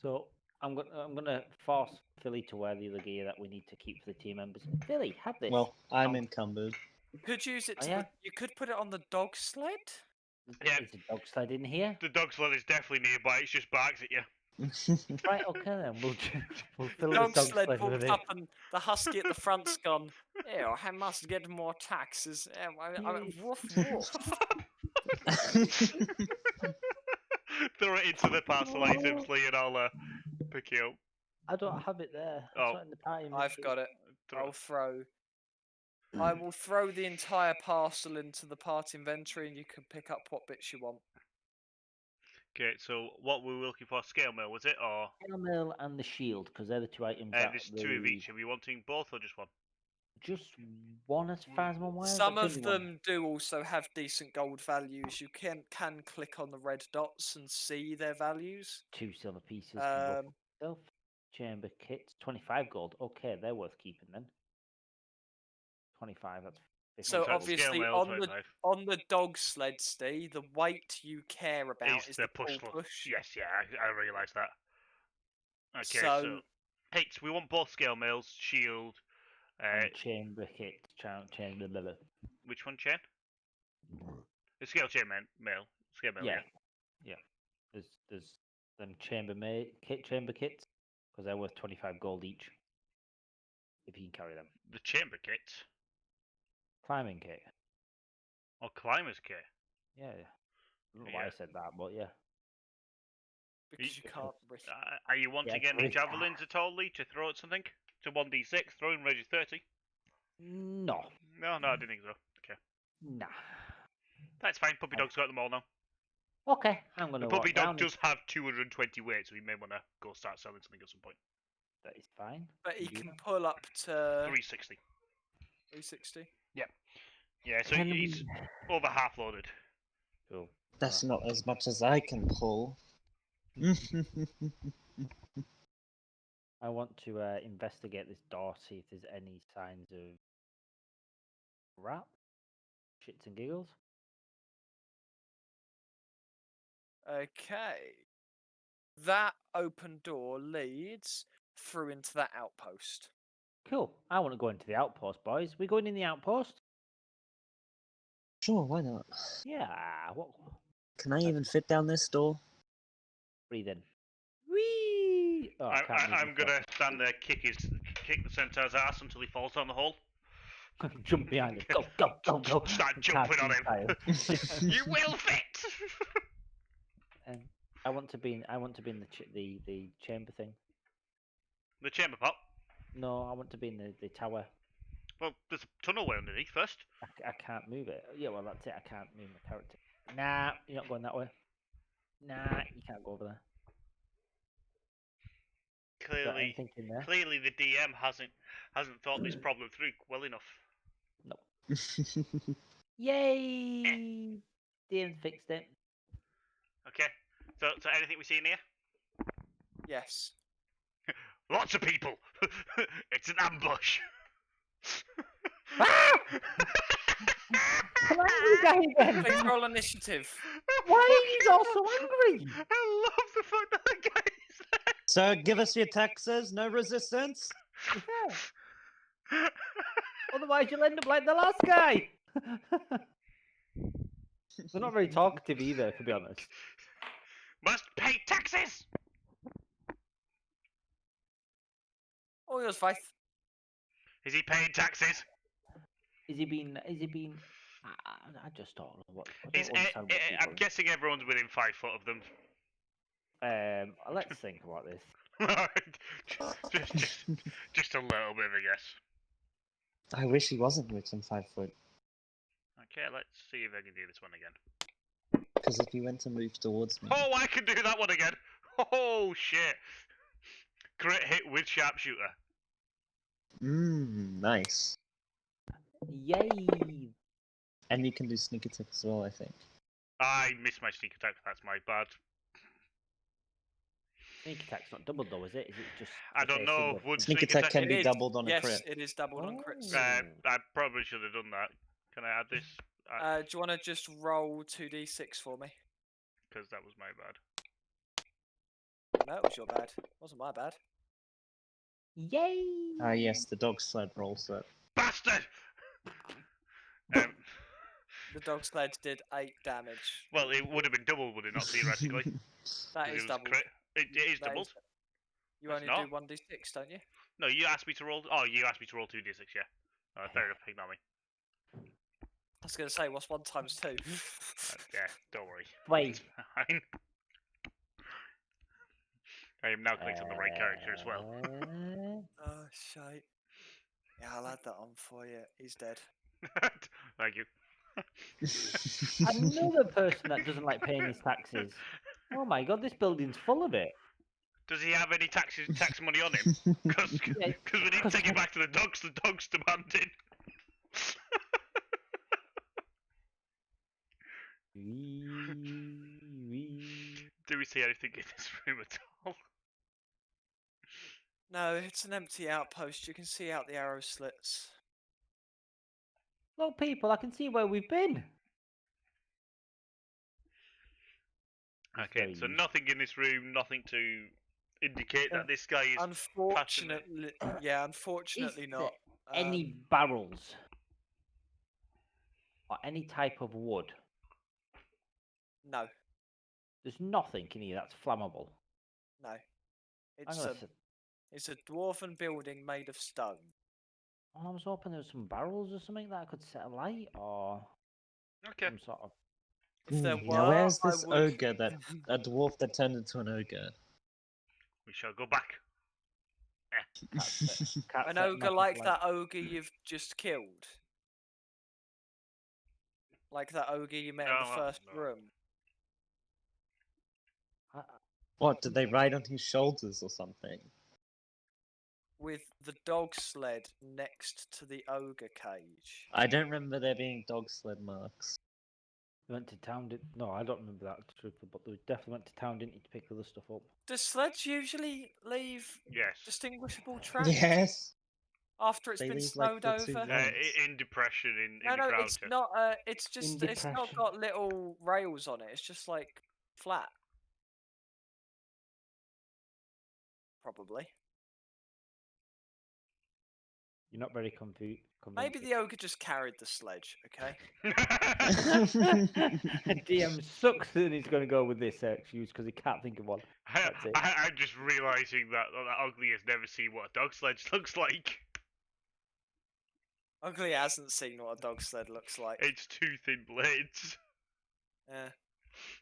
D: So I'm gonna force Philly to wear the other gear that we need to keep for the team members. Philly, have this.
B: Well, I'm
C: Oh.
B: encumbered.
A: You could use it
D: Oh,
A: to
D: yeah?
A: you could put it on the dog sled.
C: Yeah.
D: There's a dog sled in here.
C: The dog sled is definitely nearby. It just barks at you.
D: Right, okay then. We'll fill
A: The
D: the
A: dog sled
D: with
A: walked
D: it.
A: up and the husky at the front's gone. Ew, I must get more taxes. Woof woof.
C: Throw it into the parcel items, Lee, and I'll pick you up.
D: I don't have it there.
C: Oh.
D: It's not in the party.
A: I've got it.
C: Throw-
A: I will throw the entire parcel into the party inventory, and you can pick up what bits you want.
C: Okay, so what were we looking for? Scale mail, was it? Or
D: Mail and the shield, because they're the two items that
C: there's two of each. Are we wanting both or just one?
D: Just one as far as I'm aware.
A: Some
D: that's
A: of
D: the only one.
A: them do also have decent gold values. You can click on the red dots and see their values.
D: 2 silver pieces. to go
A: Um,
D: for myself. Chamber kits, 25 gold. Okay, they're worth keeping then. 25. That's 50.
A: So
C: Scale
A: obviously
C: mail,
A: on
C: 25.
A: the dog sled, Steve, the weight you care about is the
C: push.
A: push.
C: Yes, yeah, I realise that. Okay,
A: So-
C: so Hits, we want both scale mails, shield.
D: And chamber kit, chamber leather.
C: Which one, Chain? The scale chain mail. Scale mail, yeah.
D: Yeah. There's them chamber kits because they're worth 25 gold each. If you can carry them.
C: The chamber kit
D: Climbing kit.
C: or climber's kit.
D: Yeah. I don't know why I
C: Yeah.
D: said that, but yeah.
A: Because you can't risk.
C: Are you wanting
D: Yeah,
C: any
D: sorry.
C: javelins at all, Lee, to throw at something? To 1d6, throwing range is 30.
D: No.
C: No, I didn't think so. Okay.
D: Nah.
C: That's fine, Puppy Dog's got them all now.
D: Okay, I'm gonna
C: The Puppy
D: walk down.
C: Dog does have 220 weight, so we may want to go start selling something at some point.
D: That is fine.
A: But he
D: do
A: can
D: that.
A: pull up to
C: 360.
A: 360.
C: Yeah, so
D: Can
C: he's
D: we-
C: over half loaded.
D: Cool.
B: That's not as much as I can pull.
D: I want to investigate this door, see if there's any signs of rat, shits and giggles.
A: Okay. That open door leads through into that outpost.
D: Cool. I want to go into the outpost, boys. We going in the outpost?
B: Sure, why not?
D: Yeah. What?
B: Can I even fit down this door?
D: Breathe in. Whee! Oh, I can't move
C: I'm
D: myself.
C: gonna stand there, kick the centaur's ass until he falls down the hole.
D: Jump behind him. Go, go, go, go.
C: Start
D: The
C: jumping on
D: cartoon
C: him.
D: style.
C: You will fit.
D: I want to be in. The chamber thing.
C: The chamber pot.
D: No, I want to be in the tower.
C: Well, there's a tunnel way underneath first.
D: I can't move it. Yeah, well that's it. I can't move my character. Nah, you're not going that way. Nah, you can't go over there. Got
C: Clearly,
D: anything in there?
C: clearly the DM hasn't thought this problem through well enough.
D: Yay! DM fixed it.
C: Okay. So anything we see in here?
A: Yes.
C: Lots of people. It's an ambush.
D: Ah! Can I have the guy again?
A: Please roll initiative.
D: Why are you all so angry?
C: I love the fact that the guy is there.
B: So give us your taxes, no resistance.
D: Yeah. Otherwise, you'll end up like the last guy. They're not very talkative either, to be honest.
C: Must pay taxes.
A: All yours, Faith.
C: Is he paying taxes?
D: Is he being? I just don't know what. I
C: Is
D: don't understand what
C: I'm
D: people-
C: guessing everyone's within 5 foot of them.
D: Let's think about this.
C: just a little bit of a guess.
B: I wish he wasn't within 5 foot.
C: Okay, let's see if I can do this one again.
B: Because if he went to move towards me.
C: Oh, I can do that one again. Oh shit! Great hit with sharpshooter.
B: Nice.
D: Yay!
B: And you can do sneak attack as well, I think.
C: I missed my sneak attack. That's my bad.
D: Sneak attack's not doubled though, is it? Is it just?
C: I don't
D: say
C: know.
D: single?
C: Would
B: Sneak
C: sneak
B: attack
C: attack?
B: can
A: It
B: be
A: is.
B: doubled on a
A: Yes,
B: crit.
A: it is doubled on crits.
D: Oh.
C: I probably should have done that. Can I add this?
A: Do you want to just roll 2d6 for me?
C: Because that was my bad.
A: No, it was your bad. It wasn't my bad.
D: Yay!
B: Ah, yes, the dog sled roll set.
C: Bastard!
A: The dog sled did 8 damage.
C: Well, it would have been double, would it not, theoretically?
A: That
C: 'Cause
A: is
C: it was
A: double.
C: crit. It is
A: That
C: doubled.
A: You
C: That's
A: only do
C: not.
A: 1d6, don't you?
C: No, you asked me to roll. Oh, you asked me to roll 2d6, yeah. Fair enough, ignore me.
A: I was going to say, what's 1 times 2?
C: Yeah, don't worry.
D: Wait.
C: It's fine. I am now clicked on the right character as well.
A: Oh, shite. Yeah, I'll add that on for you. He's dead.
C: Thank you.
D: Another person that doesn't like paying his taxes. Oh my god, this building's full of it.
C: Does he have any tax money on him? Because
D: Yeah,
C: we need to take it back to the dogs. The dogs demanded. Do we see anything in this room at all?
A: No, it's an empty outpost. You can see out the arrow slits.
D: Look, people, I can see where we've been. It's
C: Okay,
D: very
C: so
D: useful.
C: nothing in this room, nothing to indicate that this guy is.
A: Unfortunately, yeah,
D: Is
A: unfortunately
D: there
A: not.
D: any barrels or any type of wood?
A: No,
D: There's nothing in here that's flammable.
A: no.
D: I'm
A: It's
D: gonna
A: a
D: s-
A: it's a dwarven building made of stone.
D: I was hoping there was some barrels or something that I could set alight, or
C: Okay.
D: some sort of.
A: If there
B: Now,
A: were,
B: where's
A: I
B: this
A: would-
B: ogre a dwarf that turned into an ogre?
C: We shall go back.
A: An ogre like that ogre you've just killed. Like that ogre you met in
C: No,
A: the first
C: no.
A: room.
B: What, did they ride on his shoulders or something?
A: With the dog sled next to the ogre cage.
B: I don't remember there being dog sled marks.
D: We went to town, no, I don't remember that, truthfully, but we definitely went to town, didn't you, to pick other stuff up?
A: Does sleds usually leave
C: Yes.
A: distinguishable tracks
B: Yes!
A: after it's
B: They
A: been
B: leave, like,
A: snowed
B: the two
A: over?
B: lanes.
C: In depression in
A: No,
C: the
A: no,
C: ground.
A: it's
C: yeah.
A: not. It's just it's not
D: depression.
A: got little rails on it. It's just like flat. Probably.
D: You're not very convincing.
A: Maybe the ogre just carried the sledge. Okay.
D: DM sucks and he's going to go with this excuse because he can't think of one. That's it.
C: I'm just realizing that Ugly has never seen what a dog sledge looks like.
A: Ugly hasn't seen what a dog sled looks like.
C: It's two thin blades.
A: Yeah.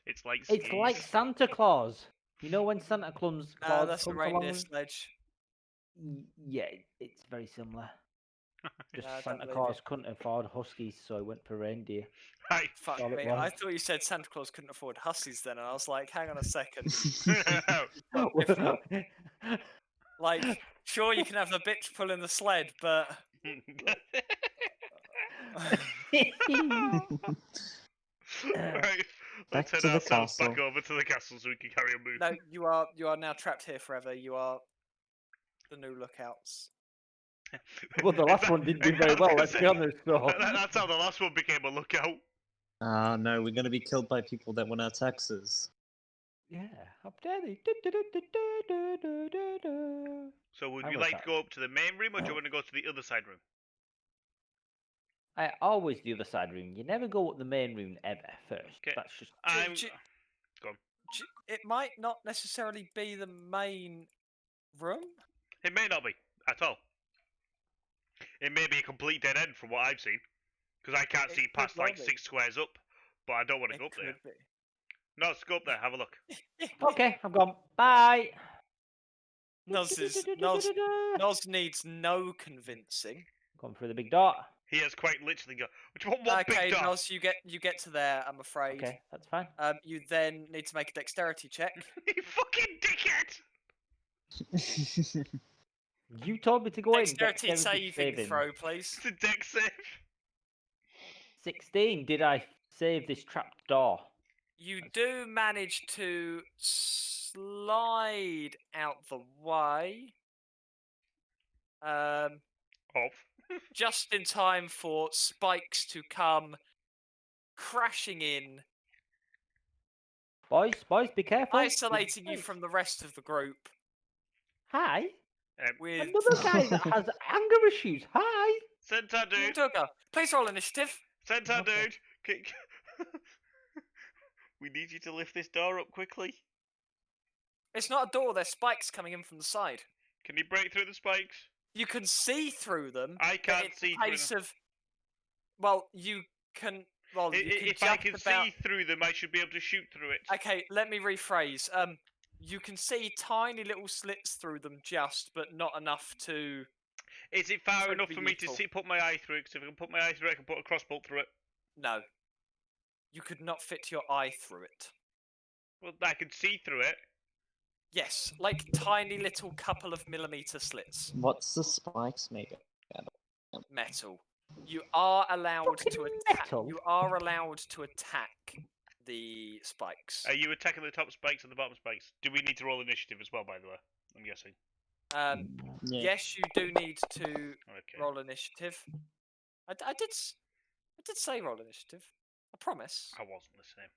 C: It's like
D: It's like
C: skis.
D: Santa Claus. You know when Santa Claus
A: No, that's a
D: comes
A: reindeer
D: along?
A: sledge.
D: Yeah, it's very similar. Just
A: No, I don't
D: Santa
A: believe
D: Claus
A: it.
D: couldn't afford huskies, so he went for reindeer.
C: Hi.
A: Fuck
D: All at
A: me.
D: once.
A: I thought you said Santa Claus couldn't afford hussies then, and I was like, hang on a second. Like, sure, you can have the bitch pulling the sled, but
C: Right.
B: Back
C: Let's head
B: to the
C: ourselves back
B: castle.
C: over to the castle so we can carry on moving.
A: no, you are now trapped here forever. You are the new lookouts.
D: Well, the last one didn't do very well, let's be honest. So.
C: That's how the last one became a lookout.
B: Ah, no, we're gonna be killed by people that want our taxes.
D: Yeah, up there.
C: So would
D: I
C: we
D: was
C: like
D: that-
C: to go up to the main room or do you want to go to the other side room?
D: I always the other side room. You never go up the main room ever first.
C: 'Kay.
D: That's just
C: I'm...
A: do-
C: Go on.
A: It might not necessarily be the main room.
C: It may not be at all. It may be a complete dead end from what I've seen. Because I can't
A: It
C: see
A: could
C: past
A: well
C: like
A: be.
C: 6 squares up. But I don't want to
A: It
C: go up there.
A: could be.
C: No, let's go up there, have a look.
D: okay. I'm gone. Bye.
A: Nos needs no convincing.
D: Going through the big door.
C: He has quite literally got... Which one? What
A: Okay,
C: big dog?
A: Nos, you get to there. I'm afraid.
D: Okay, that's fine.
A: You then need to make a dexterity check.
C: You fucking dickhead!
D: You told me to go in.
A: Dexterity
D: Dexterity
A: saving throw, please.
C: It's a deck save.
D: 16. Did I save this trapped door?
A: You do manage to slide out the way.
C: Of.
A: Just in time for spikes to come crashing in,
D: Boys, be careful.
A: isolating you from the rest of the group.
D: Hi.
A: With
D: Another guy that has anger issues. Hi.
C: Centaur dude.
A: Duggar. Please roll initiative.
C: Centaur
D: Okay.
C: dude. We need you to lift this door up quickly.
A: It's not a door. There's spikes coming in from the side.
C: Can you break through the spikes?
A: You can see through them.
C: I
A: but
C: can't
A: it's
C: see
A: a
C: through
A: case
C: them.
A: of. Well, you can. Well, you can
C: If I
A: just
C: can
A: about.
C: see through them, I should be able to shoot through it.
A: Okay, let me rephrase. You can see tiny little slits through them, but not enough to.
C: Is it far
A: for it to
C: enough
A: be
C: for me to
A: useful.
C: see, put my eye through it? Because if I can put my eye through it, I can put a crossbolt through it.
A: No. You could not fit your eye through it.
C: Well, I can see through it.
A: Yes, like tiny little couple of millimeter slits.
B: What's the spikes made of?
A: Metal. You are allowed to
D: Fucking
A: attack.
D: metal?
A: You are allowed to attack the spikes.
C: Are you attacking the top spikes and the bottom spikes? Do we need to roll initiative as well, by the way? I'm guessing.
B: Yeah.
A: Yes, you do need to
C: Okay.
A: roll initiative. I did say roll initiative. I promise.
C: I wasn't listening.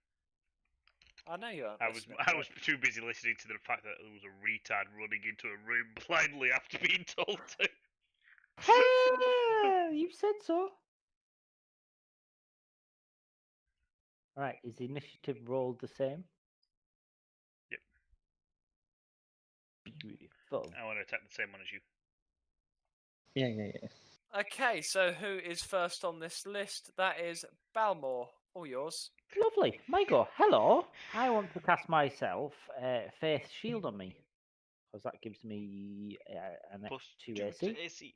A: I know you aren't.
C: I was too busy listening to the fact that there was a retard running into a room blindly after being told to.
D: You said so. Right, is the initiative rolled the same?
C: Yep.
D: Beautiful.
C: I want to attack the same one as you.
B: Yeah.
A: Okay, so who is first on this list? That is Balmore. All yours.
D: Lovely. Michael, hello. I want to cast myself Faith Shield on me. Because that gives me an
C: Plus
D: extra 2 AC.
C: AC.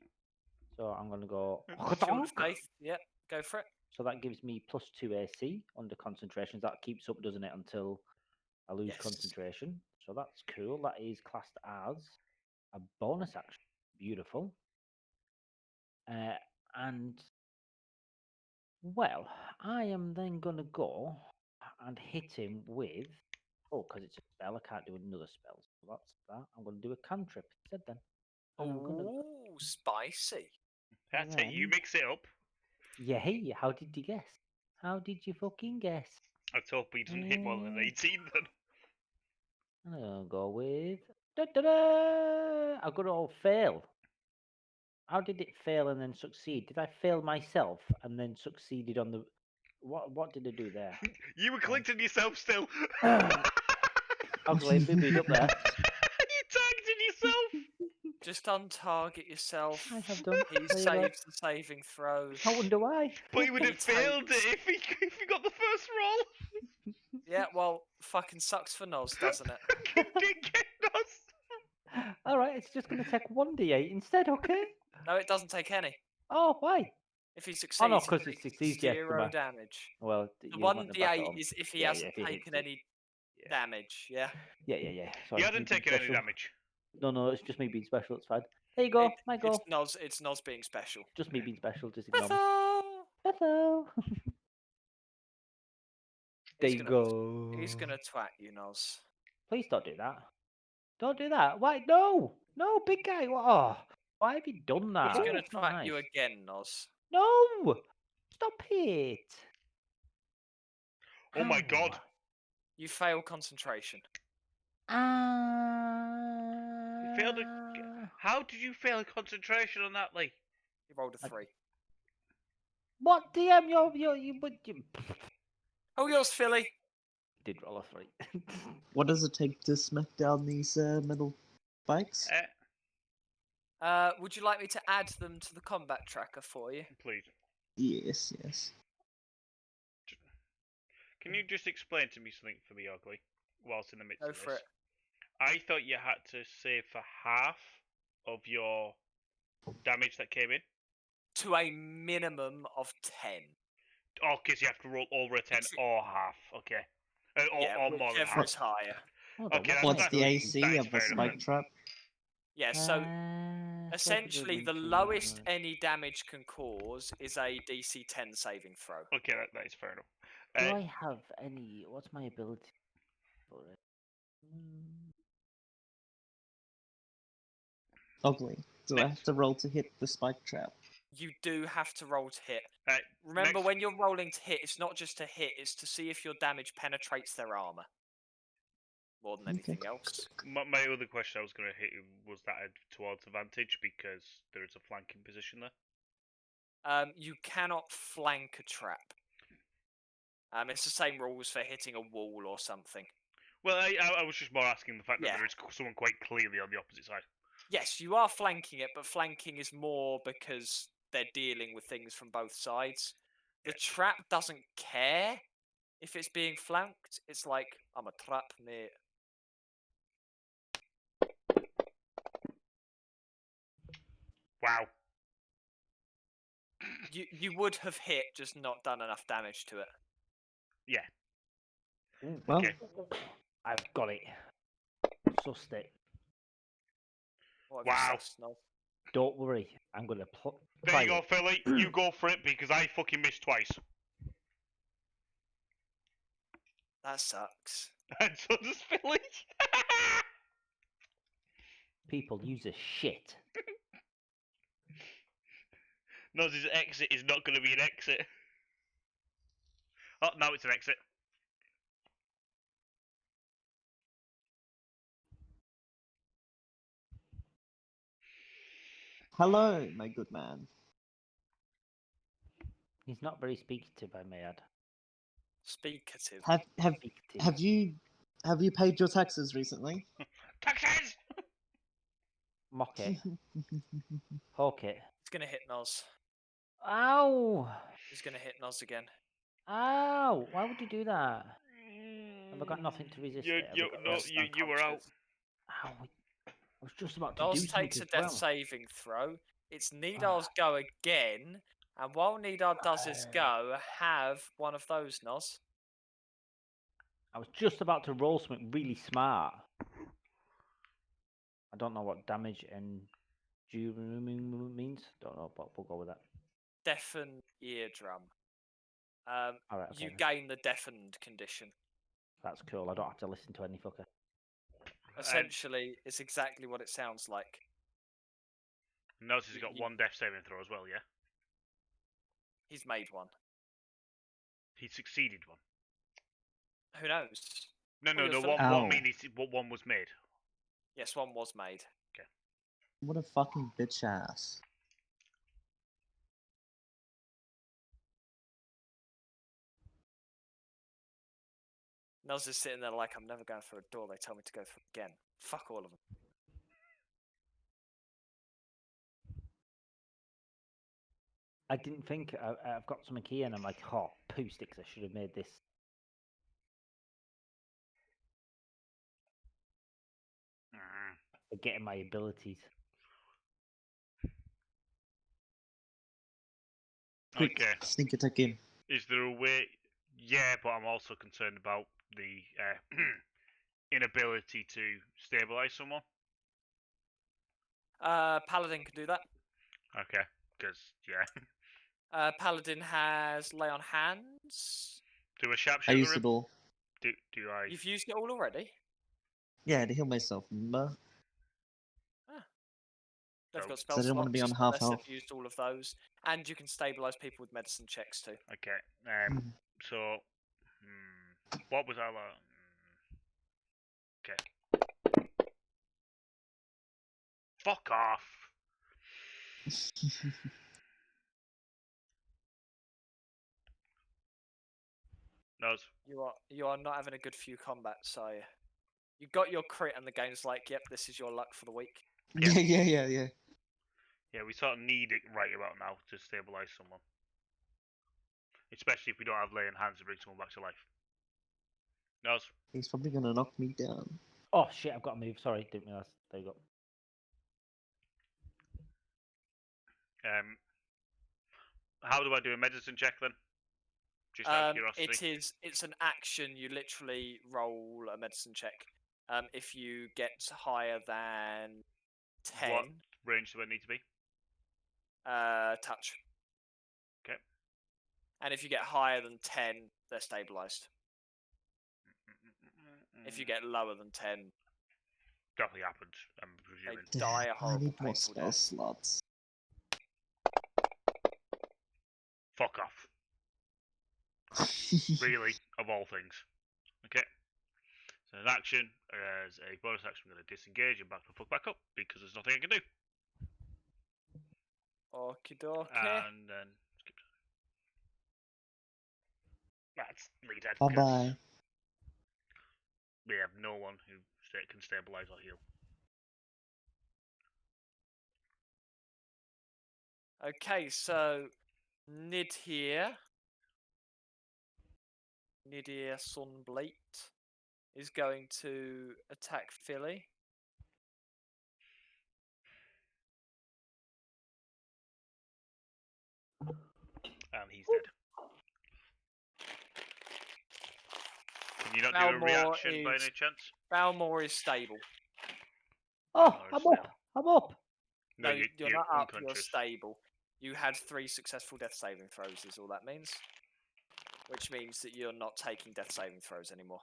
D: So I'm going to go...
A: Shield of Faith. Yep, go for it.
D: So that gives me plus 2 AC under concentration. That keeps up, doesn't it, until I lose
A: Yes.
D: concentration. So that's cool. That is classed as a bonus action. Beautiful. And, well, I am then going to go and hit him with... Oh, because it's a spell, I can't do another spell. So that's that. I'm going to do a cantrip instead then. And I'm gonna...
A: Ooh, spicy.
C: That's it. You
D: Then-
C: mix it up.
D: Yeah, hey, how did you guess? How did you fucking guess?
C: Let's hope he doesn't hit more than 18 then.
D: I'm gonna go with... Da-da-da! I've got to all fail. How did it fail and then succeed? Did I fail myself and then succeeded on the... What did I do there?
C: You were collecting yourself still.
D: Ugly boobied up there.
C: You targeted yourself.
A: Just untarget yourself.
D: I have done.
A: He
D: There you go.
A: saves the saving throws.
D: I wonder why.
C: But he would have
A: He
C: failed
A: takes-
C: it if he got the first roll.
A: Yeah, well, fucking sucks for Noz, doesn't it?
C: Didn't get us.
D: Alright, it's just going to take 1d8 instead, okay?
A: No, it doesn't take any.
D: Oh, why?
A: If he succeeds,
D: Oh, no,
A: it
D: 'cause it
A: takes
D: succeeds, yes,
A: 0
D: goodbye.
A: damage.
D: Well,
A: The
D: you want to back it
A: 1d8
D: on.
A: is if he
D: Yeah,
A: hasn't
D: if he hits
A: taken
D: it.
A: any
D: Yeah.
A: damage, yeah?
D: Yeah.
C: He
D: Sorry,
C: hadn't
D: me being
C: taken any
D: special.
C: damage.
D: No, it's just me being special, it's fine. There you go, my go.
A: It's Noz being special.
D: Just me being special, just ignore me.
A: Bethel!
D: Hello. There
A: He's
D: you
A: gonna-
D: go.
A: He's gonna twat you, Noz.
D: Please don't do that. Don't do that. Why? No! No, big guy. Oh, why have you done that?
A: He's gonna
D: That's not
A: twat you
D: nice.
A: again, Noz.
D: No! Stop it!
C: Oh my god.
A: You fail concentration.
C: failed How did you fail concentration on that, Lee?
A: You rolled a 3.
D: What DM? You
A: Oh, yours, Philly.
D: did roll a 3.
B: What does it take to smack down these metal spikes?
A: Would you like me to add them to the combat tracker for you?
C: Please.
B: Yes.
C: Can you just explain to me something for me, Ugly, whilst in the midst
A: Go
C: of this?
A: for it.
C: I thought you had to save for half of your damage that came in.
A: To a minimum of 10.
C: Oh, because you have to roll over a 10
A: It's-
C: or half. Okay. Or more than
A: whichever
C: half.
A: is higher.
C: Okay, that's
B: What's
C: fair.
B: the AC
C: That is
B: of the
C: fair enough
B: spike
C: then.
B: trap?
A: Yeah, so essentially the lowest
D: Do
A: any damage can cause is a DC 10 saving throw.
C: Okay, that is fair enough.
D: I have any? What's my ability for it?
B: Ugly. Do I have
C: Next.
B: to roll to hit the spike trap?
A: You do have to roll to hit.
C: Right,
A: Remember,
C: next.
A: when you're rolling to hit, it's not just to hit; it's to see if your damage penetrates their armor. More than
B: Okay.
A: anything else.
C: My other question I was going to hit you was that towards advantage because there is a flanking position there.
A: You cannot flank a trap. It's the same rules for hitting a wall or something.
C: Well, I was just more asking the fact that
A: Yeah.
C: there is someone quite clearly on the opposite side.
A: Yes, you are flanking it, but flanking is more because they're dealing with things from both sides. The trap doesn't care if it's being flanked. It's like, I'm a trap, mate.
C: Wow.
A: You would have hit, just not done enough damage to it.
C: Yeah.
B: Well,
C: Okay.
D: I've got it. Sussed it.
A: What have
C: Wow.
A: you sussed, Noel?
D: Don't worry. I'm going to
C: There
D: try
C: you go,
D: it.
C: Philly. You go for it because I fucking missed twice.
A: That sucks.
C: And so does Philly.
D: People use a shit.
C: Noz's exit is not going to be an exit. Oh, now it's an exit.
B: hello, my good man.
D: He's not very speakative, I may add.
A: Speakative.
D: Speakative.
B: Have you paid your taxes recently?
C: Taxes!
D: Mock it. Hawk it.
A: He's gonna hit Noz.
D: Ow!
A: He's gonna hit Noz again.
D: Ow! Why would you do that? Have I got nothing to resist it? Have I got
C: No,
A: Noz
C: you were out.
A: unconscious.
D: Ow! I was just about to do
A: Noz
D: something
A: takes a
D: as
A: death
D: well.
A: saving throw. It's Nidar's go again, and while Nidar does his go, have one of those, Noz.
D: I was just about to roll something really smart. I don't know what damage and means. Don't know, but we'll go with that.
A: Deafen eardrum.
D: Alright, okay.
A: You
D: then.
A: gain the deafened condition.
D: That's cool. I don't have to listen to any fucker.
A: Essentially, it's exactly what it sounds like.
C: Noz has got one death saving throw as well, yeah?
A: He's made one.
C: He succeeded one.
A: Who knows?
C: No,
A: Well, you're
C: what
B: Ow.
C: mean is what one was made.
A: Yes, one was made.
B: What a fucking bitch ass.
A: Noz is sitting there like, I'm never going through a door. They tell me to go through again. Fuck all of them.
D: I didn't think I've got something here, and I'm like, oh, poo sticks. I should have made this. Forgetting my abilities.
B: Quick,
C: Okay.
B: sneak attack in.
C: Is there a way? Yeah, but I'm also concerned about the inability to stabilize someone.
A: Paladin can do that.
C: Okay, because yeah.
A: Paladin has lay on hands.
C: Do a
B: I
C: sharpshooter.
B: used it all.
C: Do I?
A: You've used it all already.
B: Yeah, to heal myself, remember?
A: They've
C: So-
A: got
B: I
A: spell
B: didn't wanna
A: slots,
B: be on half
A: unless they've
B: health.
A: used all of those, and you can stabilize people with medicine checks too.
C: Okay.
B: Mm.
C: So, what was our? Okay. Fuck off. Noz.
A: You are not having a good few combats, so you got your crit, and the game's like, yep, this is your luck for the week.
C: Yeah.
B: Yeah.
C: Yeah, we sort of need it right about now to stabilize someone. Especially if we don't have laying hands to bring someone back to life. Noz.
B: He's probably gonna knock me down.
D: Oh shit! I've got to move. Sorry, didn't realize. There you go.
C: How do I do a medicine check then? Just out of curiosity.
A: It's an action. You literally roll a medicine check. If you get higher than 10,
C: What range do I need to be?
A: touch.
C: Okay.
A: And if you get higher than 10, they're stabilized. If you get lower than 10,
C: definitely happened. I'm
A: They
C: presuming.
A: die a
B: I
A: horrible,
B: need more
A: painful
B: spell
A: death.
B: slots.
C: Fuck off. Really, of all things. Okay. So an action, as a bonus action, I'm going to disengage and back the fuck back up because there's nothing I can do.
A: Okie dokie.
C: And then skip. That's lead head.
B: Bye bye.
C: We have no one who can stabilize or heal.
A: Okay, so Nidir Sunblight is going to attack Philly.
C: And he's dead. Can you not do a
A: Balmor
C: reaction by
A: is-
C: any chance?
A: Balmor is stable.
D: Oh,
C: Balmor is
D: I'm
C: stable.
D: up. I'm up.
A: No, you're not up, you're
C: unconscious.
A: stable. You had 3 successful death saving throws, is all that means. Which means that you're not taking death saving throws anymore.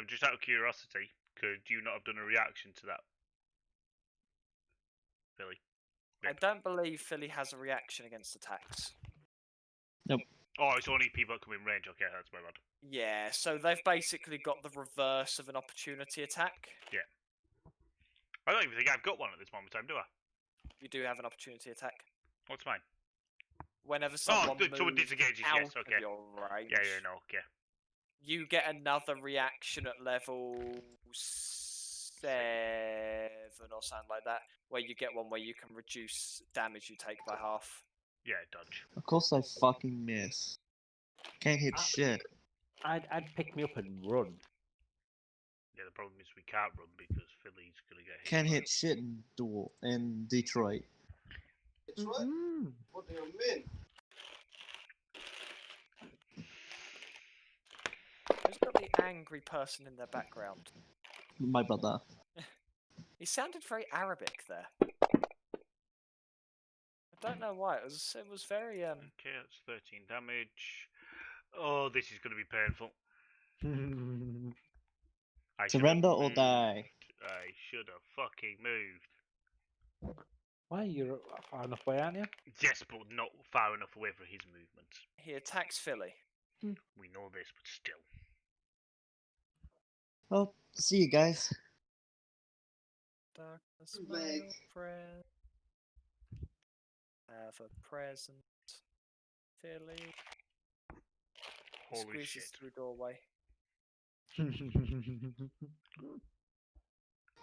C: Just out of curiosity, could you not have done a reaction to that, Billy?
A: I don't believe Philly has a reaction against attacks.
C: Oh, it's only people that come in range. Okay, that's my bad.
A: Yeah, so they've basically got the reverse of an opportunity attack.
C: I don't even think I've got one at this moment in time, do I?
A: You do have an opportunity attack.
C: What's mine?
A: Whenever someone
C: someone
A: moves
C: disengages,
A: out
C: yes, okay.
A: of your range,
C: Yeah, no, okay.
A: you get another reaction at level 7 or something like that, where you get one where you can reduce damage you take by half.
C: Yeah, dodge.
B: Of course I fucking miss. Can't hit shit.
D: I'd pick me up and run.
C: Yeah, the problem is we can't run because Philly's gonna get hit.
B: Can't
C: by
B: hit shit in Detroit.
F: Detroit?
D: Mm.
F: What do you mean?
A: Who's got the angry person in their background?
B: My brother.
A: He sounded very Arabic there. I don't know why. It was very
C: Okay, that's 13 damage. Oh, this is gonna be painful. I should have
B: Surrender or
C: moved.
B: die.
C: I should have fucking moved.
D: Why you're far enough away, aren't you?
C: Yes, but not far enough away for his movements.
A: he attacks Philly.
C: We know this, but still.
B: Well, see you guys.
A: Darkness,
F: Big.
A: my old friend. Have a present. Philly
C: Holy
A: squeezes
C: shit.
A: through doorway.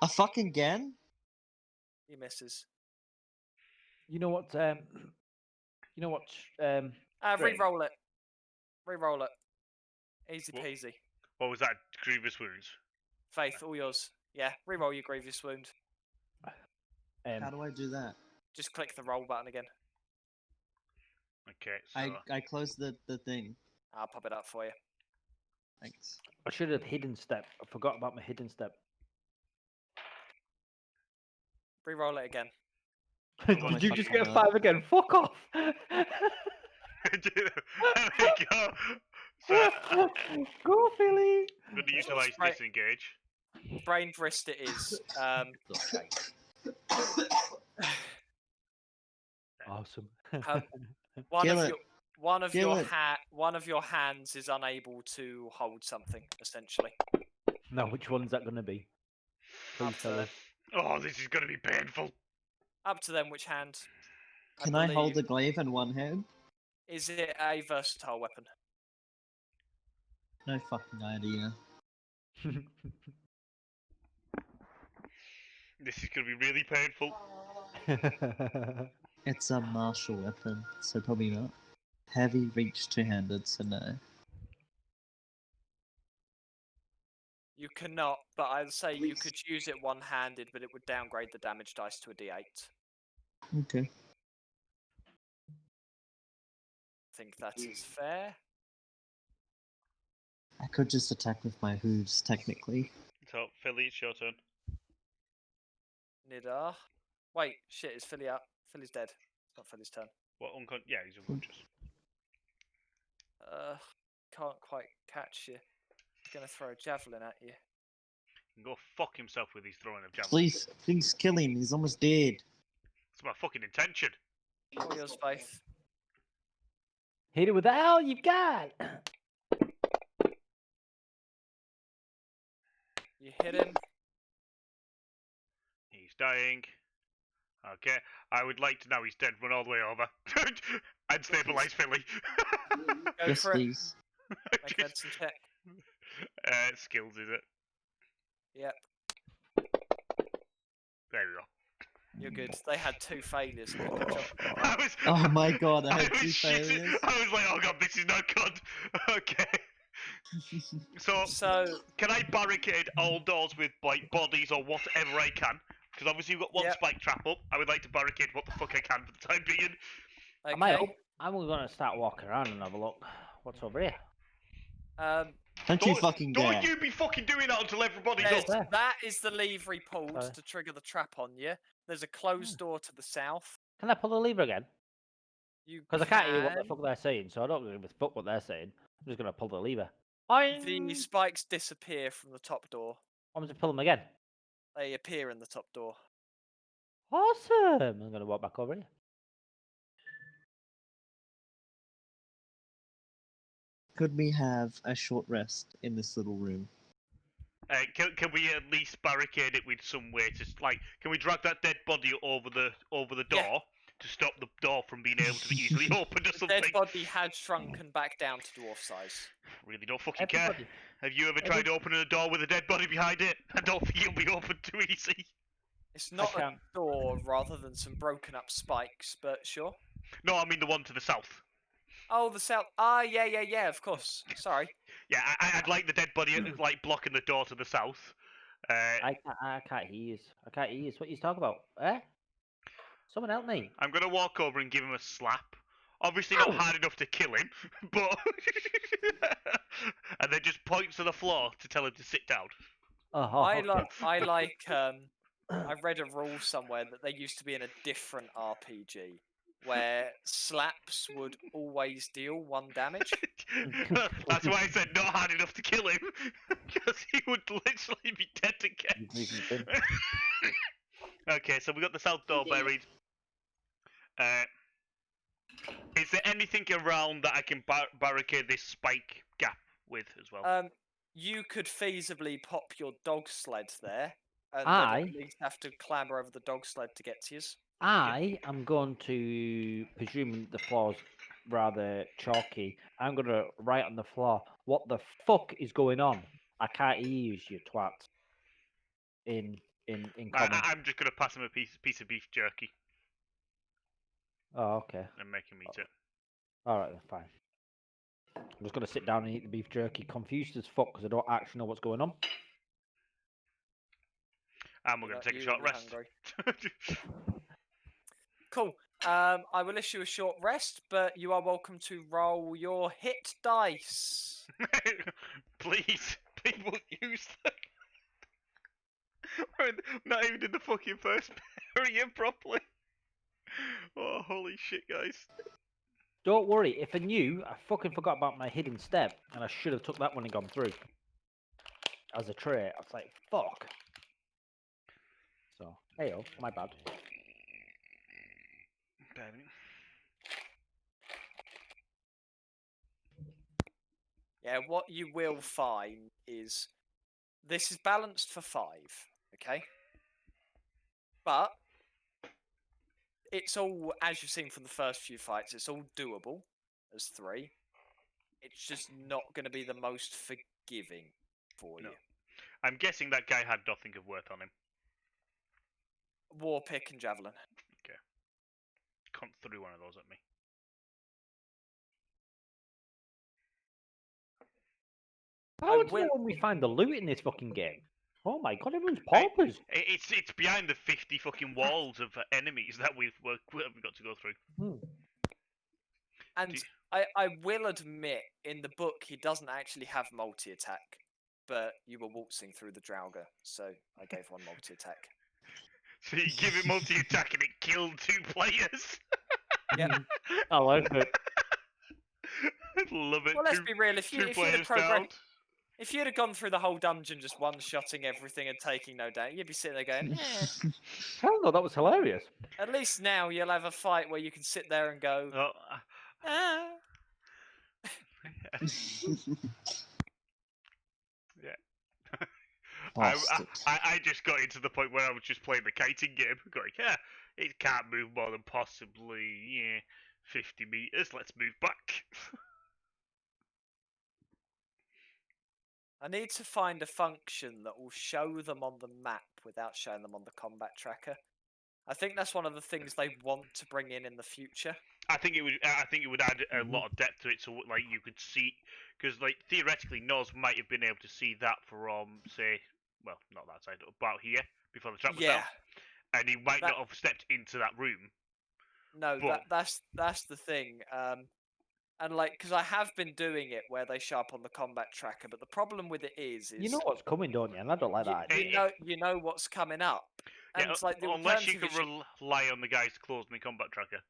B: A fucking again?
A: He misses.
D: You know what? You know what? Great.
A: Re-roll it. Re-roll it. Easy
C: What?
A: peasy.
C: What was that? Grievous wounds.
A: Faith, all yours. Yeah, re-roll your grievous wound.
B: How do I do that?
A: Just click the roll button again.
C: Okay, so
B: I closed the thing.
A: I'll pop it up for you.
B: Thanks.
D: I should have hidden step. I forgot about my hidden step.
A: Re-roll it again.
B: my
D: Did you just
B: fucking
D: get a
B: God.
D: 5 again? Fuck off!
C: there we go. So
D: Go, Philly!
C: I'm gonna utilize
A: Right.
C: disengage.
A: Brain wrist it is.
D: Awesome.
A: One
B: Kill
A: of
B: it.
A: your one of
B: Kill
A: your
B: it.
A: one of your hands is unable to hold something, essentially.
D: Now, which one's that going to be? Please
A: Up to
D: tell
A: them.
D: us.
C: Oh, this is gonna be painful.
A: Up to them which hand.
B: Can I hold the
A: believe-
B: glaive in one hand?
A: Is it a versatile weapon?
B: No fucking idea.
C: This is gonna be really painful.
B: It's a martial weapon, so probably not. Heavy reach two-handed, so no.
A: You cannot, but I'd say you could use it one-handed, but it would downgrade the damage dice to a D8.
B: Okay.
A: I think that is fair.
B: I could just attack with my hooves, technically.
C: So, Philly, it's your turn.
A: Nidar. Wait, shit, is Philly up? Philly's dead. It's not Philly's turn.
C: What yeah, he's unconscious.
A: Can't quite catch you. He's gonna throw a javelin at you.
C: He can go fuck himself with his throwing of javelins.
B: Please kill him. He's almost dead.
C: It's my fucking intention.
A: All yours, Faith.
D: Hit it with all you've got.
A: You hit him.
C: He's dying. Okay, I would like to know he's dead. Run all the way over. And stabilize Philly.
A: Go
B: Yes,
A: for it.
B: please.
A: Make a medicine check.
C: Skills, is it?
A: Yep,
C: There we go.
A: you're good. They had 2 failures. Good job.
C: I was,
B: Oh my god, I
C: I
B: had
C: was
B: 2
C: shitting.
B: failures.
C: I was like, oh god, this is not good. Okay. So,
A: So,
C: can I barricade all doors with like bodies or whatever I can? Because obviously we've got one
A: Yep.
C: spike trap up. I would like to barricade what the fuck I can for the time being.
D: I might.
A: okay.
D: I'm gonna start walking around and have a look. What's over here?
B: Don't you fucking
C: Don't
B: dare.
C: you be fucking doing that until everybody's
A: There's-
C: up.
D: there.
A: that is the lever he pulled
D: Sorry.
A: to trigger the trap on you. There's a closed door to the south.
D: Can I pull the lever again?
A: You
D: Because I can't hear what the
A: can-
D: fuck they're saying, so I don't give a fuck what they're saying. I'm just gonna pull the lever. I
A: The spikes disappear from the top door.
D: want to pull them again.
A: They appear in the top door.
D: Awesome! I'm gonna walk back over here.
B: Could we have a short rest in this little room?
C: Can we at least barricade it with some way to like? Can we drag that dead body over the door
A: Yeah.
C: to stop the door from being able to be easily opened or
A: The
C: something?
A: dead body had shrunken back down to dwarf size.
C: Really don't fucking care.
D: Everybody.
C: Have you ever tried opening a door with a dead body behind it? I don't think it'll be opened too easy.
A: It's not a
D: can't.
A: door rather than some broken up spikes, but sure.
C: No, I mean the one to the south.
A: Oh, the south. Ah, yeah, of course. Sorry.
C: Yeah, I'd like the dead body like blocking the door to the south.
D: I can't hear you. I can't hear you. What you talking about? Eh? Someone help me.
C: I'm gonna walk over and give him a slap. Obviously not
D: Ow!
C: hard enough to kill him, but and then just points to the floor to tell him to sit down.
D: Oh,
A: I
D: okay.
A: like. I read a rule somewhere that they used to be in a different RPG where slaps would always deal 1 damage.
C: That's why I said not hard enough to kill him, because he would literally be dead again.
D: He's been-
C: Okay, so we got the south door buried. Is there anything around that I can barricade this spike gap with as well?
A: You could feasibly pop your dog sled there, and
D: Aye.
A: then at least have to clamber over the dog sled to get to you.
D: I am going to presume the floor's rather chalky. I'm gonna write on the floor. What the fuck is going on? I can't hear you twat. In common.
C: I'm just gonna pass him a piece of beef jerky
D: Oh, okay.
C: and make him eat it.
D: All right, then, fine. I'm just gonna sit down and eat the beef jerky, confused as fuck because I don't actually know what's going on.
C: And we're
A: You're
C: gonna take a
A: not
C: short
A: usually
C: rest.
A: hungry. Cool. I will issue a short rest, but you are welcome to roll your hit dice.
C: Please, people use them. We're not even in the fucking first area properly. Oh, holy shit, guys.
D: Don't worry, if I knew, I fucking forgot about my hidden step, and I should have took that one and gone through. As a trait, I was like, fuck. So, hey, oh, my bad.
A: Yeah, what you will find is this is balanced for 5, okay? But it's all, as you've seen from the first few fights, it's all doable as 3. It's just not going to be the most forgiving for
C: No.
A: you.
C: I'm guessing that guy had nothing of worth on him.
A: War pick and javelin.
C: Can't throw one of those at me.
D: How do you
A: will-
D: know when we find the loot in this fucking game? Oh my god, everyone's paupers.
C: It's behind the 50 fucking walls of enemies that we've got to go through.
A: And
C: Do-
A: I will admit, in the book, he doesn't actually have multi-attack, but you were waltzing through the Draugr, so I gave one multi-attack.
C: So you give it multi-attack and it killed 2 players.
A: Yep.
D: I like it.
C: Love it.
A: Well, let's be real. If
C: two
A: you'd have
C: players down.
A: If you'd have gone through the whole dungeon just one-shotting everything and taking no damage, you'd be sitting there going, eh.
D: Hell no, that was hilarious.
A: At least now you'll have a fight where you can sit there and go,
C: Oh,
A: ah.
B: Bastard.
C: I just got into the point where I was just playing the kiting game, going, yeah, it can't move more than possibly 50 meters. Let's move back.
A: I need to find a function that will show them on the map without showing them on the combat tracker. I think that's one of the things they want to bring in the future.
C: I think it would add a lot of depth to it, so like you could see, because like theoretically, Nos might have been able to see that from say, well, not that side, about here before the trap was down, and he might not have stepped into that room.
A: No,
C: but...
A: that's the thing. And like, because I have been doing it where they show up on the combat tracker, but the problem with it is
D: You know what's coming, don't you? And I don't like that idea.
A: you know what's coming up. And
C: Yeah,
A: like the
C: unless you
A: alternative
C: can rely on the guys closing the combat tracker.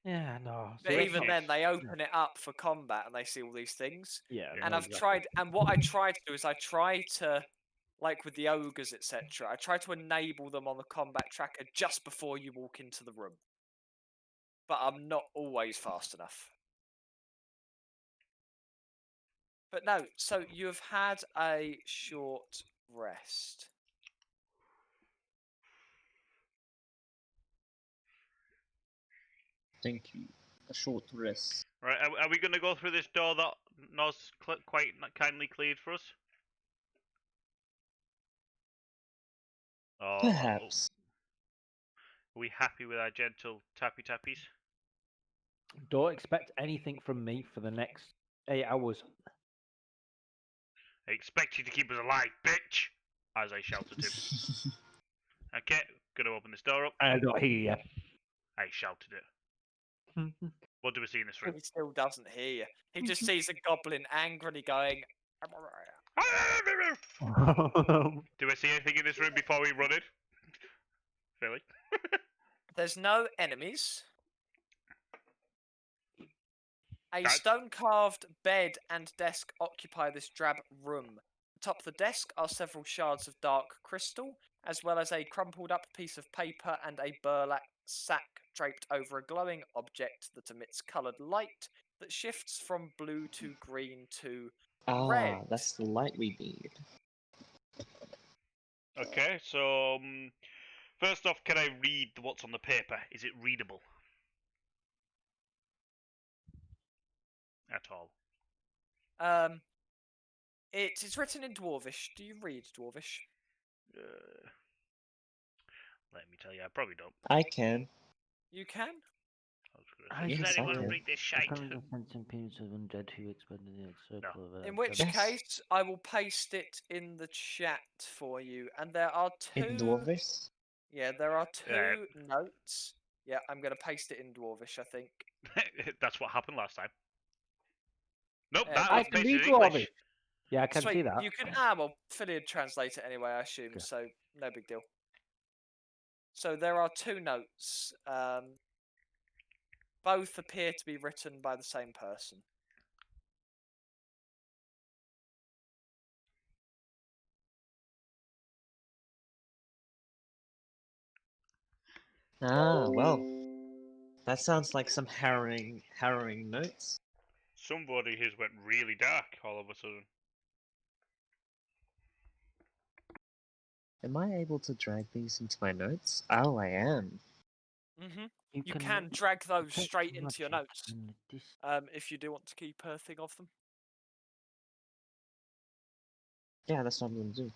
D: Yeah, no.
A: But even then, they open it up for combat and they see all these things.
D: Yeah.
A: And
D: no,
A: I've
D: exactly.
A: tried, and what I try to do is I try to, like with the ogres, etc., I try to enable them on the combat tracker just before you walk into the room. But I'm not always fast enough. But no, so you've had a short rest.
B: Thank you. A short rest.
C: Right, are we going to go through this door that Nos quite kindly cleared for us? Or
B: Perhaps.
C: are we happy with our gentle tappy tappies?
D: Don't expect anything from me for the next 8 hours.
C: I expect you to keep us alive, bitch! As I shouted to him. Okay, gonna open this door up.
D: I don't hear you.
C: I shouted it. What do we see in this room?
A: He still doesn't hear you. He just sees a goblin angrily going.
C: Do we see anything in this room before we run it? Really?
A: There's no enemies. A stone-carved bed and desk occupy this drab room. Atop the desk are several shards of dark crystal, as well as a crumpled-up piece of paper and a burlap sack draped over a glowing object that emits coloured light that shifts from blue to green to red.
B: Ah, that's the light we need.
C: Okay, so first off, can I read what's on the paper? Is it readable? At all?
A: It is written in Dwarvish. Do you read Dwarvish?
C: Let me tell you, I probably don't.
B: I can.
A: You can?
B: Yes,
C: Does
B: I
C: anyone
B: can.
C: read this shite?
A: In which
B: Yes.
A: case, I will paste it in the chat for you. And there are two.
B: In Dwarvish?
A: Yeah, there are two
C: Yeah.
A: notes. Yeah, I'm going to paste it in Dwarvish, I think.
C: That's what happened last time. Nope,
A: Yeah,
C: that
D: I
C: was
D: can
C: based in
D: read
C: English.
D: Dwarvish. Yeah, I can
A: Sweet,
D: see that.
A: You can. Well, Philly would translate it anyway, I assume.
D: Okay.
A: So no big deal. So there are two notes. Both appear to be written by the same person.
B: Ah, well. That sounds like some harrowing notes.
C: Somebody has went really dark all of a sudden.
B: Am I able to drag these into my notes? Oh, I am.
A: Mm-hmm. You can drag those straight into your notes. If you do want to keep a thing of them.
B: Yeah, that's what I'm gonna do.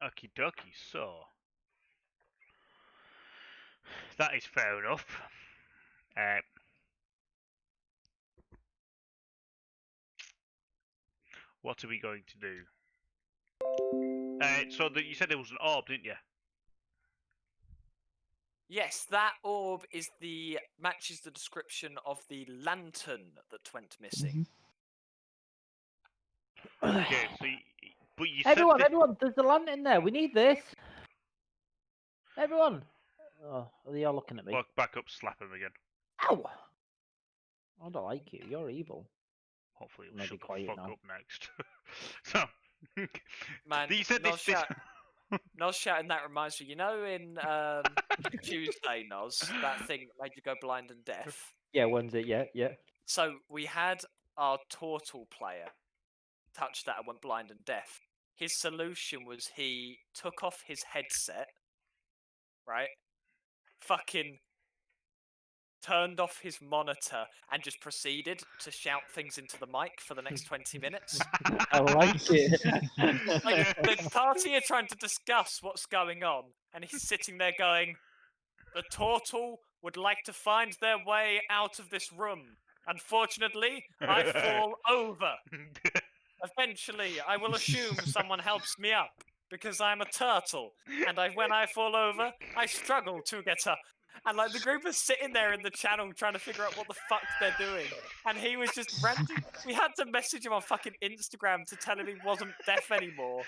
C: Okie dokie, so that is fair enough. What are we going to do? So you said there was an orb, didn't you?
A: Yes, that orb matches the description of the lantern that went missing.
C: Okay, so but you
D: Everyone,
C: said
D: everyone, there's a lantern there. We need this. Everyone. Oh, are they all looking at me?
C: Walk back up, slap him again.
D: Ow! I don't like you. You're evil.
C: Hopefully
D: I'm
C: he'll
D: gonna
C: shut
D: be
C: the
D: quiet
C: fuck
D: now.
C: up next. So,
A: Man,
C: you said
A: Nos,
C: this.
A: Nos shouting that reminds me. You know, in Tuesday, Nos, that thing that made you go blind and deaf.
D: Yeah, when's it? Yeah, yeah.
A: So we had our Tortle player touch that and went blind and deaf. His solution was he took off his headset, right? Fucking turned off his monitor and just proceeded to shout things into the mic for the next 20 minutes.
D: I like it.
A: Like, the party are trying to discuss what's going on, and he's sitting there going, "The Tortle would like to find their way out of this room. Unfortunately, I fall over. Eventually, I will assume someone helps me up, because I'm a turtle, and when I fall over, I struggle to get up." And like the group is sitting there in the channel trying to figure out what the fuck they're doing, and he was just ranting. We had to message him on fucking Instagram to tell him he wasn't deaf anymore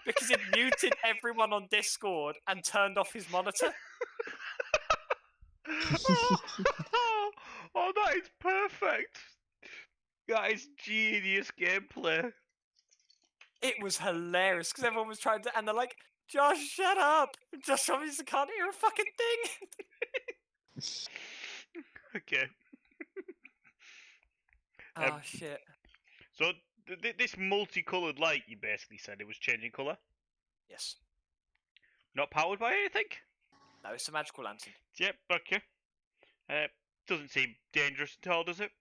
A: because he'd muted everyone on Discord and turned off his monitor.
C: Oh, that is perfect. That is genius gameplay.
A: It was hilarious because everyone was trying to, and they're like, "Josh, shut up!" Josh obviously can't hear a fucking thing.
C: Okay.
A: Oh shit!
C: So this multicolored light, you basically said it was changing color,
A: Yes.
C: not powered by anything.
A: No, it's a magical lantern.
C: Yep. Okay. Doesn't seem dangerous at all, does it?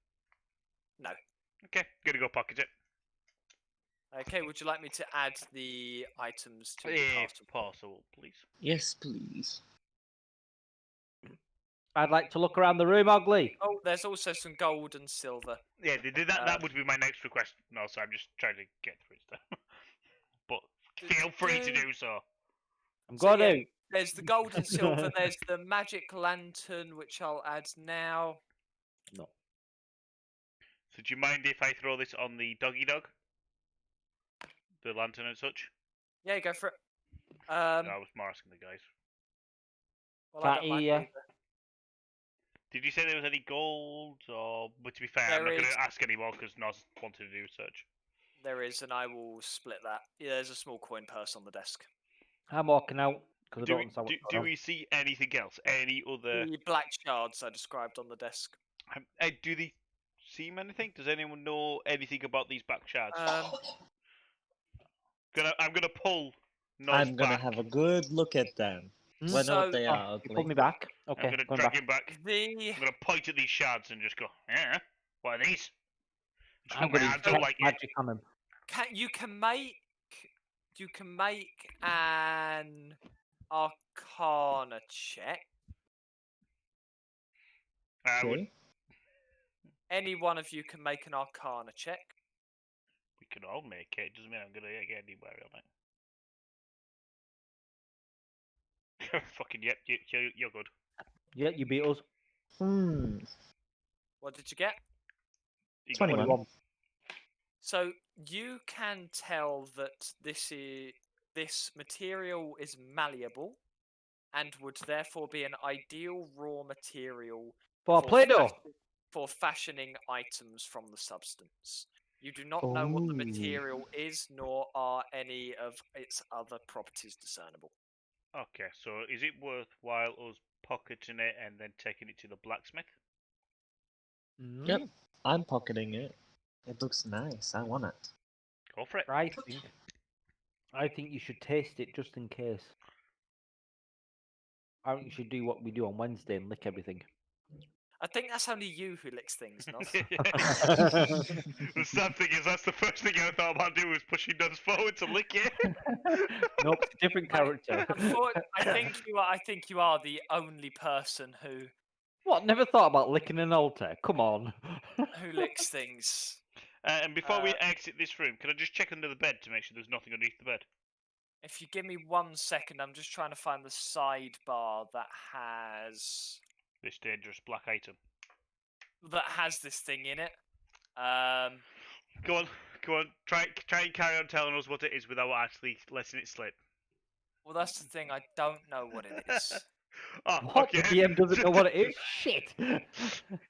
A: No.
C: Okay. Gonna go pocket it.
A: Okay, would you like me to add the items to the
C: If
A: parcel?
C: possible, please.
B: Yes, please.
D: I'd like to look around the room, Ugly.
A: Oh, there's also some gold and silver.
C: Yeah, they did that. That
A: Um,
C: would be my next request. No, so I'm just trying to get through stuff. But feel free to do so.
D: I'm
A: So,
D: going
A: yeah,
D: out.
A: there's the gold and silver. There's the magic lantern, which I'll add now.
D: No.
C: So do you mind if I throw this on the doggy dog? The lantern and such?
A: Yeah, go for it.
C: No, I was more asking the guys.
A: Well, I
D: Can't
A: don't mind
D: hear.
A: either.
C: Did you say there was any gold? Or, but to be fair, I'm
A: There
C: not going
A: is.
C: to ask anymore because Nos wanted to do such.
A: There is, and I will split that. Yeah, there's a small coin purse on the desk.
D: I'm walking out because I
C: Do
D: don't
C: we,
D: understand
C: do,
D: what's
C: do
D: going on.
C: we see anything else? Any other?
A: The black shards I described on the desk.
C: Do they seem anything? Does anyone know anything about these back shards? I'm gonna pull Nos
B: I'm gonna
C: back.
B: have a good look at them.
D: Hmm?
B: I know
A: So-
B: what they
D: Oh,
B: are.
D: you
B: Ugly.
D: pulled me back.
C: I'm
D: Okay,
C: gonna
D: going
C: drag
D: back.
C: him back.
A: The
C: I'm gonna point at these shards and just go, yeah. What are these? Just
D: I'm
C: put my
D: going
C: hands
D: to
C: up like it.
D: magic on him.
A: you can make an Arcana check.
C: I would.
B: Okay.
A: Any one of you can make an Arcana check.
C: We can all make it. Doesn't mean I'm gonna get anywhere on it. Fucking yep, you're good.
D: Yeah, you beat us.
A: What did you get?
C: You got it.
B: 21.
A: So you can tell that this material is malleable, and would therefore be an ideal raw material
D: For Play-Doh.
A: for fashioning items from the substance. You do not know what the
B: Ooh.
A: material is, nor are any of its other properties discernible.
C: Okay, so is it worthwhile us pocketing it and then taking it to the blacksmith?
B: Yep. I'm pocketing it. It looks nice. I want it.
C: Go for it.
D: I think you should taste it just in case. I think you should do what we do on Wednesday and lick everything.
A: I think that's only you who licks things, Nos.
C: The sad thing is, that's the first thing I thought about doing was pushing Nos forward to lick it.
D: Nope, it's a different character.
A: I think you are the only person who
D: What? Never thought about licking an altar? Come on.
A: licks things.
C: And before we exit this room, can I just check under the bed to make sure there's nothing underneath the bed?
A: If you give me 1 second, I'm just trying to find the sidebar that has
C: This dangerous black item.
A: this thing in it.
C: Go on. Try and carry on telling us what it is without actually letting it slip.
A: Well, that's the thing. I don't know what it is.
C: Oh,
D: What?
C: okay.
D: The DM doesn't know what it is? Shit!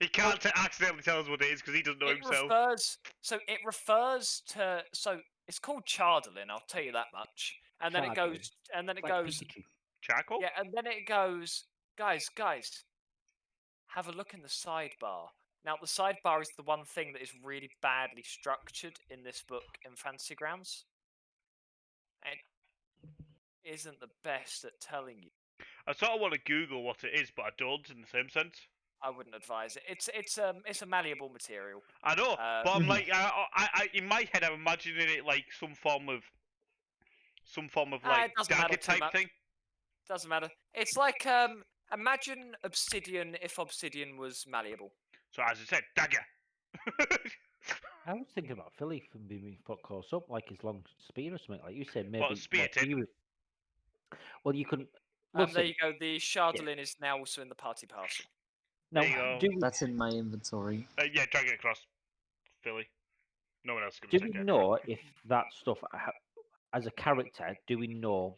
C: He can't accidentally tell us what it is because he doesn't know
A: It
C: himself.
A: refers to it's called Chardolin, I'll tell you that much. And then it
D: Chardolin.
A: goes and then it
D: It's like
A: goes
D: Pikachu.
C: Charcoal?
A: yeah, and then it goes guys, have a look in the sidebar. Now the sidebar is the one thing that is really badly structured in this book in Fantasy Grounds. It isn't the best at telling you.
C: I sort of want to Google what it is, but I don't in the same sense.
A: I wouldn't advise it. It's a malleable material.
C: I know,
A: Uh,
C: but I'm like, in my head, I'm imagining it like some form of like
A: it doesn't matter
C: dagger
A: too
C: type
A: much.
C: thing.
A: Doesn't matter. It's like imagine obsidian if obsidian was malleable.
C: So as I said, dagger.
D: I was thinking about Philly from being put close up, like his long spear or something. Like you said, maybe.
C: What, spear
D: more
C: tip?
D: theory. Well, you couldn't.
A: There
D: Listen,
A: you go. The Chardolin is now also in the party parcel.
D: now,
C: There you go.
D: do we,
B: That's in my inventory.
C: Yeah, drag it across, Philly. No one else is
D: do
C: gonna
D: we
C: take it.
D: know if that stuff, as a character, do we know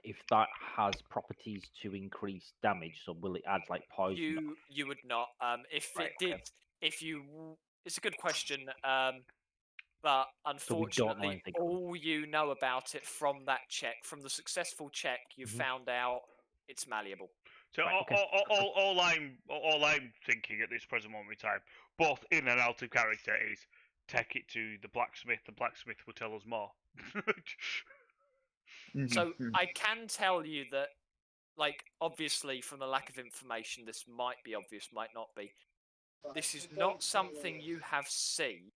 D: if that has properties to increase damage? So will it add like poison?
A: You would not. If
D: Right,
A: it did,
D: okay.
A: it's a good question. But
D: So we don't know
A: unfortunately,
D: anything on it.
A: all you know about it from that check, from the successful check, you
D: Mhm.
A: found out it's malleable.
C: So
D: Right, okay.
C: all I'm thinking at this present moment in time, both in and out of character, is take it to the blacksmith. The blacksmith will tell us more.
A: So
B: Mhm.
A: I can tell you that, like, obviously from the lack of information, this might be obvious, might not be. This is not something you have seen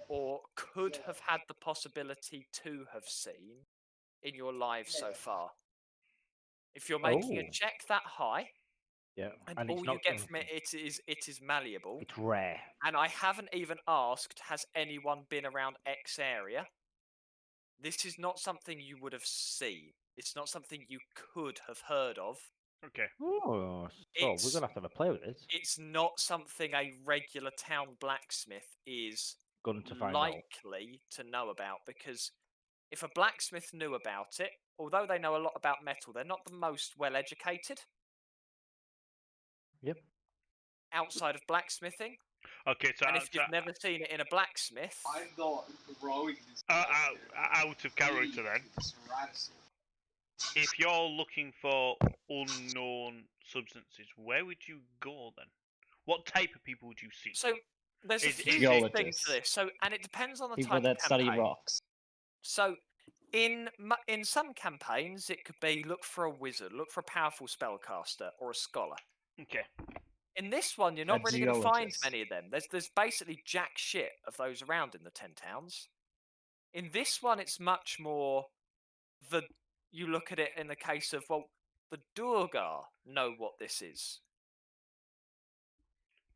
A: or could have had the possibility to have seen in your lives so far. If you're making a
D: Oh.
A: check that high
D: Yeah,
A: and
D: and it's
A: all you
D: not
A: get
D: going
A: from it, it is malleable.
D: It's rare.
A: And I haven't even asked, has anyone been around X area? This is not something you would have seen. It's not something you could have heard of.
C: Okay.
D: Oh, so we're
A: It's-
D: gonna have to have a play with this.
A: It's not something a regular town blacksmith is
D: Going to find out.
A: likely to know about, because if a blacksmith knew about it, although they know a lot about metal, they're not the most well educated
D: Yep.
A: outside of blacksmithing.
C: Okay. So,
A: And if you've never seen it in a blacksmith,
F: I'm not growing this.
C: out of character then. If you're looking for unknown substances, where would you go then? What type of people would you seek?
A: so there's a
C: Is-
A: few
C: is it-
A: things to
B: Geologists.
A: this. So, and it depends on the
B: People
A: type
B: that
A: of
B: study
A: campaign.
B: rocks.
A: So, in some campaigns, it could be look for a wizard, look for a powerful spellcaster, or a scholar.
C: Okay.
A: In this one, you're not
B: A
A: really going to find
B: geologist.
A: many of them. There's basically jack shit of those around in the 10 towns. In this one, it's much more you look at it in the case of, well, the Durgar know what this is.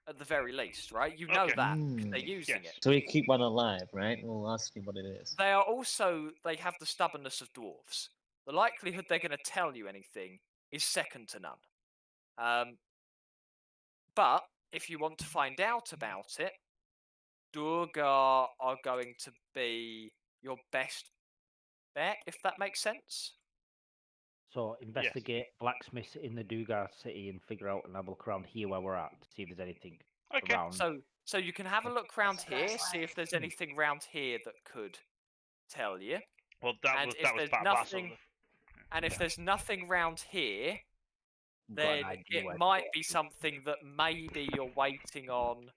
A: At the very least, right? You know
C: Okay.
A: that because they're
B: Mm.
A: using
C: Yes.
A: it.
B: So we keep one alive, right? We'll ask you what it is.
A: They have the stubbornness of dwarves. The likelihood they're going to tell you anything is second to none. But if you want to find out about it, Durgar are going to be your best bet, if that makes sense.
D: So investigate blacksmiths in the Dugar city and figure out and have a look around here where we're at to see if there's anything
C: Okay.
D: around.
A: So you can have a look round here, see if there's anything round here that could tell you.
C: Well, that
A: And
C: was
A: if
C: that was
A: there's
C: part of Basil.
A: nothing- And if
D: Yeah.
A: there's nothing round here,
D: We've got an
A: then
D: idea where
A: it
D: to
A: might
D: go
A: be
D: to.
A: something that maybe you're waiting on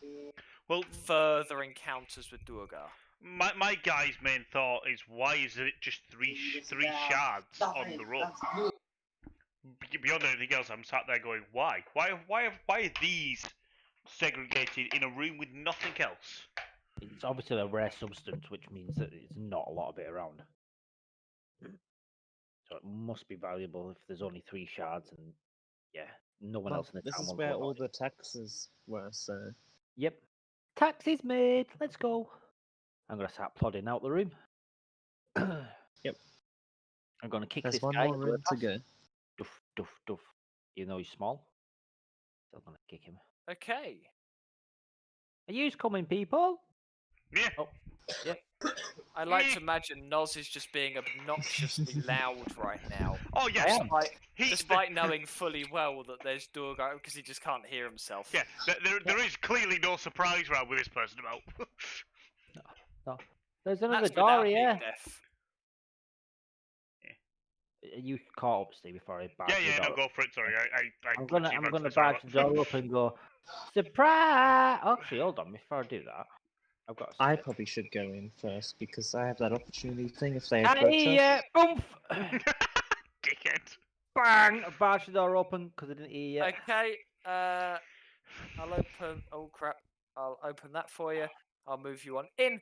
C: Well,
A: further encounters with Durgar.
C: my guy's main thought is why is it just three shards on the rope? Beyond anything else, I'm sat there going, why? Why are these segregated in a room with nothing else?
D: It's obviously a rare substance, which means that it's not a lot of it around. So it must be valuable if there's only 3 shards and yeah, no one
B: Well,
D: else in the
B: this
D: town
B: is
D: will
B: where
D: know
B: all
D: about it.
B: the taxes were, so...
D: Yep. Taxi's made. Let's go. I'm gonna start plodding out the room.
B: Yep.
D: I'm gonna kick
B: There's
D: this
B: one
D: guy
B: more
D: into the
B: room to
D: path.
B: go.
D: Duff, duff, duff. Even though he's small, still gonna kick him.
A: Okay.
D: Are yous coming, people?
C: Yeah.
D: Oh, yep.
A: I like to imagine Noz is just being obnoxiously loud right now,
C: Oh yes.
D: am.
A: despite knowing fully well that there's Durgar because he just can't hear himself.
C: Yeah. There is clearly no surprise round with this person about.
D: No. There's another
A: That's
D: door
A: without being
D: here.
A: deaf.
D: You caught up, Steve, before I barge
C: Yeah.
D: the
C: No,
D: door.
C: go for it. Sorry, I
D: I'm
C: glitchy
D: gonna
C: advanced this,
D: barge
C: right?
D: the door up and go. Surprise! Actually, hold on. Before I do that, I've got.
B: I probably should go in first because I have that opportunity thing if they
D: Can't
B: approach
D: hear
B: us.
D: you. Boom!
C: Dickhead.
D: Bang! I barged the door open because I didn't hear you.
A: Okay, I'll open. Oh crap! I'll open that for you. I'll move you on in.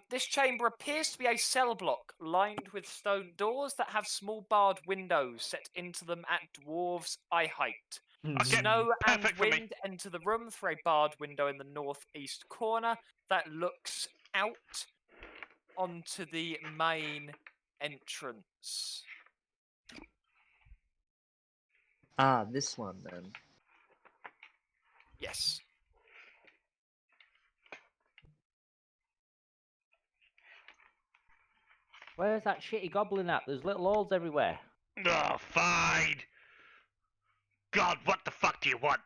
A: This chamber appears to be a cell block lined with stone doors that have small barred windows set into them at dwarves' eye height.
C: Okay,
A: Snow and
C: perfect for me.
A: wind enter the room through a barred window in the northeast corner that looks out onto the main entrance.
B: Ah, this one then.
A: Yes.
D: Where's that shitty goblin at? There's little holes everywhere.
C: Oh, fine. God, what the fuck do you want?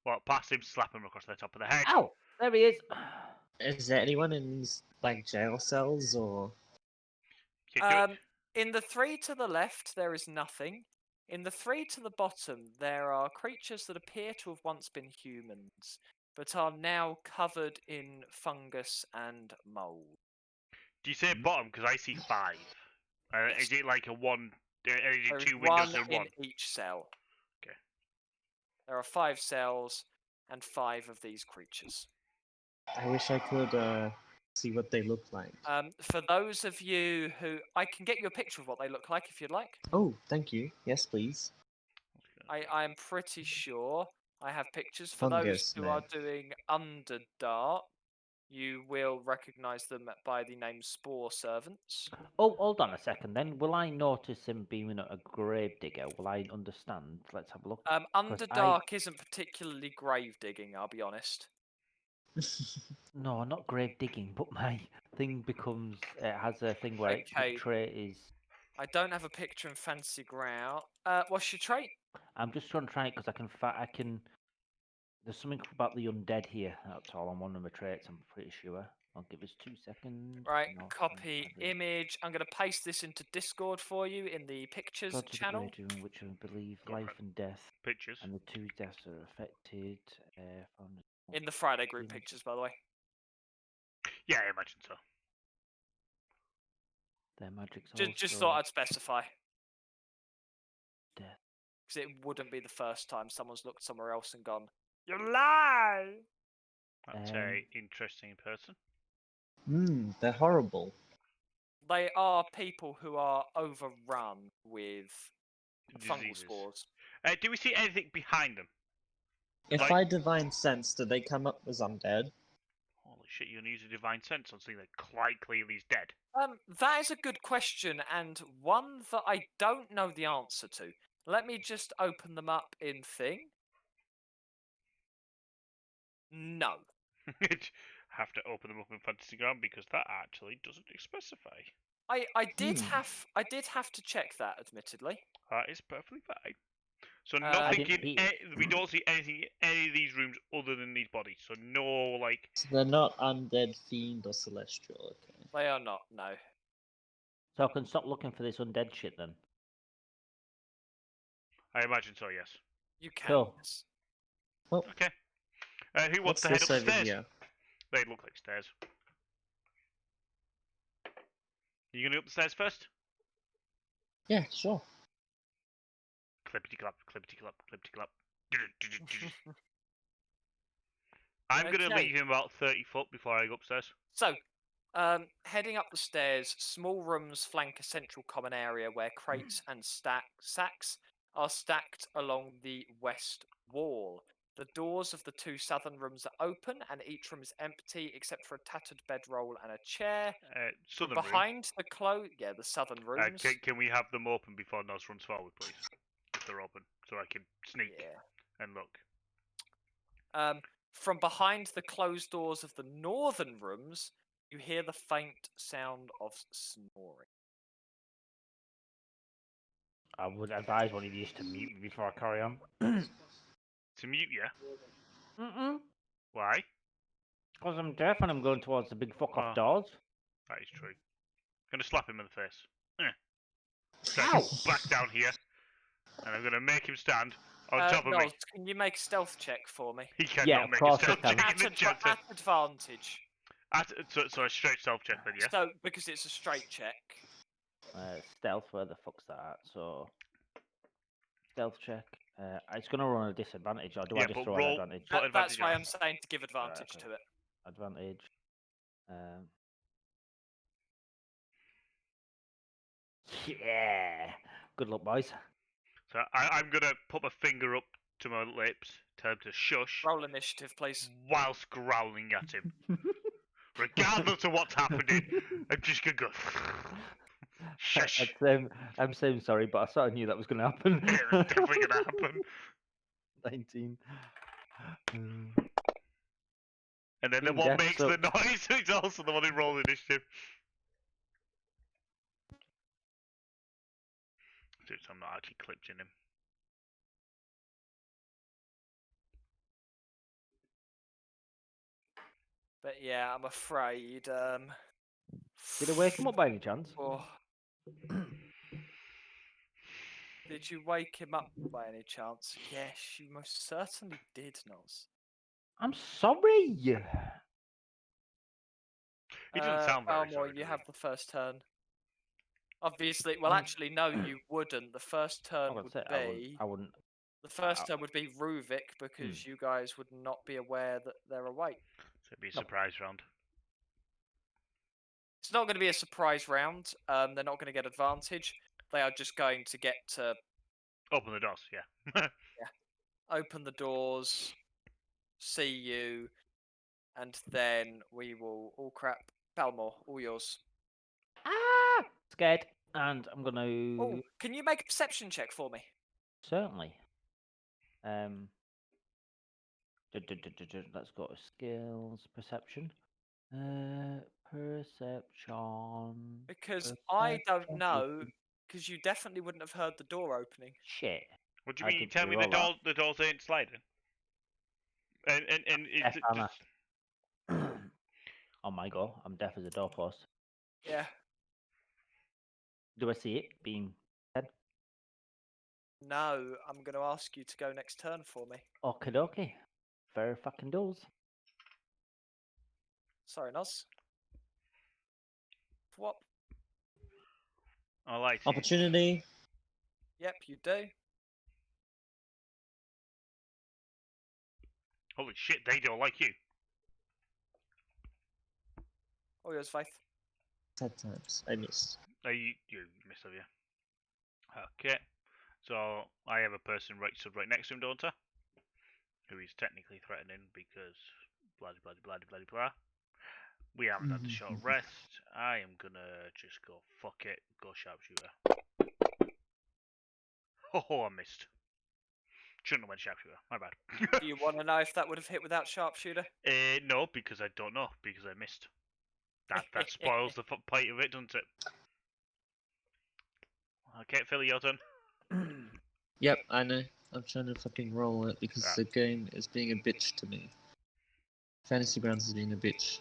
C: What? Past him, slap him across the top of the head.
D: Ow! There he is.
B: Is there anyone in these like jail cells or?
C: You do it.
A: In the three to the left, there is nothing. In the three to the bottom, there are creatures that appear to have once been humans, but are now covered in fungus and mold.
C: Do you say bottom? Because I see 5.
A: Yes.
C: Is it like a one? Is
A: There
C: it
A: is
C: 2 windows
A: one
C: and
A: in
C: 1?
A: each cell.
C: Okay.
A: There are 5 cells and 5 of these creatures.
B: I wish I could see what they look like.
A: For those of you who... I can get you a picture of what they look like if you'd like.
B: Oh, thank you. Yes, please.
A: I'm pretty sure I have pictures. For those
B: Fungus,
A: who are
B: man.
A: doing Underdark, you will recognise them by the name Spore Servants.
D: Oh, hold on a second then. Will I notice him being a grave digger? Will I understand? Let's have a look.
A: Underdark isn't particularly grave digging, I'll be honest.
D: No, not grave digging, but my thing becomes. It has a thing where
A: Okay.
D: the trait is.
A: I don't have a picture in Fancy Ground. What's your trait?
D: I'm just trying to try it because I can. There's something about the undead here. That's all on one of my traits. I'm pretty sure. I'll give us 2 seconds.
A: Right,
D: No,
A: copy
D: I didn't.
A: image. I'm going to paste this into Discord for you in the pictures
D: Go to the
A: channel.
D: grave room, which I believe
C: Go for
D: life
C: it.
D: and death,
C: Pictures.
D: and the 2 deaths are affected. Found
A: In the Friday group
D: image.
A: pictures, by the way.
C: Yeah, I imagine so.
D: Their magic's
A: Just
D: also
A: thought I'd specify.
D: death.
A: Because it wouldn't be the first time someone's looked somewhere else and gone, "You lie!"
C: That's
D: Um,
C: a interesting person.
B: They're horrible.
A: They are people who are overrun with fungal
C: Diseases.
A: spores.
C: Do we see anything behind them?
B: If
C: Like-
B: I divine sense, do they come up as undead?
C: Holy shit, you're gonna use a divine sense on something that quite clearly is dead.
A: That is a good question, and one that I don't know the answer to. Let me just open them up in Thing. No.
C: Have to open them up in Fantasy Ground because that actually doesn't specify.
A: I did
B: Hmm.
A: have to check that, admittedly.
C: That is perfectly fine. So
A: I
C: nothing
D: didn't
C: in
D: hear.
C: we don't see anything in any of these rooms other than these bodies. So no, like
B: So they're not undead, fiend, or celestial. Okay.
A: They are not, no.
D: So I can stop looking for this undead shit then.
C: I imagine so. Yes.
A: You can.
D: Cool.
A: Yes.
C: Okay. Who wants
B: What's
C: to head
B: this over
C: upstairs?
B: here?
C: They look like stairs. You gonna go up the stairs first?
B: Yeah, sure.
C: Clippity clap, clippity clap, clippity clap. I'm gonna
A: Okay.
C: leave him about 30 foot before I go upstairs.
A: So, heading up the stairs, small rooms flank a central common area where crates and sacks are stacked along the west wall. The doors of the 2 southern rooms are open, and each room is empty except for a tattered bedroll and a chair. From
C: Southern room.
A: behind the southern rooms.
C: Can we have them open before Nos runs forward, please? If they're open, so I can sneak
A: Yeah.
C: and look.
A: From behind the closed doors of the northern rooms, you hear the faint sound of snoring.
D: I would advise one of you to mute me before I carry on.
C: To mute you?
D: Mm-mm.
C: Why?
D: Because I'm deaf and I'm going towards the big fuck off
C: Oh.
D: doors.
C: That is true. Gonna slap him in the face.
D: Ow!
C: Back down here. And I'm gonna make him stand on top of me.
A: Noz, can you make a stealth check for me?
C: He cannot
D: Yeah, of
C: make
D: course
C: a
D: I
C: stealth
D: can.
C: check in the chapter.
A: At advantage.
C: So a straight stealth check then, yeah?
A: So, because it's a straight check.
D: Stealth, where the fuck's that at? So, stealth check. It's going to run a disadvantage, or do I
C: Yeah,
D: just
C: but
D: throw
C: roll-
D: an advantage?
C: Put
A: That's
C: advantage
A: why
C: on.
A: I'm saying to give advantage
D: okay.
A: to it.
D: Advantage. Yeah! Good luck, boys.
C: So I'm gonna put my finger up to my lips, tell him to shush,
A: Roll initiative, please.
C: whilst growling at him. Regardless of what's happening, I'm just gonna go. Shush.
D: I'm saying sorry, but I sort of knew that was going to happen.
C: Yeah, it's definitely gonna happen.
D: 19.
C: And then the
D: Being
C: one
D: deaf
C: makes the
D: sucks.
C: noise, it's also the one who rolls initiative. Dude, I'm not actually clipped in him.
A: But yeah, I'm afraid.
D: Did it wake him up by any chance?
A: Oh. Did you wake him up by any chance? Yes, you most certainly did, Noz.
D: I'm sorry!
C: He doesn't sound very
A: Balmor,
C: sorry,
A: you
C: does
A: have
C: he?
A: the first turn. Obviously, well, actually, no, you wouldn't. The first turn
D: Oh,
A: would
D: that's it.
A: be
D: I wouldn't.
A: the first turn would be Ruvik because you guys would not be aware that they're awake.
C: So it'd be a
D: No.
C: surprise round.
A: It's not going to be a surprise round. They're not going to get advantage. They are just going to get to
C: Open the doors, yeah.
A: open the doors, see you, and then we will. Oh crap, Balmor, all yours.
D: Ah! Scared. And I'm going to.
A: Oh, can you make a perception check for me?
D: Certainly. Let's go to skills, perception. Perception.
A: Because I don't know, because you definitely wouldn't have heard the door opening.
D: Shit.
C: What do you
D: I
C: mean? You
D: did
C: tell me
D: re-roll
C: the doors ain't sliding? And
D: Deaf,
C: it's
D: Anna.
C: just...
D: Oh my god, I'm deaf as a doorpost.
A: Yeah.
D: Do I see it being said?
A: No, I'm going to ask you to go next turn for me.
D: Okie dokie. Fair fucking doors.
A: Sorry, Noz. What?
C: I like it.
B: Opportunity.
A: Yep, you do.
C: Holy shit, they don't like you.
A: All yours, Faith.
B: 10 times. I missed.
C: You missed, have you? Okay. So I have a person stood right next to him, don't I? Who is technically threatening because blah blah blah blah blah blah. We haven't had the short rest. I am gonna just go fuck it, go sharpshooter. Oh, I missed. Shouldn't have went sharpshooter. My bad.
A: Do you want to know if that would have hit without sharpshooter?
C: No, because I don't know because I missed. That spoils the point of it, doesn't it? Okay, Philly, your turn.
B: Yep, I know. I'm trying to fucking roll it because
C: Ah.
B: the game is being a bitch to me. Fantasy Grounds is being a bitch.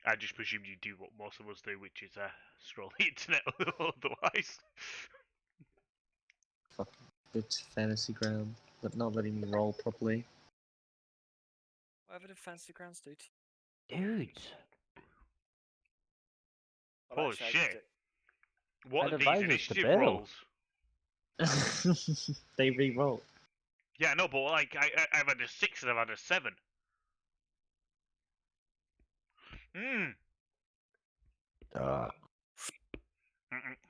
C: I just presumed you do what most of us do, which is scroll the internet otherwise.
B: Fucking bitch Fantasy Ground, but not letting me roll properly.
A: Whatever did Fantasy Grounds do to
D: Dudes.
A: Well,
C: Holy
A: actually, I did
C: shit.
A: it.
C: What
D: I'd
C: are these
D: advise us to
C: initiative
D: bail.
C: rolls?
B: They re-roll.
C: Yeah, no, but like I've had a 6 and I've had a 7.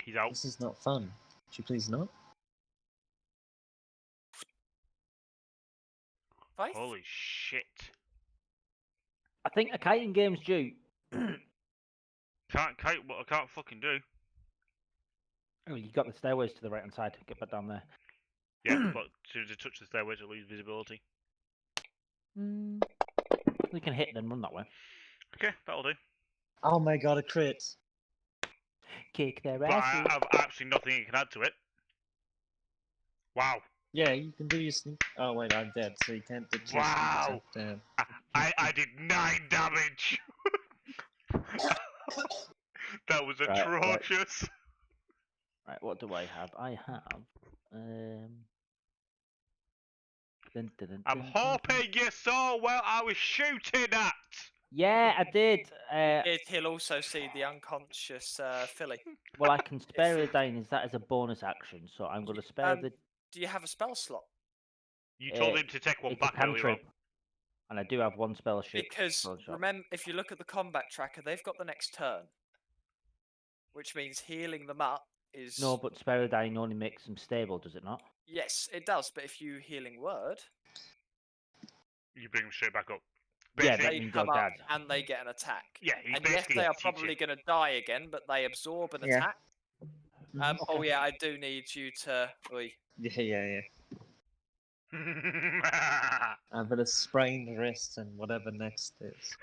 C: He's out.
B: This is not fun. Could you please not?
A: Faith?
C: Holy shit.
D: I think a kiting game's due.
C: Can't what I can't fucking do.
D: Oh, you got the stairways to the right hand side. Get back down there.
C: Yeah, but as soon as I touch the stairway to lose visibility.
D: We can hit then run that way.
C: Okay, that'll do.
B: Oh my god, a crit.
D: Kick their
C: But I
D: asses.
C: have absolutely nothing you can add to it. Wow.
B: Yeah, you can do your sneak. Oh wait, I'm dead, so you can't do your sneak
C: Wow.
B: attack. Damn.
C: I did 9 damage. That was
D: Right, right.
C: atrocious.
D: Right, what do I have? I have. Dun, dun, dun,
C: I'm
D: dun, dun, dun.
C: hoping you saw where I was shooting at.
D: Yeah, I did.
A: He'll also see the unconscious Philly.
D: Well, I can spare
A: you-
D: the dying as that as a bonus action, so I'm going to spare the.
A: Do you have a spell slot?
C: You told
D: Uh,
C: him to take one
D: It's a
C: back earlier on.
D: cantrip, and I do have one spell ship.
A: Because
D: spell shot.
A: remember, if you look at the combat tracker, they've got the next turn, which means healing them up is
D: No, but spare the dying only makes them stable, does it not?
A: yes, it does. But if you healing word,
C: You bring him straight back up.
D: Yeah,
C: Basically,
D: that
A: they
D: means
A: come
D: you're
A: up
D: dead.
A: and they get an attack.
C: yeah, he's
A: And yes,
C: basically
A: they are
C: teaching.
A: probably going to die again, but they absorb an
B: Yeah.
A: attack.
B: Mhm.
A: Oh yeah, I do need you to. Oi.
B: Yeah. I'm gonna sprain the wrist and whatever next is.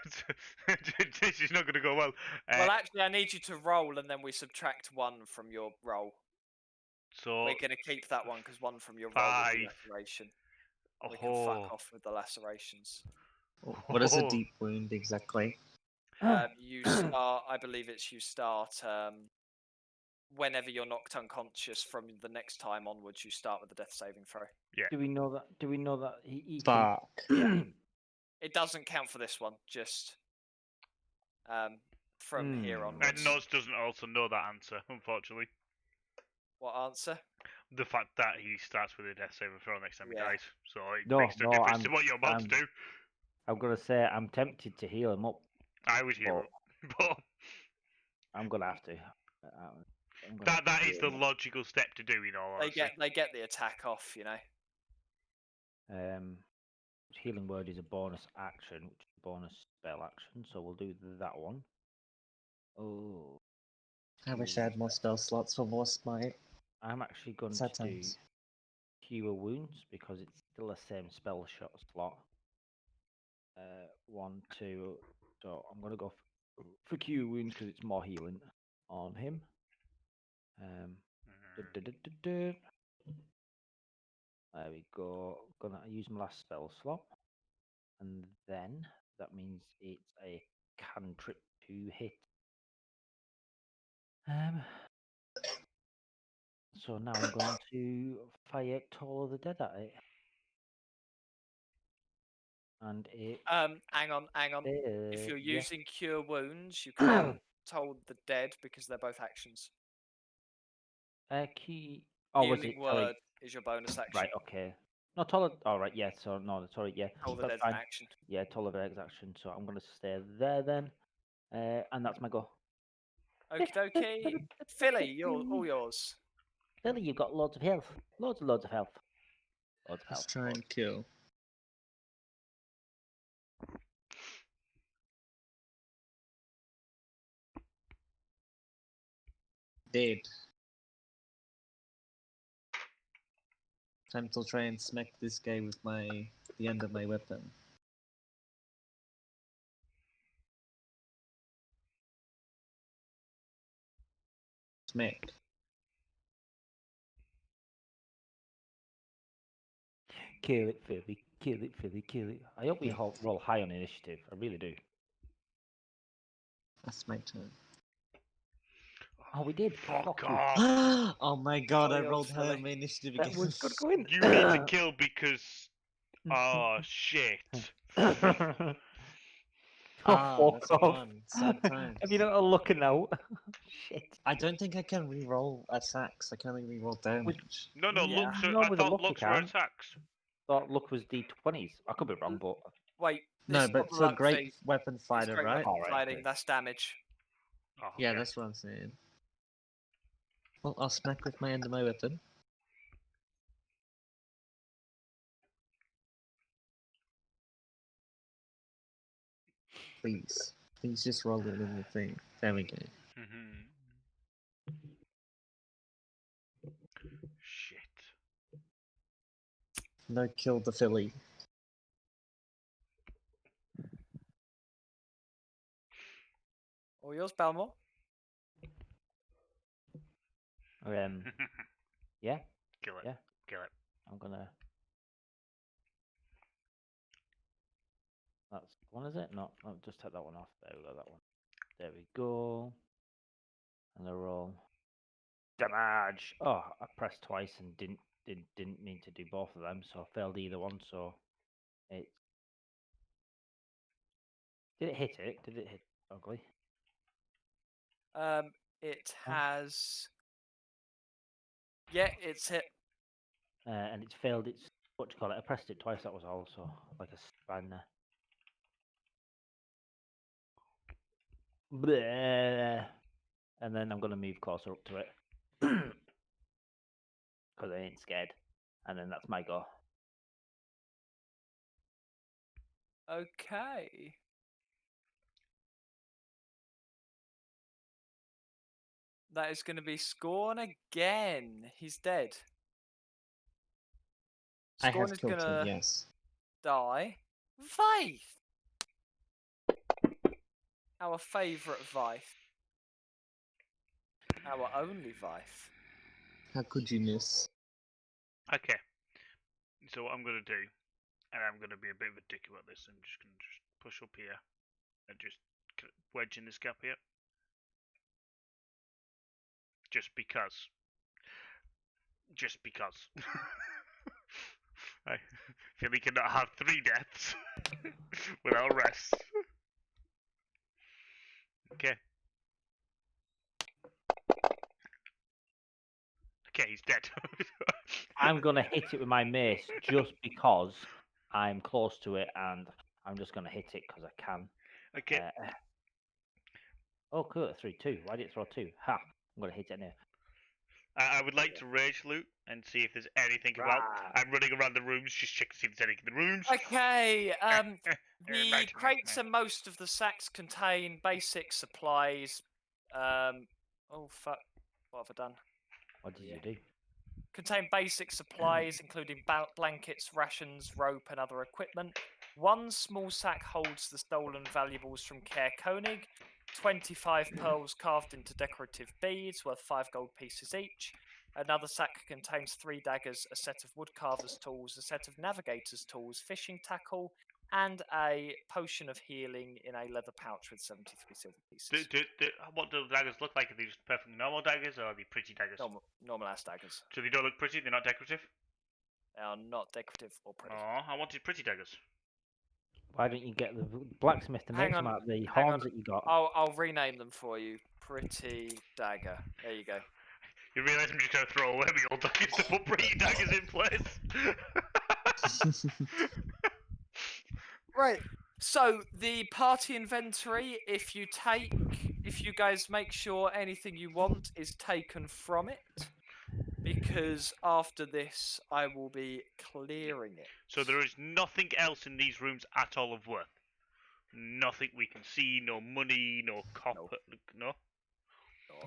C: This is not going to go well.
A: Well, actually, I need you to roll, and then we subtract 1 from your roll.
C: So,
A: We're going to keep that one because 1 from your roll was the
C: 5.
A: laceration. We can
C: Oh,
A: fuck off with the lacerations.
B: What is a
C: Oh.
B: deep wound exactly?
A: You start, I believe it's you start whenever you're knocked unconscious from the next time onwards. You start with the death saving throw.
D: Do we know that? Do we know that he
B: Fuck.
D: can?
A: It doesn't count for this one. Just from here
D: Hmm.
A: onwards.
C: And Noz doesn't also know that answer, unfortunately.
A: What answer?
C: The fact that he starts with a death saving throw next time he
A: Yeah.
C: dies. So it
D: No,
C: makes no
D: no,
C: difference to
D: I'm-
C: what you're about to
D: I'm-
C: do.
D: I'm gonna say I'm tempted to heal him up,
C: I would heal him. But
D: I'm gonna have to. I'm gonna have
C: that
D: to
C: is
D: heal
C: the
D: him
C: logical step to do, in all
A: They
C: honesty.
A: get the attack off. You know.
D: up. Healing word is a bonus action, which is a bonus spell action, so we'll do that one. Oh,
B: I wish I had more spell slots for more smite.
D: I'm actually going
B: Sad
D: to do
B: times.
D: Cure Wounds because it's still the same spell shot slot. 1, 2. So I'm gonna go for Cure Wounds because it's more healing on him. There we go. Gonna use my last spell slot, and then that means it's a cantrip to hit. So now I'm going to fire Toll of the Dead at it, and it.
A: Hang on. If you're
D: yeah.
A: using cure wounds, you can't told the dead because they're both actions.
D: Key. Oh, was it?
A: Healing
D: Sorry.
A: word is your bonus action.
D: Right. Okay. No, Toll. All right. Yeah. So no. Sorry. Yeah.
A: Told the
D: That's
A: dead's
D: fine.
A: an action.
D: Yeah. Toll of the Dead's action. So I'm gonna stay there then. And that's my go.
A: Okie dokie. Philly, all yours.
D: Lily, you've got loads of health. Loads of health. Loads of
B: Let's
D: health.
B: try and kill. Dead. Time to try and smack this guy with the end of my weapon. Smack.
D: Kill it, Philly. Kill it, Philly. Kill it. I hope we roll high on initiative. I really do.
B: That's my turn.
D: Oh, we did.
C: Fuck
D: you.
C: off.
B: Oh my god, I
A: yours,
B: rolled high
A: Philly.
B: on my initiative
D: That
B: again.
D: was good going.
C: You need to kill because. Oh, shit.
D: Oh,
B: that's
D: fuck
B: a
D: off.
B: 1. Sad times.
D: Have you not looking out? Shit.
B: I don't think I can re-roll attacks. I can only re-roll damage.
C: No,
D: Yeah,
C: looks are,
D: no,
C: I
D: with a
C: thought
D: look you
C: looks were
D: can.
C: attacks.
D: Thought luck was D20s. I could be wrong, but
A: Wait.
B: No,
A: this is
B: but
A: not the
B: for
A: luck
B: great
A: thing.
B: weapon
A: It's
B: fighter,
A: great
B: right?
A: weapon
D: Alright,
A: fighting,
D: okay.
A: that's damage.
C: Oh,
B: Yeah,
C: okay.
B: that's what I'm saying. Well, I'll smack with my end of my weapon. Please. Please just roll it in the thing. There we go.
C: Shit.
B: No, kill the filly.
A: All yours, Balmore.
D: Yeah,
C: Kill it.
D: Yeah.
C: Kill it.
D: I'm gonna. That's one, is it? No, I'll just take that one off. There we go. That one. There we go. And they're all damage. Oh, I pressed twice and didn't mean to do both of them, so I failed either one. So it did it hit it? Did it hit ugly?
A: It
D: Huh?
A: has. Yeah, it's hit.
D: And it's failed its what do you call it? I pressed it twice. That was all. So like a spanner. Bleh. And then I'm gonna move closer up to it because I ain't scared. And then that's my go.
A: Okay. That is going to be Scorn again. He's dead.
B: I
A: Scorn
B: have
A: is
B: killed
A: gonna
B: him, yes.
A: die. Vaith! Our favourite Vaith. Our only Vaith.
B: How could you miss?
C: Okay. So what I'm gonna do, and I'm gonna be a bit of a dick about this. I'm just gonna push up here and just wedge in this gap here. Just because. Just because. I feel he cannot have 3 deaths without rest. Okay. Okay, he's dead.
D: I'm gonna hit it with my mace just because I'm close to it, and I'm just gonna hit it because I can.
C: Okay.
D: Oh, cool! It threw 2. Why did it throw 2? Ha! I'm gonna hit it now.
C: I would like to rage loot and see if there's anything about. I'm running around the rooms, just check to see if there's anything in the rooms.
A: Okay, the
C: Right,
A: crates
C: right.
A: and most of the sacks contain basic supplies. Oh fuck, what have I done?
D: What did you do?
A: Contain basic supplies, including blankets, rations, rope, and other equipment. One small sack holds the stolen valuables from Care Koenig. 25 pearls carved into decorative beads, worth 5 gold pieces each. Another sack contains 3 daggers, a set of woodcarver's tools, a set of navigator's tools, fishing tackle, and a potion of healing in a leather pouch with 73 silver pieces.
C: What do the daggers look like? Are they just perfectly normal daggers, or are they pretty daggers?
A: Normal ass daggers.
C: So they don't look pretty, they're not decorative?
A: They are not decorative or pretty.
C: Oh, I wanted pretty daggers.
D: Why don't you get the blacksmith to make some out of the horns that you got?
A: I'll rename them for you. Pretty dagger. There you go.
C: You realise I'm just going to throw away my old daggers to put pretty daggers in place?
A: Right. So the party inventory, if you guys make sure anything you want is taken from it, because after this I will be clearing it.
C: So there is nothing else in these rooms at all of worth? Nothing we can see, no money, no copper, no?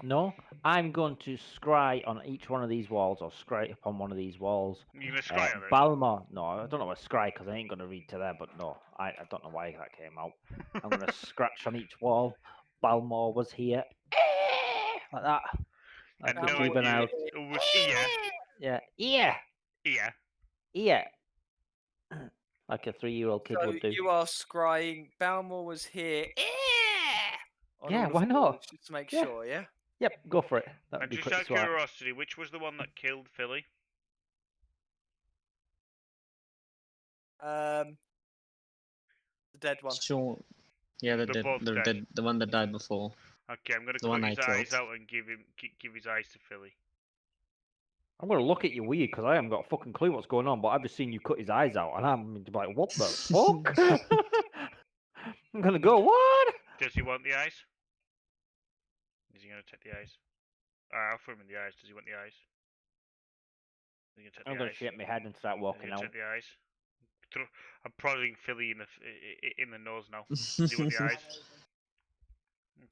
D: No, I'm going to scry on each one of these walls, or scry upon one of these walls.
C: You're going to scry on it?
D: Balmor. No, I don't know what scry because I ain't going to read to there, but no, I don't know why that came out. I'm going to scratch on each wall. Balmor was here. Like that. Like
C: And
D: the
C: no,
D: juvenile.
C: it was ear.
D: Yeah, ear.
C: Ear.
D: Ear. Like a 3-year-old kid
A: So
D: would do.
A: you are scrying. Balmor was here. On
D: Yeah,
A: all of
D: why
A: the
D: not?
A: walls, just to make
D: Yeah.
A: sure, yeah.
D: Yep, go for it. That would
C: And
D: be
C: just
D: pretty
C: out of
D: smart.
C: curiosity, which was the one that killed Philly?
A: The dead one.
B: Sure. Yeah,
C: They're both dead.
B: the one that died before.
C: Okay, I'm going to
B: The one
C: cut his
B: I
C: eyes
B: killed.
C: out and give his eyes to Philly.
D: I'm going to look at you weird because I haven't got a fucking clue what's going on, but I've just seen you cut his eyes out, and I'm like, what the fuck? I'm going to go, what?
C: Does he want the eyes? Is he going to take the eyes? I'll throw him in the eyes. Does he want the eyes? Is he going to take
D: I'm
C: the
D: going
C: eyes?
D: to shake my head and start
C: Is he
D: walking
C: going
D: out.
C: to take the eyes? I'm prodding Philly in the nose now. Does he want the eyes?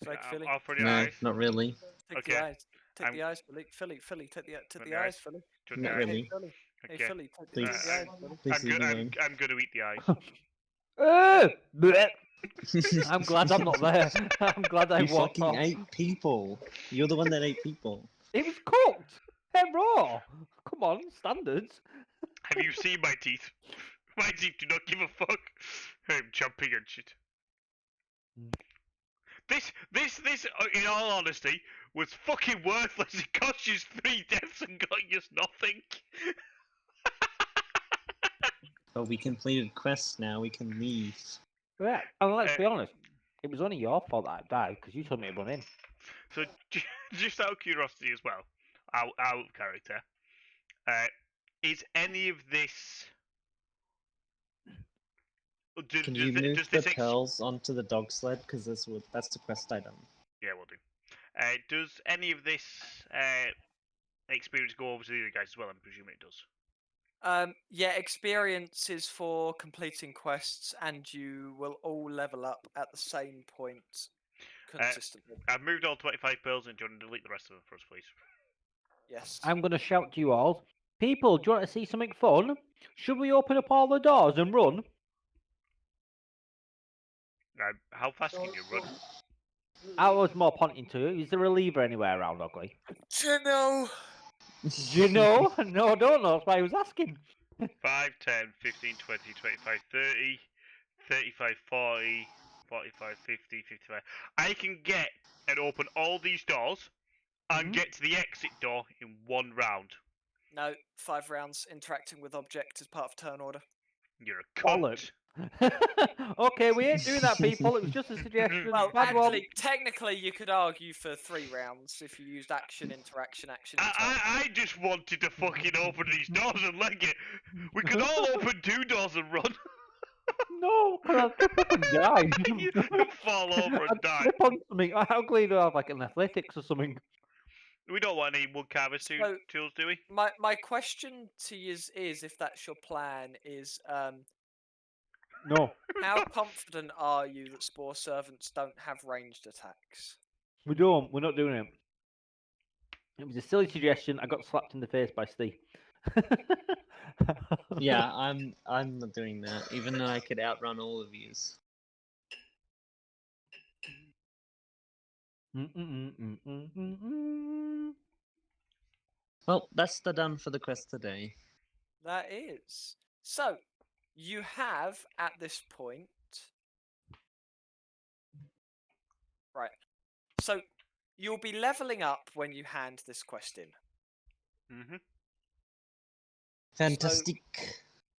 A: Like
C: Okay,
A: Philly.
C: I'll throw the
B: No,
C: eyes.
B: not really.
A: Take
C: Okay,
A: the eyes. Take
C: I'm-
A: the eyes, Philly. Philly, take the
C: Want
A: eyes,
C: the eyes?
A: Philly.
C: Do you want
B: Not
C: the eyes?
B: really.
A: Hey, Philly. Hey,
C: Okay.
A: Philly, take the
B: Please.
A: eyes, Philly.
B: Please leave me alone.
C: I'm going to eat the eyes.
D: Blech. I'm glad I'm not there. I'm glad I
B: You
D: walked
B: fucking
D: off.
B: ate people. You're the one that ate people.
D: It was cooked. Hey, raw. Come on, standards.
C: Have you seen my teeth? My teeth do not give a fuck. I'm jumping and shit.
D: Mm.
C: This, in all honesty, was fucking worthless. It cost you 3 deaths and got you nothing.
B: But we completed quests now, we can leave.
D: Yeah, and let's be honest, it was only your fault that I died because you told me to run in.
C: So, just out of curiosity as well, out of character, is any of this?
B: Can you move the pearls onto the dog sled? Because that's the quest item.
C: Yeah, we'll do. Does any of this experience go over to the other guys as well? I'm presuming it does.
A: Yeah, experience is for completing quests, and you will all level up at the same point consistently.
C: I've moved all 25 pearls and do you want to delete the rest of them for us, please?
A: Yes.
D: I'm going to shout to you all. People, do you want to see something fun? Should we open up all the doors and run?
C: How fast can you run?
D: I was more pointing to you. Is there a lever anywhere around, Ugly?
A: No.
D: Do you know? No, I don't know. That's why I was asking.
C: 5, 10, 15, 20, 25, 30, 35, 40, 45, 50, 55. I can get and open all these doors and get to the exit door in 1 round.
A: No, 5 rounds interacting with object as part of turn order.
C: You're a cunt.
D: Bollocks. Okay, we ain't doing that, people. It was just a suggestion.
A: Well,
D: Bad one.
A: actually, technically, you could argue for 3 rounds if you used action, interaction, action, interaction.
C: I just wanted to fucking open these doors and leg it. We could all open 2 doors and run.
D: No, because I'll trip up and die.
C: You fall over and
D: I'd
C: die.
D: slip on something. Ugly to have like an athletics or something.
C: We don't want any wood carvers
A: So-
C: tools, do we?
A: My question to you is, if that's your plan, is
D: No,
A: how confident are you that Spore Servants don't have ranged attacks?
D: we don't. We're not doing it. It was a silly suggestion. I got slapped in the face by Steve.
B: Yeah, I'm not doing that, even though I could outrun all of yous. Well, that's done for the quest today.
A: That is. So, you have at this point. Right. So, you'll be leveling up when you hand this quest in.
C: Mm-hmm.
B: Fantastic.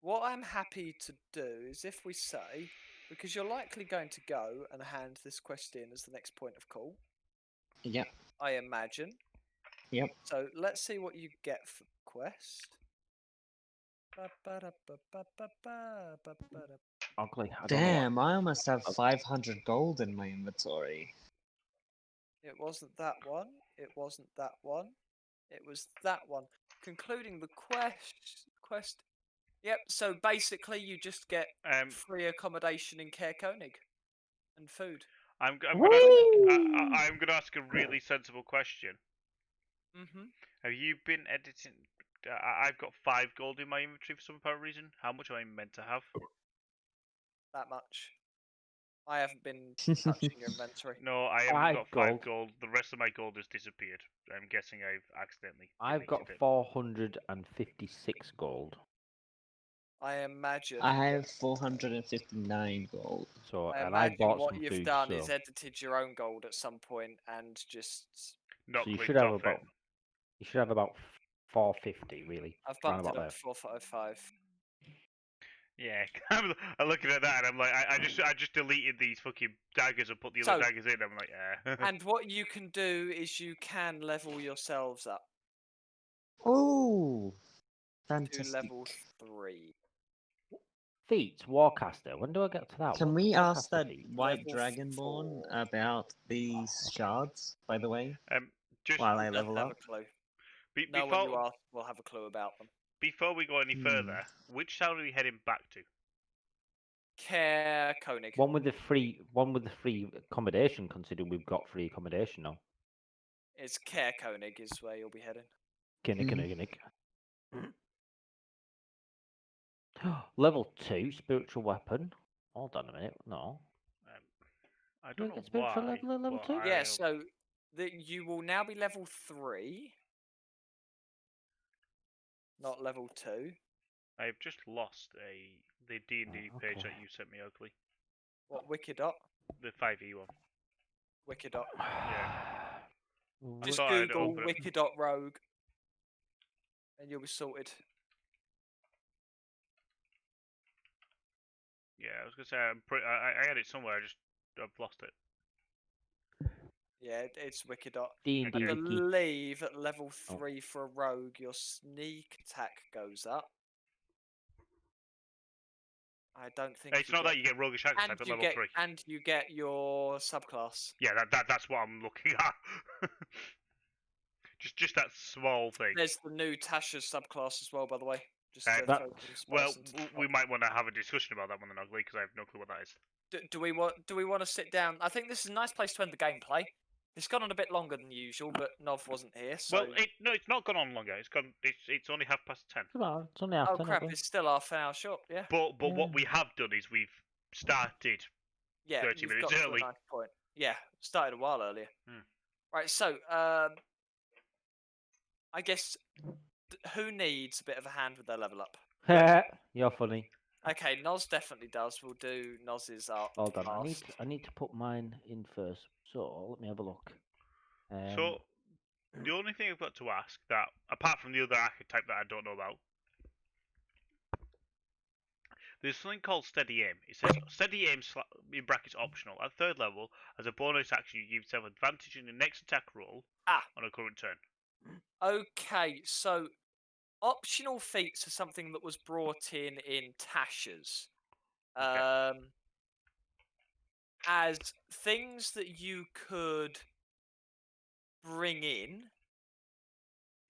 A: What I'm happy to do is, if we say, because you're likely going to go and hand this quest in as the next point of call,
B: Yep.
A: I imagine.
B: Yep.
A: So let's see what you get for the quest.
D: Ugly. I don't know what-
B: Damn, I almost have 500 gold in my inventory.
A: It wasn't that one. It wasn't that one. It was that one. Concluding the quest. Yep. So basically, you just get free accommodation in Care Koenig and food.
C: I'm gonna ask a really sensible question.
A: Mm-hmm.
C: Have you been editing? I've got 5 gold in my inventory for some apparent reason. How much am I meant to have?
A: That much. I haven't been touching your inventory.
C: No, I haven't got 5 gold. The rest of my gold has disappeared. I'm guessing I've accidentally.
D: I've got
C: deleted it.
D: 456 gold.
A: I imagine.
B: I have 459 gold.
D: So,
A: I
D: and I
A: imagine
D: bought
A: what
D: some
A: you've
D: food,
A: done
D: so,
A: is edited your own gold at some point and just.
C: Not
D: so you
C: clicked
D: should have
C: off
D: about
C: it.
D: 450 really.
A: I've
D: round
A: bumped it
D: about
A: up to 455.
C: Yeah, I'm looking at that and I'm like, I just deleted these fucking daggers and put the other
A: So-
C: daggers in. I'm like, yeah.
A: And what you can do is you can level yourselves up
B: Oh,
A: to
B: fantastic.
A: level 3.
D: Feet, Warcaster. When do I get to that?
B: Can
D: What's
B: we
D: Warcaster
B: ask that
D: feat?
B: white
A: Level
B: dragonborn
A: 4.
B: about these shards, by the way,
C: Just
B: while I
A: Doesn't
B: level
A: have
B: up?
A: a clue. No one you ask will have a clue about them.
C: Before we go any further, which town are we heading back to?
A: Care Koenig.
D: One with the free accommodation, considering we've got free accommodation now.
A: It's Care Koenig is where you'll be heading.
D: Kinnick. Level 2 spiritual weapon. Hold on a minute. No.
C: I
D: Do I
C: don't know
D: get spiritual
C: why.
D: level at level
C: but
D: 2?
A: Yeah,
C: I-
A: so you will now be level 3, not level 2.
C: I've just lost the D&D
D: Oh,
C: page
D: okay.
C: that you sent me, Ugly.
A: What, Wikidot?
C: The 5e one.
A: Wikidot.
C: I
A: Just
C: thought I'd
A: Google
C: open it.
A: Wikidot Rogue, and you'll be sorted.
C: Yeah, I was gonna say I had it somewhere. I've lost it.
A: Yeah, it's Wikidot.
D: D&D
A: I
C: Okay.
D: wiki.
A: believe at level
D: Oh.
A: 3 for a rogue, your sneak attack goes up. I don't think
C: It's not that you get roguish action type at level 3.
A: and you get your subclass.
C: Yeah, that's what I'm looking at. just that small thing.
A: There's the new Tasha's subclass as well, by the way. Just
C: Uh,
A: to
D: that-
A: throw some spice
C: Well,
A: into the
C: we
A: pot.
C: might want to have a discussion about that one then, Ugly, because I have no clue what that is.
A: Do we want to sit down? I think this is a nice place to end the gameplay. It's gone on a bit longer than usual, but Nov wasn't here, so.
C: Well, it's not gone on longer. It's only 10:30.
D: Come on, it's only after.
A: Oh crap! It's still half an hour short. Yeah.
C: But
D: Yeah.
C: what we have done is we've started.
A: Yeah.
C: 30
A: you've
C: minutes
A: got to a
C: early.
A: nice point. Yeah. Started a while earlier.
C: Hmm.
A: Right. So, I guess who needs a bit of a hand with their level up?
D: You're funny.
A: Okay, Noz definitely does. We'll do Noz's art.
D: Hold on,
A: last.
D: I need to put mine in first. So let me have a look.
C: So the only thing I've got to ask that, apart from the other archetype that I don't know about, there's something called Steady Aim. It says Steady Aim in brackets optional. At 3rd level, as a bonus action, you give yourself advantage in your next attack roll on a current turn.
A: Okay, so optional feats are something that was brought in Tasha's.
C: Okay.
A: As things that you could bring in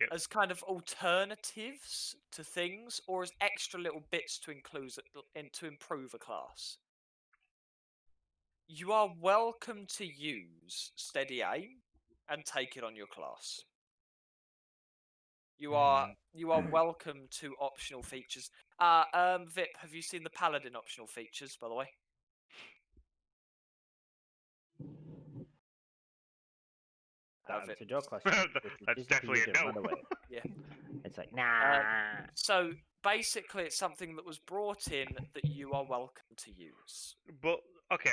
C: Yep.
A: as kind of alternatives to things, or as extra little bits to improve a class. You are welcome to use Steady Aim and take it on your class. You are welcome to optional features. Vip, have you seen the Paladin optional features, by the way?
D: that
A: Vip.
D: answered your question. which is
C: That's definitely a
D: disappeared and
C: no.
D: ran away.
A: Yeah.
D: It's like nah.
A: So basically, it's something that was brought in that you are welcome to use.
C: But okay,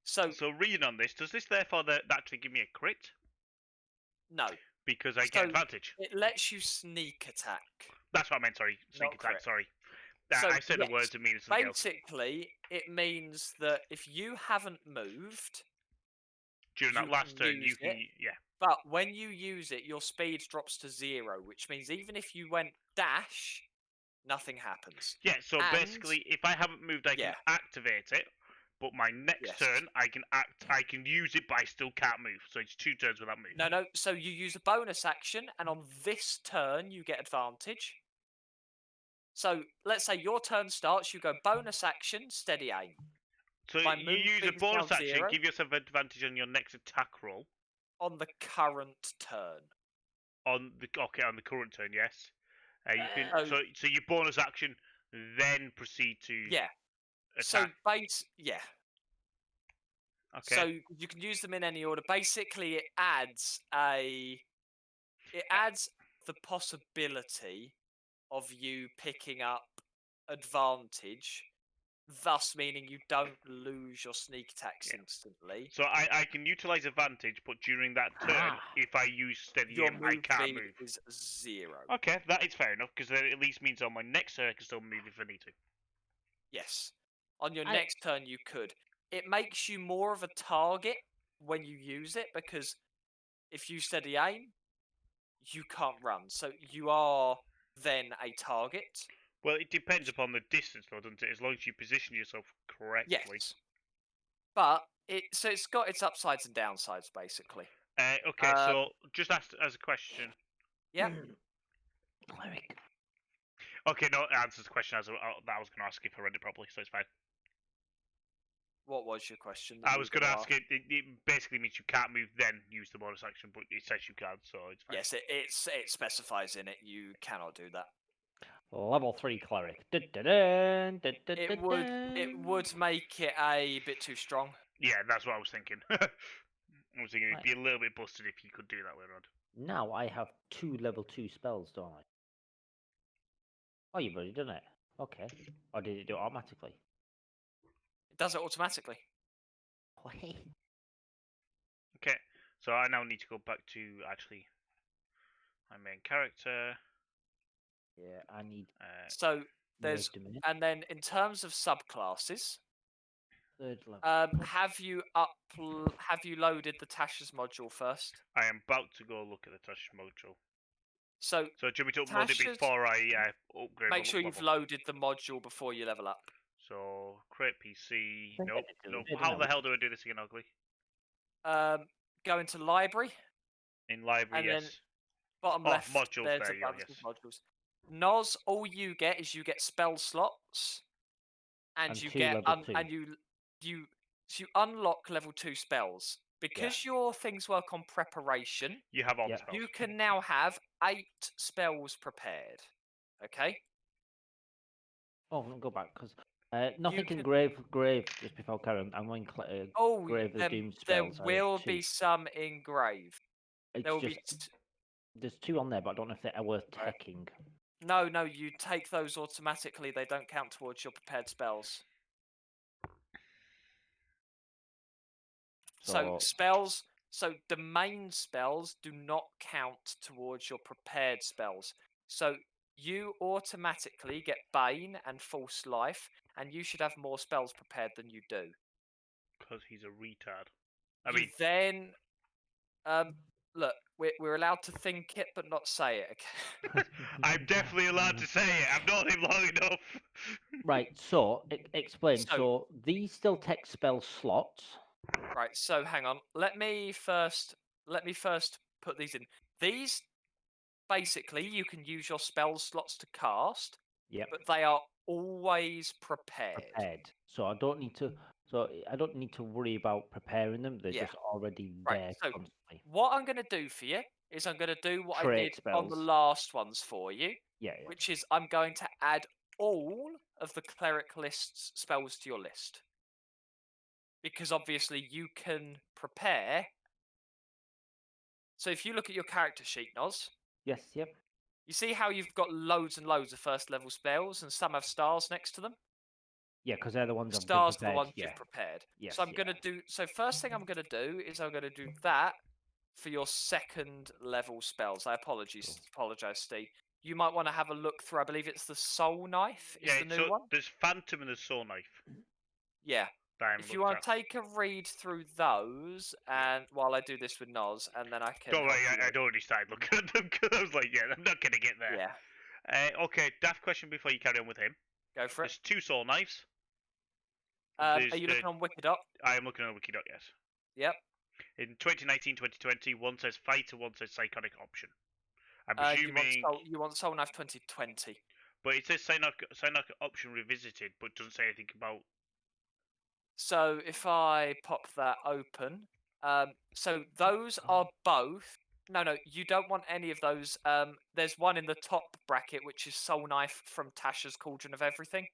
A: So
C: so reading on this, does this therefore actually give me a crit?
A: no,
C: Because I
A: So-
C: get advantage.
A: it lets you sneak attack.
C: That's what I meant. Sorry, sneak
A: Not
C: attack.
A: crit.
C: Sorry.
A: So,
C: I said
A: yes,
C: the words that mean something else.
A: Basically, it means that if you haven't moved,
C: During that
A: you
C: last
A: can
C: turn, you
A: use
C: can
A: it.
C: yeah.
A: but when you use it, your speed drops to 0, which means even if you went dash, nothing happens.
C: Yeah, so
A: And-
C: basically, if I haven't moved, I can
A: Yeah.
C: activate it. But my next
A: Yes.
C: turn, I can use it, but I still can't move. So it's 2 turns without moving.
A: No. So you use a bonus action, and on this turn, you get advantage. So let's say your turn starts, you go bonus action, Steady Aim.
C: So
A: my
C: you
A: move
C: use a
A: speed is
C: bonus
A: now
C: action,
A: 0.
C: give yourself advantage on your next attack roll
A: On the current turn.
C: on the current turn. Yes. You can
A: So-
C: so your bonus action then proceed to
A: Yeah.
C: attack.
A: Yeah.
C: Okay.
A: So you can use them in any order. Basically, it adds the possibility of you picking up advantage, thus meaning you don't lose your sneak attacks
C: Yeah.
A: instantly.
C: So I can utilize advantage, but during that turn,
D: Ah.
C: if I use steady
A: Your
C: aim, I
A: move
C: can't
A: speed
C: move.
A: is 0.
C: Okay, that is fair enough because that at least means on my next turn I can still move if I need to.
A: Yes. On your
D: I-
A: next turn, you could. It makes you more of a target when you use it because if you steady aim, you can't run. So you are then a target.
C: Well, it depends upon the distance, though, doesn't it? As long as you position yourself correctly.
A: Yes. But it's got its upsides and downsides basically.
C: Okay, so just ask as a question.
A: Yeah.
D: Cleric.
C: Okay, no, it answers the question that I was going to ask if I read it properly, so it's fine.
A: What was your question? that
C: I
A: you
C: was
A: were
C: going to
A: gonna
C: ask it basically means you can't move, then use the bonus action, but it says you can, so it's fine.
A: Yes, it specifies in it you cannot do that.
D: Level 3 cleric. Dun, dun, dun, dun, dun,
A: It
D: dun,
A: would
D: dun.
A: make it a bit too strong.
C: Yeah, that's what I was thinking. I was thinking it'd
D: Right.
C: be a little bit busted if you could do that way around.
D: Now I have 2 level 2 spells, don't I? Oh, you've already done it. Okay. Or did it do it automatically?
A: It does it automatically.
D: Wait.
C: Okay, so I now need to go back to actually my main character.
D: Yeah, I need
A: So there's,
D: wait a minute.
A: and then in terms of subclasses,
D: 3rd level.
A: have you loaded the Tasha's module first?
C: I am about to go look at the touch module.
A: So
C: So do you want me to upload it
A: Tasha's-
C: before I upgrade?
A: make sure you've
C: level?
A: loaded the module before you level up.
C: So create PC.
D: think I
C: Nope.
D: did do
C: Nope.
D: it,
C: How
D: didn't
C: the
D: I?
C: hell do I do this again, Ugly?
A: Go into library,
C: In library,
A: and then
C: yes.
A: bottom
C: Oh,
A: left.
C: modules
A: There's
C: there,
A: a
C: yeah,
A: bunch of
C: yes.
A: modules. Noz, all you get is you get spell slots, and
D: And
A: you
D: 2
A: get
D: level 2.
A: and you unlock level 2 spells because your things work on preparation.
C: You have all
D: Yeah.
C: the spells.
A: You can now have 8 spells prepared. Okay.
D: Oh, we'll go back because nothing
A: can-
D: in grave. Just before Karen, I'm going
A: Oh,
D: Grave of the Doomed
A: there
D: spells. I have
A: will
D: 2.
A: be some engraved.
D: It's
A: There will
D: just
A: be.
D: there's 2 on there, but I don't know if they're worth
A: Right.
D: taking.
A: No, you take those automatically. They don't count towards your prepared spells. So spells, domain spells do not count towards your prepared spells. So you automatically get Bane and False Life, and you should have more spells prepared than you do.
C: Because he's a retard. I
A: You
C: mean,
A: then, look, we're allowed to think it, but not say it. Okay?
C: I'm definitely allowed to say it. I've known him long enough.
D: Right. So explain.
A: So-
D: So these still take spell slots.
A: Right, so hang on. Let me first put these in. These basically you can use your spell slots to cast,
D: Yep.
A: but they are always prepared.
D: So I don't need to. So I don't need to worry about preparing them. They're
A: Yeah.
D: just already
A: Right,
D: there
A: so
D: constantly.
A: What I'm going to do for you is I'm going to do what I
D: Trait
A: did on the
D: spells.
A: last ones for you,
D: Yeah.
A: which is I'm going to add all of the cleric list's spells to your list. Because obviously you can prepare. So if you look at your character sheet, Noz,
D: Yes. Yep.
A: you see how you've got loads and loads of first level spells and some have stars next to them?
D: Yeah, because they're the ones I've been
A: Stars are the
D: prepared.
A: ones
D: Yeah.
A: you've prepared.
D: Yes,
A: So I'm going to do. So first thing I'm going to do is I'm going to do that for your second level spells. I apologize, Steve. You might want to have a look through. I believe it's the Soul Knife. Is
C: Yeah,
A: the new
C: so
A: one?
C: there's Phantom and there's Soul Knife.
A: Yeah.
C: That I haven't
A: If you
C: looked
A: want
C: at.
A: to take a read through those, and while I do this with Noz, and then I can.
C: Don't worry,
A: help you
C: I'd already started looking at them because I was like, yeah, I'm not going to get there.
A: Yeah.
C: Okay, daft question before you carry on with him.
A: Go for it.
C: There's 2 Soul Knives.
A: Are
C: there's
A: you
C: the-
A: looking on Wicked Up?
C: I am looking on Wikidot, yes.
A: Yep.
C: In 2019-2020, one says Fighter, one says Psychotic Option. I'm
A: You
C: presuming...
A: want Soul Knife 2020.
C: But it says Psychotic Option Revisited, but doesn't say anything about...
A: So if I pop that open, so those are both. No, you don't want any of those. There's one in the top bracket, which is Soul Knife from Tasha's Cauldron of Everything.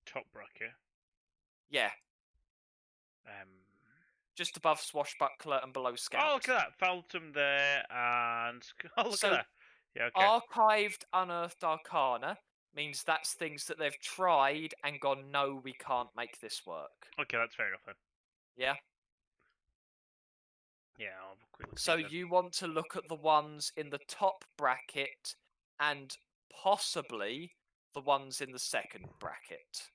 C: Top bracket.
A: Yeah, just above Swashbuckler and below Scout.
C: Oh, look at that. Phantom there, and... Oh, look
A: So,
C: at that. Yeah, okay.
A: Archived Unearthed Arcana means that's things that they've tried and gone, no, we can't make this work.
C: Okay, that's fair enough then.
A: Yeah?
C: Yeah, I'll have a quick look.
A: So
C: then.
A: you want to look at the ones in the top bracket and possibly the ones in the second bracket.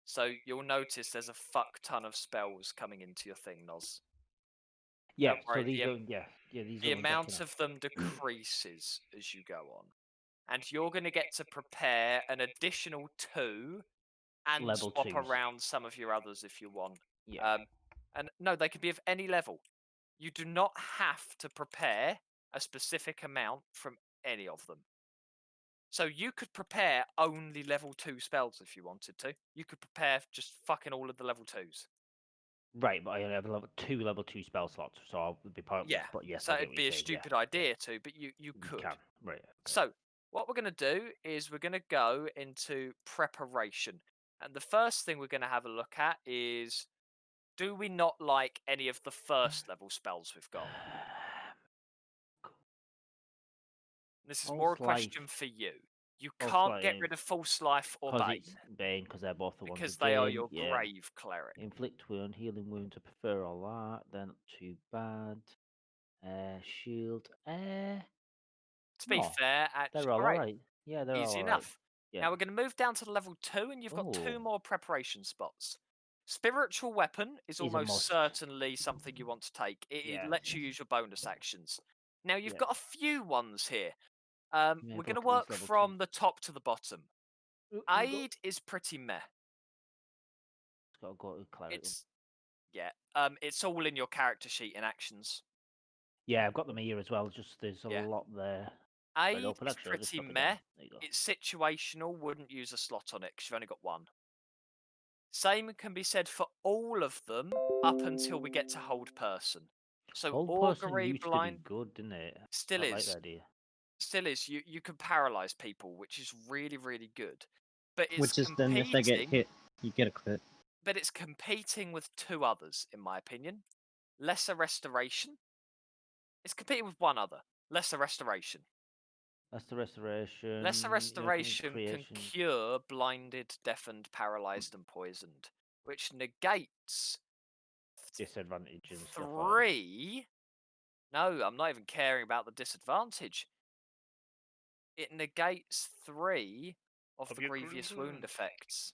A: So you'll notice there's a fuck ton of spells coming into your thing, Noz.
D: Yeah.
A: Don't worry,
D: So these
A: the-
D: are these
A: The
D: are ones I
A: amount
D: can-
A: of them decreases as you go on. And you're going to get to prepare an additional 2 and
D: Level
A: swap
D: 2s.
A: around some of your others if you want.
D: Yeah.
A: And no, they can be of any level. You do not have to prepare a specific amount from any of them. So you could prepare only level 2 spells if you wanted to. You could prepare just fucking all of the level 2s.
D: Right, but I only have two level 2 spell slots, so I'll be pointless.
A: Yeah.
D: But yes,
A: So
D: I get
A: it'd
D: what
A: be
D: you're
A: a
D: saying,
A: stupid
D: yeah,
A: idea to, but you
D: You
A: could.
D: can, right. Okay.
A: So what we're going to do is we're going to go into preparation. And the first thing we're going to have a look at is, do we not like any of the first level spells we've got? This is more a
D: False life.
A: question for you. You
D: False
A: can't get
D: life,
A: rid of false life or
D: Because
A: bane
D: it's Bane, because they're both the ones
A: because
D: again.
A: they are your
D: yeah.
A: grave cleric.
D: Inflict wound, healing wounds, I prefer all that. They're not too bad. Shield,
A: To be
D: no,
A: fair, actually,
D: they're all
A: alright,
D: alright. Yeah, they're all
A: easy
D: alright.
A: enough.
D: Yeah.
A: Now we're going to move down to level 2, and you've got 2
D: Ooh.
A: more preparation spots. Spiritual weapon is
D: a
A: almost
D: must.
A: certainly something you want to take. It
D: Yeah.
A: lets you use your bonus actions. Now you've
D: Yeah.
A: got a few ones here.
D: Yeah,
A: We're
D: go
A: going to
D: to these
A: work
D: level
A: from
D: twos.
A: the top to the bottom.
D: You go.
A: Aid is pretty meh.
D: It's got to go to cleric.
A: It's all in your character sheet in actions.
D: Yeah, I've got them here as well. Just there's a
A: Yeah.
D: lot there. Right,
A: Aid
D: open,
A: is
D: actually, I'll just
A: pretty
D: drop it
A: meh.
D: down. There you go.
A: It's situational. Wouldn't use a slot on it because you've only got one. Same can be said for all of them up until we get to hold person. So
D: Hold person
A: augury,
D: used
A: blind,
D: to be good, didn't it?
A: still
D: I like
A: is.
D: that idea.
A: Still is. You can paralyze people, which is really, really good. But it's
B: Which is then if they get
A: competing-
B: hit, you get a crit.
A: But it's competing with 2 others, in my opinion. Lesser restoration. It's competing with 1 other. Lesser restoration.
D: That's the restoration.
A: Lesser restoration can
D: creation.
A: cure blinded, deafened, paralyzed, and poisoned, which negates
D: Disadvantage and stuff like that.
A: 3. No, I'm not even caring about the disadvantage. It negates 3 of
C: Of
A: the
C: your
A: grievous
C: grievous
A: wound
C: wound.
A: effects.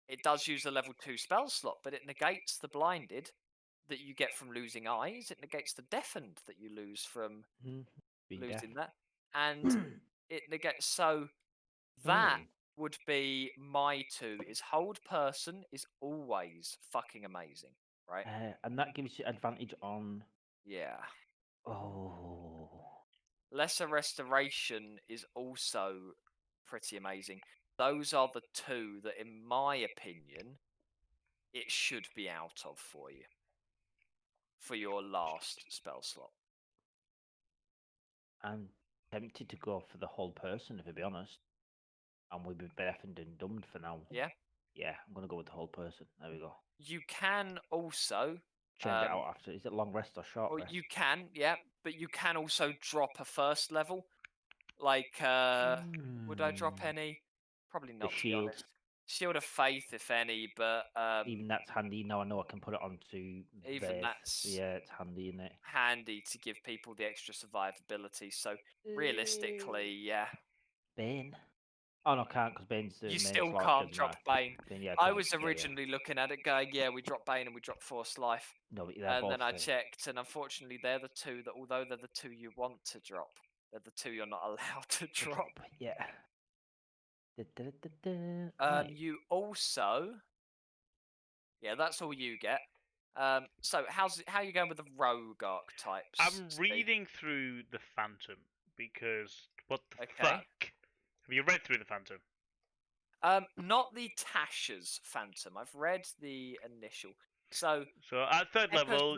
A: It does use a level 2 spell slot, but it negates the blinded that you get from losing eyes. It negates the deafened that you lose from
D: Being
A: losing
D: deaf.
A: that. And it negates. So that would be my 2. Is hold person is always fucking amazing, right?
D: And that gives you advantage on.
A: Yeah.
D: Oh.
A: Lesser restoration is also pretty amazing. Those are the 2 that, in my opinion, it should be out of for you. For your last spell slot.
D: I'm tempted to go for the whole person, if I be honest. And we've been deafened and dumbed for now.
A: Yeah?
D: Yeah, I'm gonna go with the whole person. There we go.
A: You can also
D: Change it out after. Is it long rest or short
A: Well,
D: rest?
A: you can, yeah, but you can also drop a first level. Like, would I drop any? Probably not, to be
D: shield.
A: honest. Shield of Faith, if any, but
D: Even that's handy. Now I know I can put it onto.
A: Even
D: Wraith.
A: that's-
D: Yeah, it's handy, isn't it?
A: handy to give people the extra survivability. So realistically, yeah,
D: Bane. Oh no, can't because Bane's the
A: you
D: main
A: still
D: slot,
A: can't
D: doesn't
A: drop
D: matter.
A: Bane.
D: Then, yeah,
A: I
D: 'cause
A: was
D: yeah, yeah.
A: originally looking at it going, yeah, we drop Bane and we drop Force Life.
D: No, but they're
A: And
D: both
A: then I
D: the-
A: checked, and unfortunately, they're the 2 that, although they're the 2 you want to drop, they're the 2 you're not allowed to drop.
D: Yeah. Right.
A: You also, yeah, that's all you get. So how are you going with the rogue archetypes?
C: I'm
A: Steve?
C: reading through the Phantom because what the
A: Okay.
C: fuck? Have you read through the Phantom?
A: Not the Tasha's Phantom. I've read the initial. So
C: at 3rd
A: because
C: level,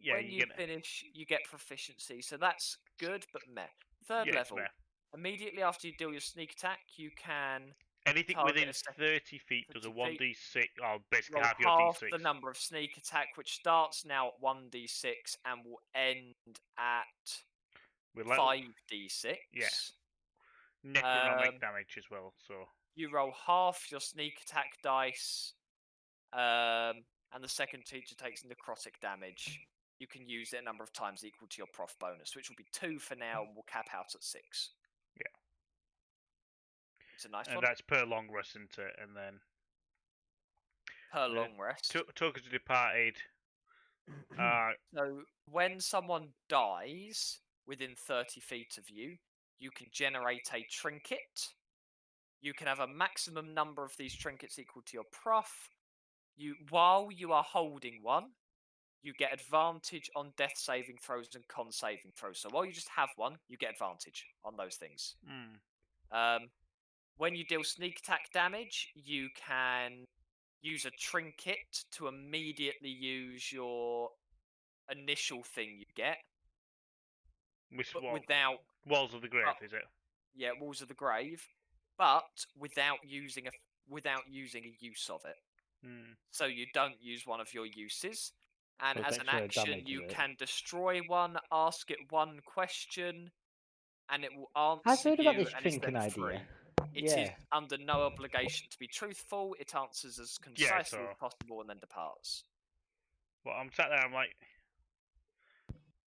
C: yeah,
A: when you
C: get
A: finish, you get proficiency. So that's good, but meh. 3rd
C: yeah, it's
A: level.
C: meh.
A: Immediately after you deal your sneak attack, you can
C: Anything
A: target
C: within
A: a second
C: 30 feet does a
A: 30 feet.
C: 1d6. Oh, basically
A: roll
C: half your
A: half
C: d6.
A: the number of sneak attack, which starts now at 1d6 and will end at
C: With like
A: 5d6.
C: Yeah. necronomic
A: Um,
C: damage as well. So
A: You roll half your sneak attack dice, and the second teacher takes necrotic damage. You can use it a number of times equal to your prof bonus, which will be 2 for now, and we'll cap out at 6.
C: Yeah.
A: It's a nice
C: and
A: one.
C: that's per long rest, isn't it? And then
A: Per long rest.
C: tokens of departed.
A: So when someone dies within 30 feet of you, you can generate a trinket. You can have a maximum number of these trinkets equal to your prof. While you are holding one, you get advantage on death saving throws and con saving throws. So while you just have one, you get advantage on those things. When you deal sneak attack damage, you can use a trinket to immediately use your initial thing you get,
C: Which
A: but
C: what?
A: without
C: Walls of the Grave, is it?
A: Walls of the Grave, but without using a use of it.
C: Hmm.
A: So you don't use one of your uses, and
D: So it's
A: as an
D: extra
A: action
D: damage,
A: you
D: is it?
A: can destroy one, ask it one question, and it will
D: I've
A: answer
D: heard
A: you,
D: about this
A: and it's then
D: trinket
A: free.
D: idea.
A: It is
D: Yeah.
A: under no obligation to be truthful. It answers as concisely as
C: so-
A: possible and then departs.
C: Well, I'm sat there. I'm like,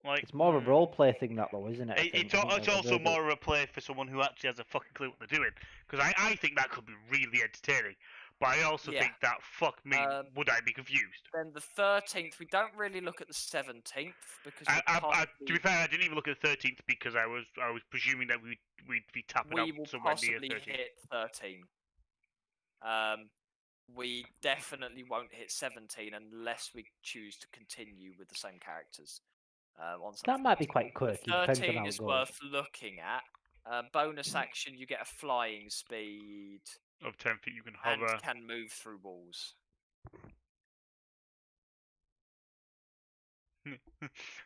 D: It's more of a
C: hmm.
D: role play thing, that though, isn't it? I
C: It,
D: think.
C: it's,
D: I think
C: it's
D: they'll
C: also
D: do it.
C: more of a play for someone who actually has a fucking clue what they're doing. Because I think that could be really entertaining. But I also
A: Yeah.
C: think that, fuck me, would I be confused?
A: Then the 13th, we don't really look at the 17th because
C: To
A: we'll
C: be fair, I didn't even look at the 13th because I was presuming that we'd be tapping out
A: we will
C: somewhere near
A: possibly
C: 13th.
A: hit 13. We definitely won't hit 17 unless we choose to continue with the same characters. On
D: That
A: something
D: might be
A: else.
D: quite quirky.
A: The
D: Depends on
A: 13
D: how it
A: is
D: goes.
A: worth looking at. Bonus action, you get a flying speed
C: Of 10 feet, you can
A: and
C: hover.
A: can move through walls.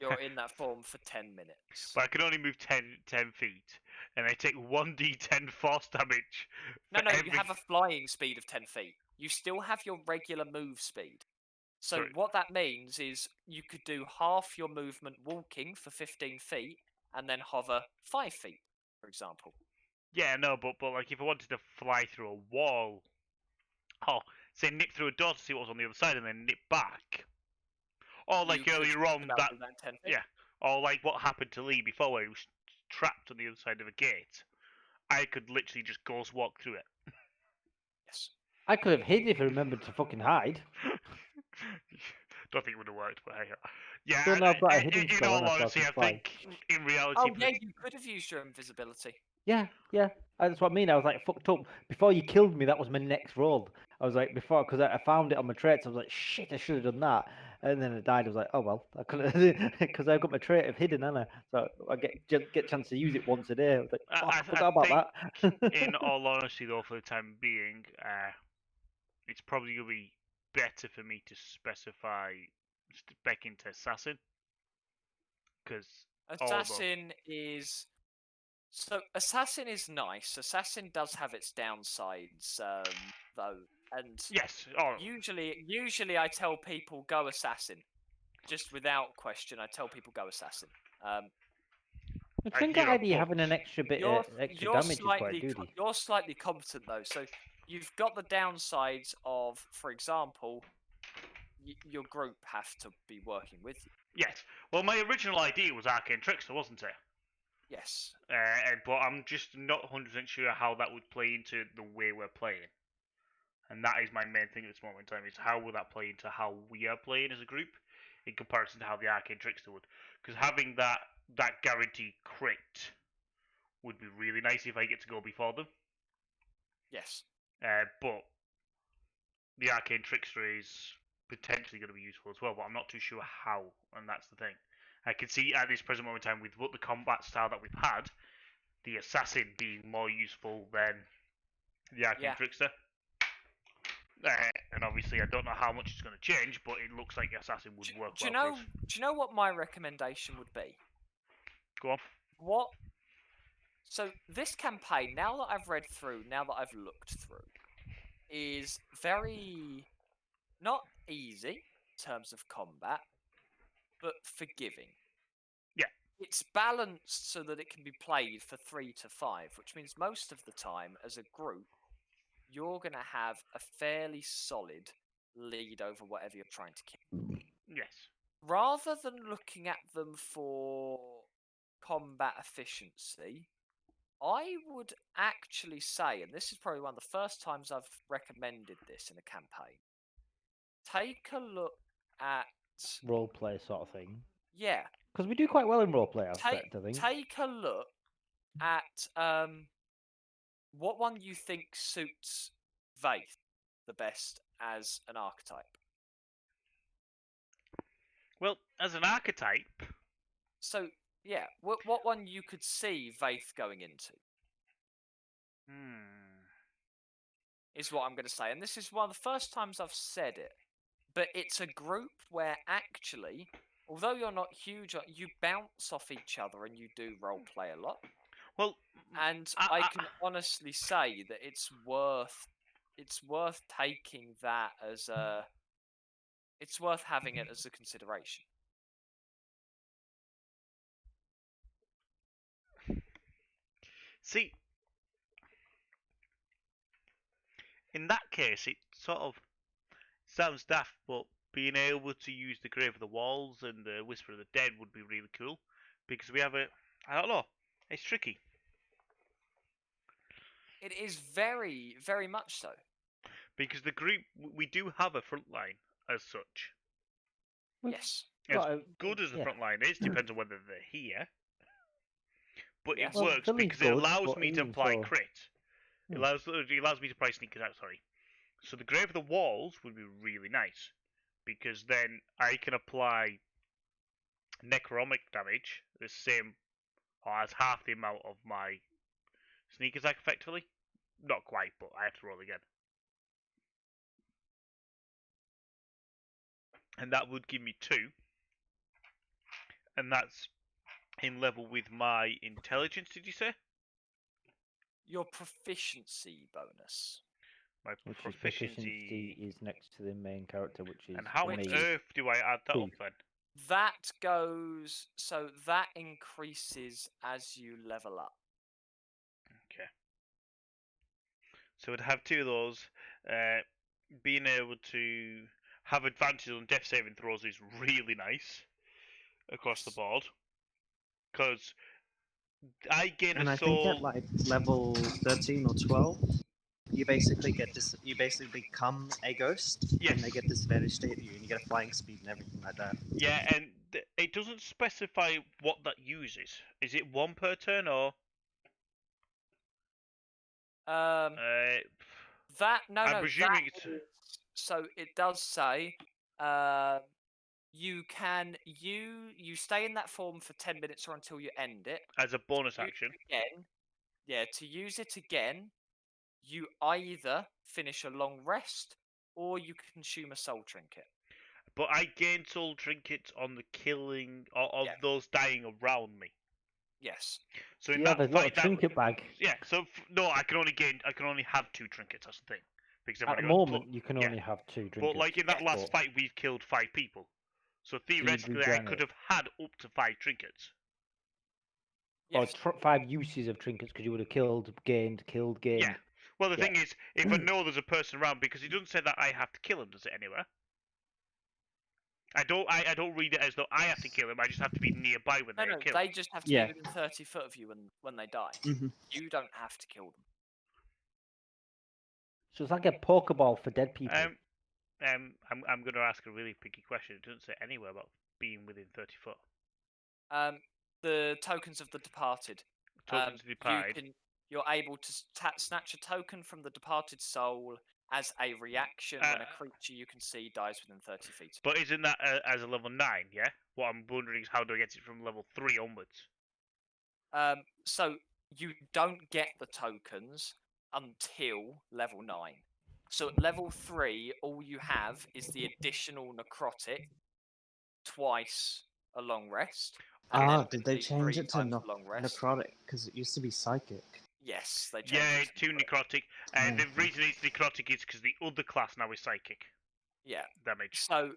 A: You're in that form for 10 minutes.
C: But I can only move 10 feet, and I take 1d10 force damage.
A: No,
C: for
A: you
C: every...
A: have a flying speed of 10 feet. You still have your regular move speed. So
C: Sorry.
A: what that means is you could do half your movement walking for 15 feet and then hover 5 feet, for example.
C: Yeah, no, but like if I wanted to fly through a wall, say nip through a door to see what was on the other side and then nip back. Or like
A: You could
C: earlier on,
A: about
C: that
A: do that in 10 feet.
C: yeah, or like what happened to Lee before, where he was trapped on the other side of a gate. I could literally just ghost walk through it.
A: Yes.
D: I could have hid if I remembered to fucking hide.
C: Don't think it would have worked, but hey, yeah.
D: Don't know I've got a hidden
C: In
D: spell
C: all
D: on it, so I
C: honesty,
D: can
C: I
D: fly.
C: think in reality,
A: Oh yeah, you could have used your invisibility.
D: Yeah, that's what I mean. I was like fucked up. Before you killed me, that was my next roll. I was like, because I found it on my traits, I was like, shit, I should have done that. And then I died. I was like, oh well, I couldn't because I've got my trait of hidden, haven't I? So I get chance to use it once a day. I was like, fuck, I forgot about that.
C: in all honesty, though, for the time being, it's probably gonna be better for me to specify back into assassin, because
A: Assassin is nice. Assassin does have its downsides, though, and
C: yes,
A: usually I tell people go assassin, just without question. I tell people go assassin.
D: The
C: I
D: trinket
C: hear a
D: idea having an
C: but.
D: extra bit
A: You're
D: of extra
A: you're
D: damage is quite
A: slightly
D: goody.
A: you're slightly competent though, so you've got the downsides of, for example, your group have to be working with you.
C: Yes. Well, my original idea was Arcane Trickster, wasn't it?
A: Yes.
C: But I'm just not 100% sure how that would play into the way we're playing. And that is my main thing at this moment in time, is how will that play into how we are playing as a group in comparison to how the Arcane Trickster would. Because having that guaranteed crit would be really nice if I get to go before them.
A: Yes.
C: But the Arcane Trickster is potentially going to be useful as well, but I'm not too sure how, and that's the thing. I can see at this present moment in time, with what the combat style that we've had, the Assassin being more useful than the Arcane Trickster. And obviously, I don't know how much it's going to change, but it looks like the Assassin would work well for us.
A: Do you know what my recommendation would be?
C: Go on.
A: What? So this campaign, now that I've read through, now that I've looked through, is very not easy in terms of combat, but forgiving.
C: Yeah.
A: It's balanced so that it can be played for 3 to 5, which means most of the time, as a group, you're going to have a fairly solid lead over whatever you're trying to kill.
C: Yes.
A: Rather than looking at them for combat efficiency, I would actually say, and this is probably one of the first times I've recommended this in a campaign, take a look at
D: Roleplay sort of thing.
A: Yeah.
D: Because we do quite well in roleplay aspect, I think.
A: Take a look at what one you think suits Vaith the best as an archetype.
C: Well, as an archetype...
A: So, yeah, what one you could see Vaith going into? is what I'm going to say. And this is one of the first times I've said it. But it's a group where actually, although you're not huge, you bounce off each other and you do role play a lot.
C: Well,
A: And I can honestly say that it's worth taking that as a. It's worth having it as a consideration.
C: see, in that case, it sort of sounds daft, but being able to use the Grave of the Walls and the Whisper of the Dead would be really cool, because we have I don't know, it's tricky.
A: It is very, very much so.
C: Because the group, we do have a front line as such.
A: Yes.
C: As
D: Well,
C: good as the
D: yeah.
C: front line is, depends on whether they're here. But
A: Yes.
C: it
A: Well,
C: works
D: Philly's
C: because it
D: good,
C: allows
D: but
C: me to
D: even
C: apply
D: so-
C: crit. It allows me to apply sneakers out, sorry. So the Grave of the Walls would be really nice. Because then I can apply necromic damage, the same, or as half the amount of my sneak attack effectively. Not quite, but I have to roll again. And that would give me 2. And that's in level with my intelligence, did you say?
A: Your proficiency bonus.
C: My
D: Which is
C: proficiency.
D: is next to the main character, which is
C: And how on
A: Which
D: me.
A: is-
C: earth do I add that up
D: 2.
C: then?
A: That goes. So that increases as you level up.
C: Okay. So we'd have 2 of those. Being able to have advantage on death saving throws is really nice across the
A: Yes.
C: board. Because I gain
B: And
C: a
B: I
C: soul.
B: think at like level 13 or 12, you basically become a ghost,
C: Yes.
B: and they get disadvantage to hit you, and you get a flying speed and everything like that.
C: Yeah, and it doesn't specify what that uses. Is it 1 per turn or?
A: Um.
C: Uh,
A: That no
C: I'm
A: no.
C: presuming
A: that
C: it's-
A: is- so it does say. You can you stay in that form for 10 minutes or until you end it.
C: as a bonus
A: Use
C: action.
A: it again. Yeah, to use it again, you either finish a long rest or you consume a soul trinket.
C: But I gain soul trinkets on the killing of
A: Yeah.
C: those dying around me.
A: Yes.
C: So in
D: Yeah,
C: that
D: there's a lot
C: fight,
D: of trinket bag.
C: yeah. So no, I can only have 2 trinkets. That's the thing. Because I've
D: At the
C: only got
D: moment, you can
C: yeah.
D: only have 2 trinkets.
C: But like in that
A: Yeah.
C: last fight, we've killed 5 people. So theoretically, I
D: regenerate.
C: could have had up to 5 trinkets.
D: Or
A: Yes.
D: 5 uses of trinkets because you would have killed, gained.
C: Yeah. Well, the
D: Yeah.
C: thing is, if I know there's a person around, because it doesn't say that I have to kill him, does it anywhere? I don't read it as though I have to kill him. I just have to be nearby when
A: No,
C: they're
A: no,
C: killed.
A: they just have to
B: Yeah.
A: be within 30 foot of you when they die.
B: Mhm.
A: You don't have to kill them.
D: So it's like a Pokeball for dead people.
C: I'm going to ask a really picky question. It doesn't say anywhere about being within 30 foot.
A: The tokens of the departed.
C: Tokens of the departed.
A: You're able to snatch a token from the departed soul as a reaction when a creature you can see dies within 30 feet.
C: But isn't that as a level 9, yeah? What I'm wondering is how do I get it from level 3 onwards?
A: So you don't get the tokens until level 9. So at level 3, all you have is the additional necrotic twice a long rest. and then
B: Did they
A: complete
B: change
A: 3
B: it to
A: times a long rest.
B: necrotic? Because it used to be psychic.
A: Yes, they changed
C: Yeah,
A: it to
C: 2 necrotic. And
B: Oh.
C: the reason it's necrotic is because the other class now is psychic
A: Yeah.
C: damage.
A: So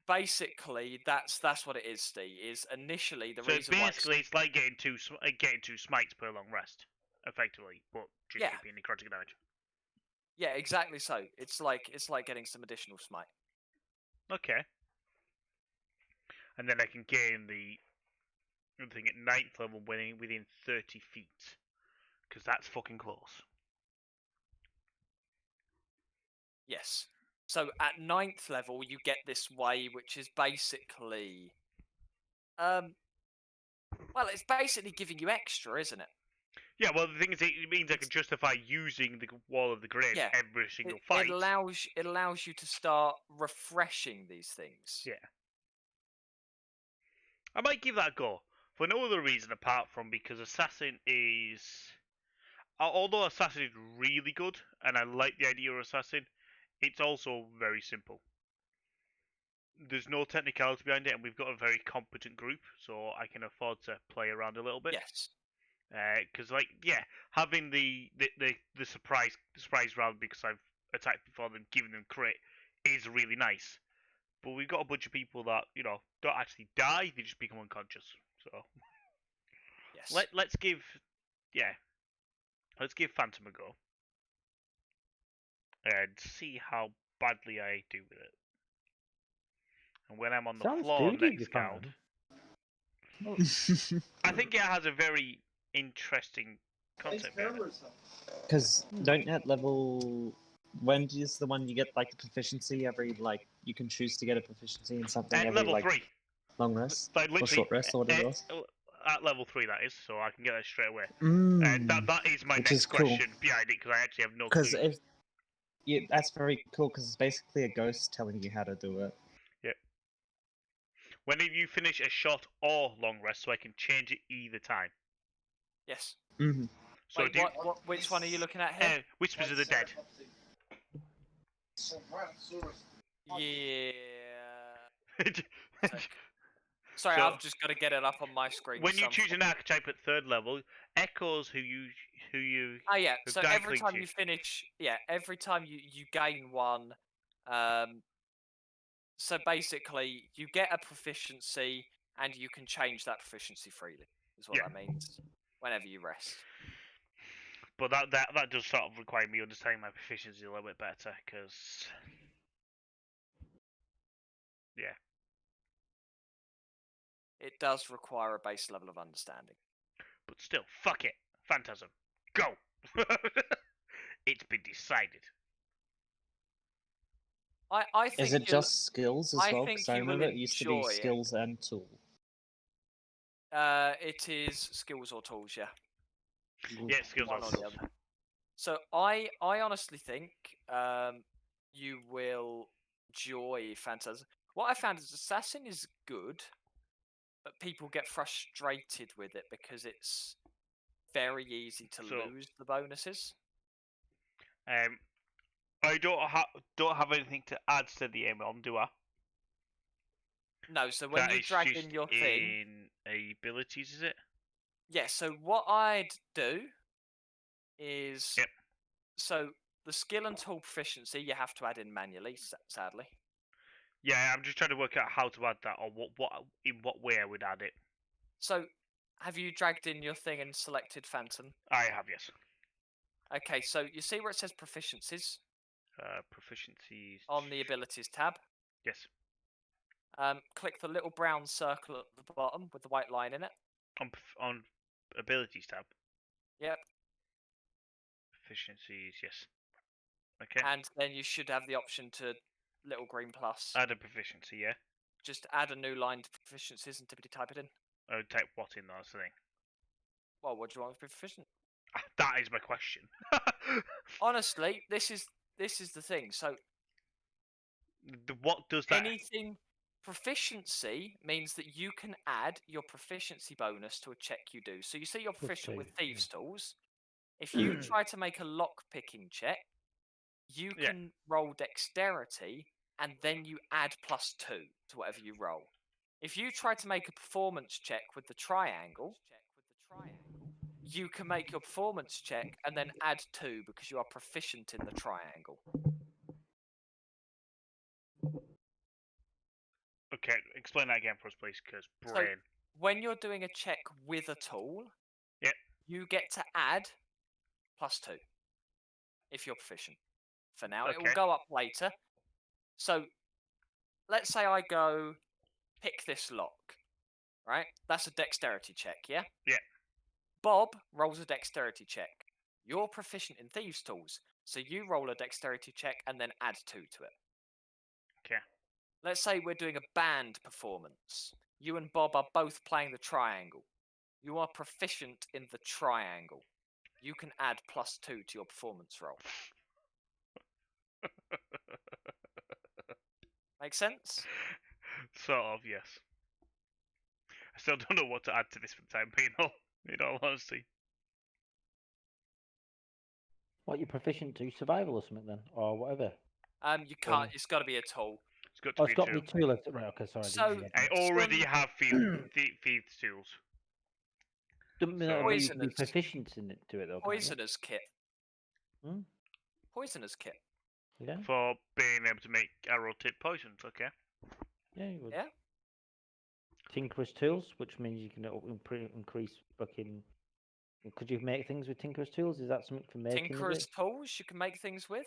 A: basically, that's what it is, Steve. Is initially the
C: So
A: reason why
C: basically, it's like getting two smites per long rest, effectively, but just
A: Yeah.
C: being necrotic damage.
A: yeah, exactly. So it's like getting some additional smite.
C: Okay. And then I can gain the thing at 9th level within 30 feet, because that's fucking close.
A: Yes. So at 9th level, you get this way, which is basically, well, it's basically giving you extra, isn't it?
C: Yeah, well, the thing is, it means I can justify using the Wall of the Graves
A: Yeah,
C: every single
A: It
C: fight.
A: allows you to start refreshing these things.
C: Yeah. I might give that a go for no other reason apart from because Assassin is. although Assassin is really good, and I like the idea of Assassin, it's also very simple. There's no technicality behind it, and we've got a very competent group, so I can afford to play around a little bit.
A: Yes.
C: Because having the surprise round because I've attacked before them, giving them crit is really nice. But we've got a bunch of people that don't actually die; they just become unconscious. So
A: Yes.
C: let's give Phantom a go and see how badly I do with it. And when I'm on the
D: Sounds
C: floor
D: doogie,
C: next
D: you
C: round,
D: Phantom.
C: I think it has a very interesting concept behind it.
B: Because don't at level. When is the one you get like the proficiency every like you can choose to get a proficiency in something
C: At
B: every
C: level
B: like
C: 3.
B: long rest
C: Like
B: or
C: literally,
B: short rest or whatever it was.
C: at level 3 that is, so I can get that straight away.
B: Mm.
C: That is my
B: Which
C: next
B: is cool.
C: question behind it, because I actually have no
B: Because
C: clue.
B: if yeah, that's very cool because it's basically a ghost telling you how to do it.
C: When you finish a short or long rest, so I can change it either time.
A: Yes.
B: Mm-hmm.
C: So
A: Wait, which one are you looking at here?
C: Whispers of the Dead.
A: Yeah.
C: When
A: Sorry,
C: So-
A: I've just got to get it up on my screen.
C: you choose an archetype at 3rd level, echoes who you
A: Oh yeah.
C: have
A: So
C: died
A: every time
C: to.
A: you finish, every time you gain one, so basically you get a proficiency and you can change that proficiency freely. Is what
C: Yeah.
A: that means. Whenever you rest.
C: But that does sort of require me understanding my proficiency a little bit better, because
A: It does require a base level of understanding.
C: but still, fuck it, Phantasm, go. It's been decided.
A: I think
B: Is it
A: you'll-
B: just skills as
A: I
B: well?
A: think
B: Because I
A: you will
B: remember it used to be
A: enjoy it.
B: skills and tool.
A: It is skills or tools, yeah.
C: Yeah, skills
A: One
C: or
A: or the
C: tools.
A: other. So I honestly think you will enjoy Phantasm. What I found is Assassin is good, but people get frustrated with it because it's very easy to
C: So-
A: lose the bonuses.
C: I don't have anything to add to the Aemon, do I?
A: No, so when
C: That
A: you
C: is
A: drag
C: just
A: in your thing,
C: in abilities, is it?
A: yeah. So what I'd do is,
C: Yep.
A: so the skill and tool proficiency you have to add in manually, sadly.
C: Yeah, I'm just trying to work out how to add that, or in what way I would add it.
A: So have you dragged in your thing and selected Phantom?
C: I have, yes.
A: Okay, so you see where it says proficiencies
C: Proficiencies.
A: on the abilities tab?
C: Yes.
A: Click the little brown circle at the bottom with the white line in it.
C: On abilities tab.
A: Yep.
C: Proficiencies, yes. Okay.
A: And then you should have the option to little green plus.
C: Add a proficiency, yeah.
A: Just add a new line to proficiencies and typically type it in.
C: I would type what in that's the thing.
A: Well, what do you want to be proficient?
C: That is my question.
A: Honestly, this is the thing. So
C: What does that?
A: anything proficiency means that you can add your proficiency bonus to a check you do. So you see you're proficient with
D: two,
A: thieves' tools. If you try to make a lock picking check, you
C: Yeah.
A: can roll dexterity and then you add +2 to whatever you roll. If you try to make a performance check with the triangle, you can make your performance check and then add 2 because you are proficient in the triangle.
C: Okay, explain that again for us, please, because
A: So-
C: brain.
A: When you're doing a check with a tool,
C: Yep.
A: you get to add +2 if you're proficient. For now, it will
C: Okay.
A: go up later. So let's say I go pick this lock, right? That's a dexterity check, yeah?
C: Yeah.
A: Bob rolls a dexterity check. You're proficient in thieves' tools, so you roll a dexterity check and then add 2 to it.
C: Okay.
A: Let's say we're doing a band performance. You and Bob are both playing the triangle. You are proficient in the triangle. You can add +2 to your performance roll. Make sense?
C: Sort of, yes. I still don't know what to add to this for the time being, though, in all honesty.
D: What, you're proficient to survival or something then, or whatever?
A: You can't. It's got to be a tool.
C: It's got to
D: Oh,
C: be
D: it's got to
C: true.
D: be two left. Right, okay, sorry.
A: So-
D: didn't see
C: I
D: that.
C: already
A: Some-
C: have thieves tools.
D: Doesn't mean that
C: so-
D: you can be
A: Poisonous.
D: proficient in it to it though. can't you?
A: Poisoner's kit.
D: Hmm?
A: Poisoner's kit.
D: Yeah,
C: For being able to make arrow tip poisons, okay?
D: yeah, you would.
A: Yeah.
D: Tinkerer's tools, which means you can increase fucking. Could you make things with Tinkerer's tools? Is that something for making?
A: Tinkerer's tools you can make things with.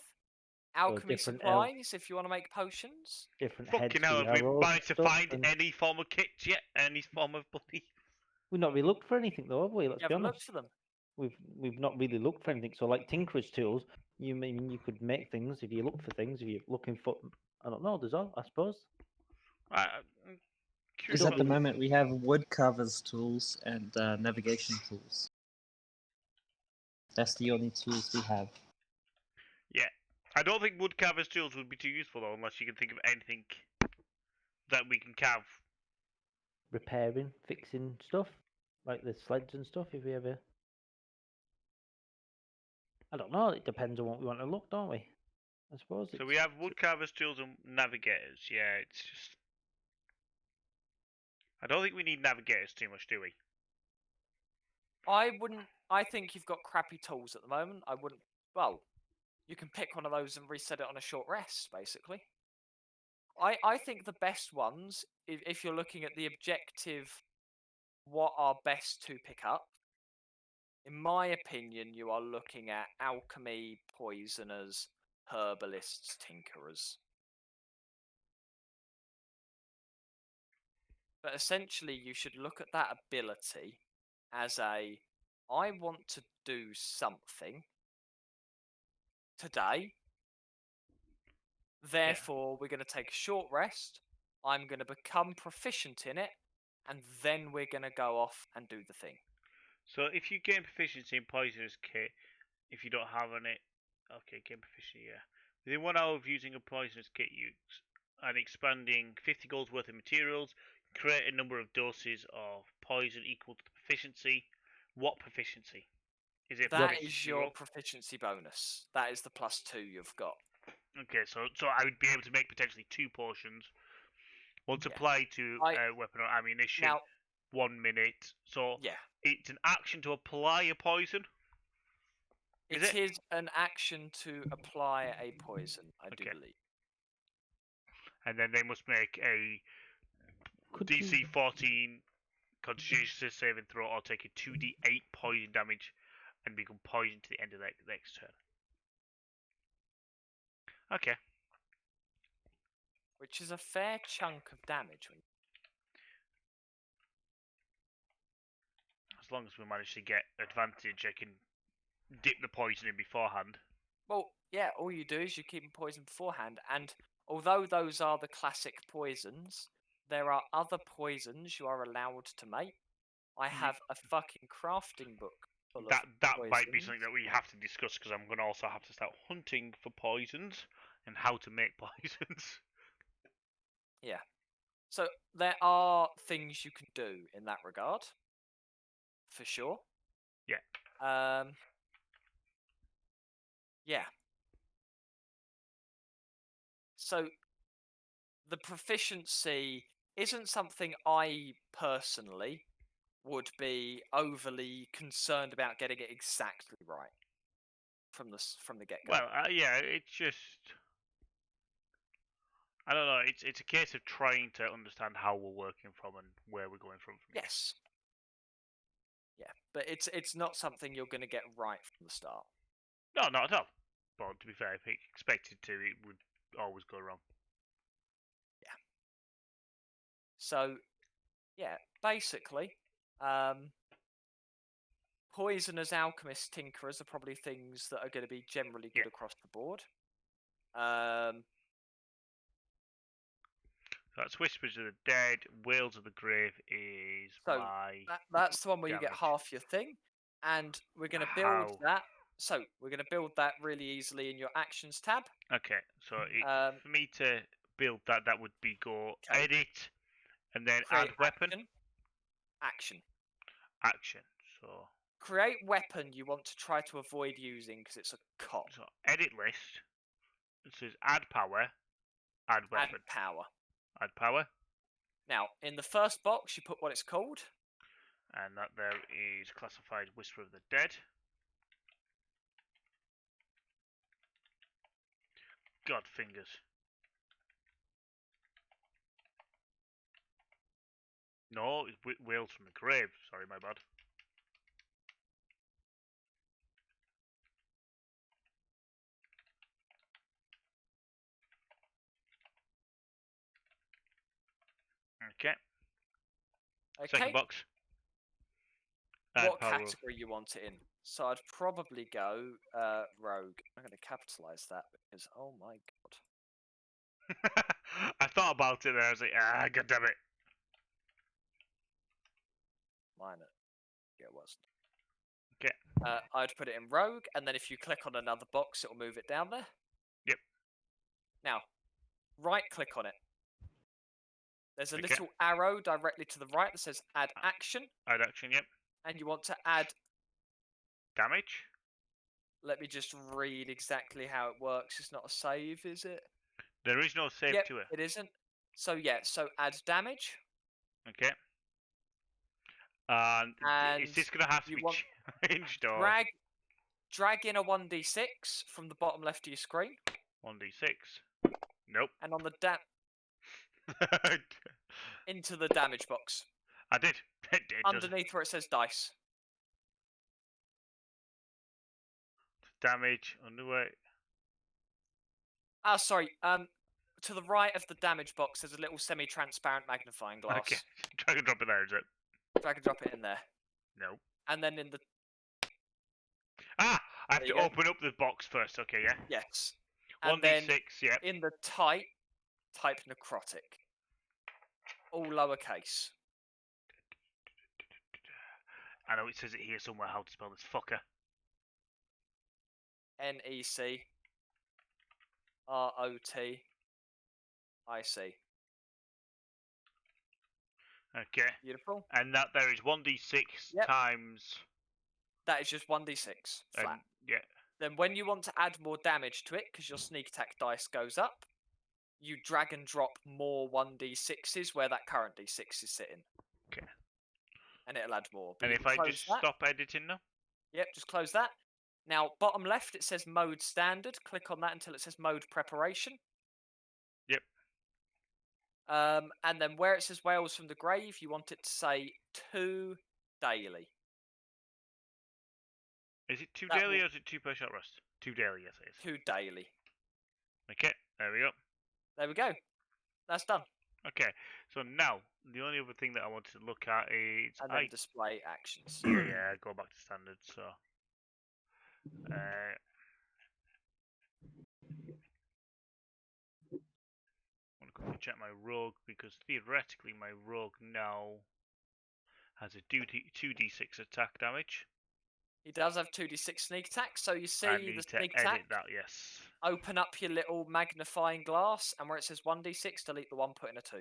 A: Alchemy
D: different
A: supplies if you want to make potions.
D: different heads
C: Fucking
D: for
C: hell,
D: your
C: have we
D: arrows and
C: managed to
D: stuff,
C: find
D: and-
C: any form of kits yet? Any form of bloody...
D: We've not really looked for anything though, have we? Let's
A: You
D: be
A: haven't
D: honest.
A: looked for them.
D: We've not really looked for anything. So like Tinkerer's tools, you mean you could make things if you look for things. If you're looking for, I don't know. There's all, I suppose.
C: I'm
B: Because
C: curious
B: at the
C: about-
B: moment we have woodcarver's tools and navigation tools. That's the only tools we have.
C: I don't think woodcarver's tools would be too useful though, unless you can think of anything that we can carve.
D: Repairing, fixing stuff like the sleds and stuff. If we ever, I don't know. It depends on what we want to look, don't we? I suppose.
C: So we have woodcarver's tools and navigators. Yeah, it's just... I don't think we need navigators too much, do we?
A: I wouldn't. I think you've got crappy tools at the moment. I wouldn't. Well, you can pick one of those and reset it on a short rest, basically. I think the best ones, if you're looking at the objective, what are best to pick up. In my opinion, you are looking at alchemy, poisoners, herbalists, tinkerers. But essentially, you should look at that ability as a, I want to do something today. Therefore, we're going to take a short rest. I'm going to become proficient in it, and then we're going to go off and do the thing.
C: So if you gain proficiency in poisoner's kit, if you don't have any... Okay, gain proficiency, yeah. Within 1 hour of using a poisoner's kit, and expanding 50 gold's worth of materials, create a number of doses of poison equal to the proficiency. What proficiency? Is it
A: That
C: proficiency
A: is your
C: roll?
A: proficiency bonus. That is the +2 you've got.
C: Okay, so I would be able to make potentially 2 potions. Once
A: Yeah.
C: applied to weapon or ammunition,
A: Now,
C: 1 minute. So
A: yeah,
C: it's an action to apply a poison. Is
A: it
C: it?
A: is an action to apply a poison, I do
C: Okay.
A: believe.
C: And then they must make a
D: Could
C: DC
D: you-
C: 14 Constitution saving throw or take a 2d8 poison damage and become poisoned to the end of the next turn. Okay.
A: Which is a fair chunk of damage.
C: As long as we manage to get advantage, I can dip the poison in beforehand.
A: Well, yeah, all you do is you keep them poisoned beforehand, and although those are the classic poisons, there are other poisons you are allowed to make. I have a fucking crafting book full of
C: That might be
A: poisons.
C: something that we have to discuss because I'm going to also have to start hunting for poisons and how to make poisons.
A: So there are things you can do in that regard, for sure.
C: Yeah.
A: Yeah. So the proficiency isn't something I personally would be overly concerned about getting it exactly right from the get-go.
C: Well, yeah, it's just... I don't know, it's a case of trying to understand how we're working from and where we're going from here.
A: Yes. Yeah, but it's not something you're going to get right from the start.
C: No, not at all. But to be fair, if it expected to, it would always go wrong.
A: So, yeah, basically, poisoners, alchemists, tinkerers are probably things that are going to be generally good
C: Yeah.
A: across the board.
C: That's Whispers of the Dead. Whales of the Grave is
A: So,
C: my...
A: That's the one where you get
C: damage.
A: half your thing, and we're going to build
C: How?
A: that. So we're going to build that really easily in your actions tab.
C: Okay, so
A: Um,
C: for me to build that, that would be go
A: Okay.
C: edit, and then
A: create
C: add weapon,
A: action.
C: action. So
A: create weapon you want to try to avoid using because it's a cop.
C: So edit list. It says add power, add
A: Add
C: weapon,
A: power.
C: add power,
A: Now, in the first box, you put what it's called.
C: and that there is classified Whisper of the Dead. God fingers. No, it's Wails from the Grave. Sorry, my bad. Okay.
A: Okay.
C: Second box. Add
A: What
C: power of-
A: category you want it in? So I'd probably go rogue. I'm going to capitalize that because oh my god.
C: I thought about it there. I was like, god damn it.
A: Mine. Yeah, it wasn't.
C: Okay.
A: I'd put it in rogue, and then if you click on another box, it'll move it down there.
C: Yep.
A: Now, right-click on it. There's a
C: Okay.
A: little arrow directly to the right that says Add Action,
C: Add action, yep.
A: and you want to add.
C: Damage.
A: Let me just read exactly how it works. It's not a save, is it?
C: There is no save
A: Yep,
C: to it.
A: it isn't. So yeah, so add damage.
C: Okay. And is
A: And
C: this going to have to
A: you
C: be
A: want
C: changed or
A: Drag in a 1d6 from the bottom left of your screen,
C: 1d6? Nope.
A: and on the into the damage box
C: I did. It does.
A: underneath where it says dice.
C: Damage underway.
A: Ah, sorry. To the right of the damage box, there's a little semi-transparent magnifying glass.
C: Okay. Drag and drop it there, is it?
A: Drag and drop it in there,
C: No.
A: and then in the
C: Ah! I have
A: There
C: to
A: you go.
C: open up the box first, okay, yeah?
A: yes, and
C: 1d6,
A: then
C: yeah.
A: in the type necrotic, all lowercase.
C: I know it says it here somewhere how to spell this fucker.
A: NECROTIC.
C: Okay.
A: Beautiful.
C: And that there is 1d6
A: Yep.
C: times...
A: That is just 1d6 flat.
C: And, yeah.
A: Then when you want to add more damage to it, because your sneak attack dice goes up, you drag and drop more 1d6s where that current d6 is sitting.
C: Okay.
A: And it'll add more. But
C: And
A: you
C: if
A: can
C: I
A: close
C: just
A: that.
C: stop editing now?
A: Yep, just close that. Now, bottom left, it says mode standard. Click on that until it says mode preparation.
C: Yep.
A: And then where it says Wales from the Grave, you want it to say 2 daily.
C: Is it 2
A: That
C: daily
A: will-
C: or is it 2 per shot rest? 2 daily, yes it is.
A: 2 daily.
C: Okay, there we go.
A: There we go. That's done.
C: Okay, so now, the only other thing that I wanted to look at is...
A: And then display actions.
C: Yeah, go back to standard, so... I'm going to check my rogue, because theoretically my rogue now has a 2d6 attack damage.
A: He does have 2d6 sneak attack, so you see
C: I
A: the
C: need to
A: sneak
C: edit
A: attack.
C: that, yes.
A: Open up your little magnifying glass, and where it says 1d6, delete the 1, put in a 2.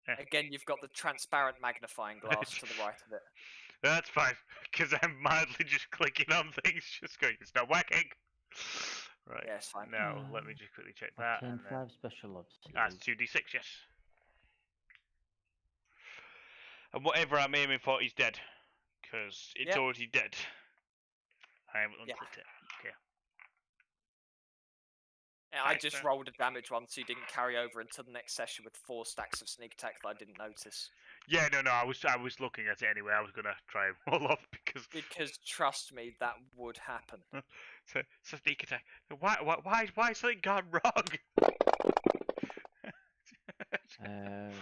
C: Eh.
A: Again, you've got the transparent magnifying glass to the right of it.
C: That's fine, because I'm mildly just clicking on things, just going, it's not working. Right,
A: Yeah, it's fine.
C: now let me just quickly check that.
D: Arcane
C: And then...
D: 5 special ops.
C: That's 2d6, yes. And whatever I'm aiming for is dead, because it's
A: Yep.
C: already dead. I haven't
A: Yeah.
C: unclicked it. Okay.
A: Yeah, I
C: Right,
A: just
C: fair.
A: rolled a damage one, so you didn't carry over into the next session with 4 stacks of sneak attack that I didn't notice.
C: Yeah, no, I was looking at it anyway. I was gonna try and roll off because
A: Because trust me, that would happen.
C: it's a sneak attack. Why something gone wrong?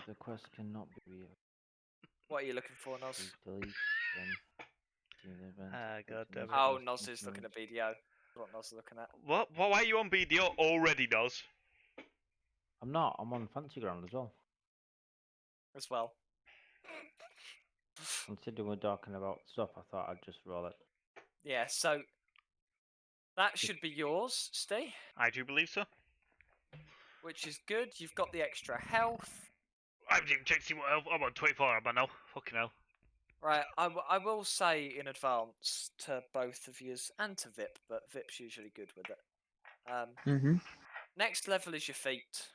D: The quest cannot be real.
A: What are you looking for, Noz?
D: Please delete them. Do the event.
C: Ah, God damn it.
A: Oh, Noz is looking at BDO. What Noz is looking at?
C: What? Why are you on BDO already, Doz?
D: I'm not. I'm on Fancy Ground as well.
A: As well.
D: Considering we're talking about stuff, I thought I'd just roll it.
A: Yeah, so that should be yours, Steve,
C: I do believe so.
A: which is good. You've got the extra health.
C: I haven't even checked to see what I'm on 24 am I now. Fucking hell.
A: Right, I will say in advance to both of yous and to Vip, but Vip's usually good with it.
B: Mm-hmm.
A: Next level is your feat.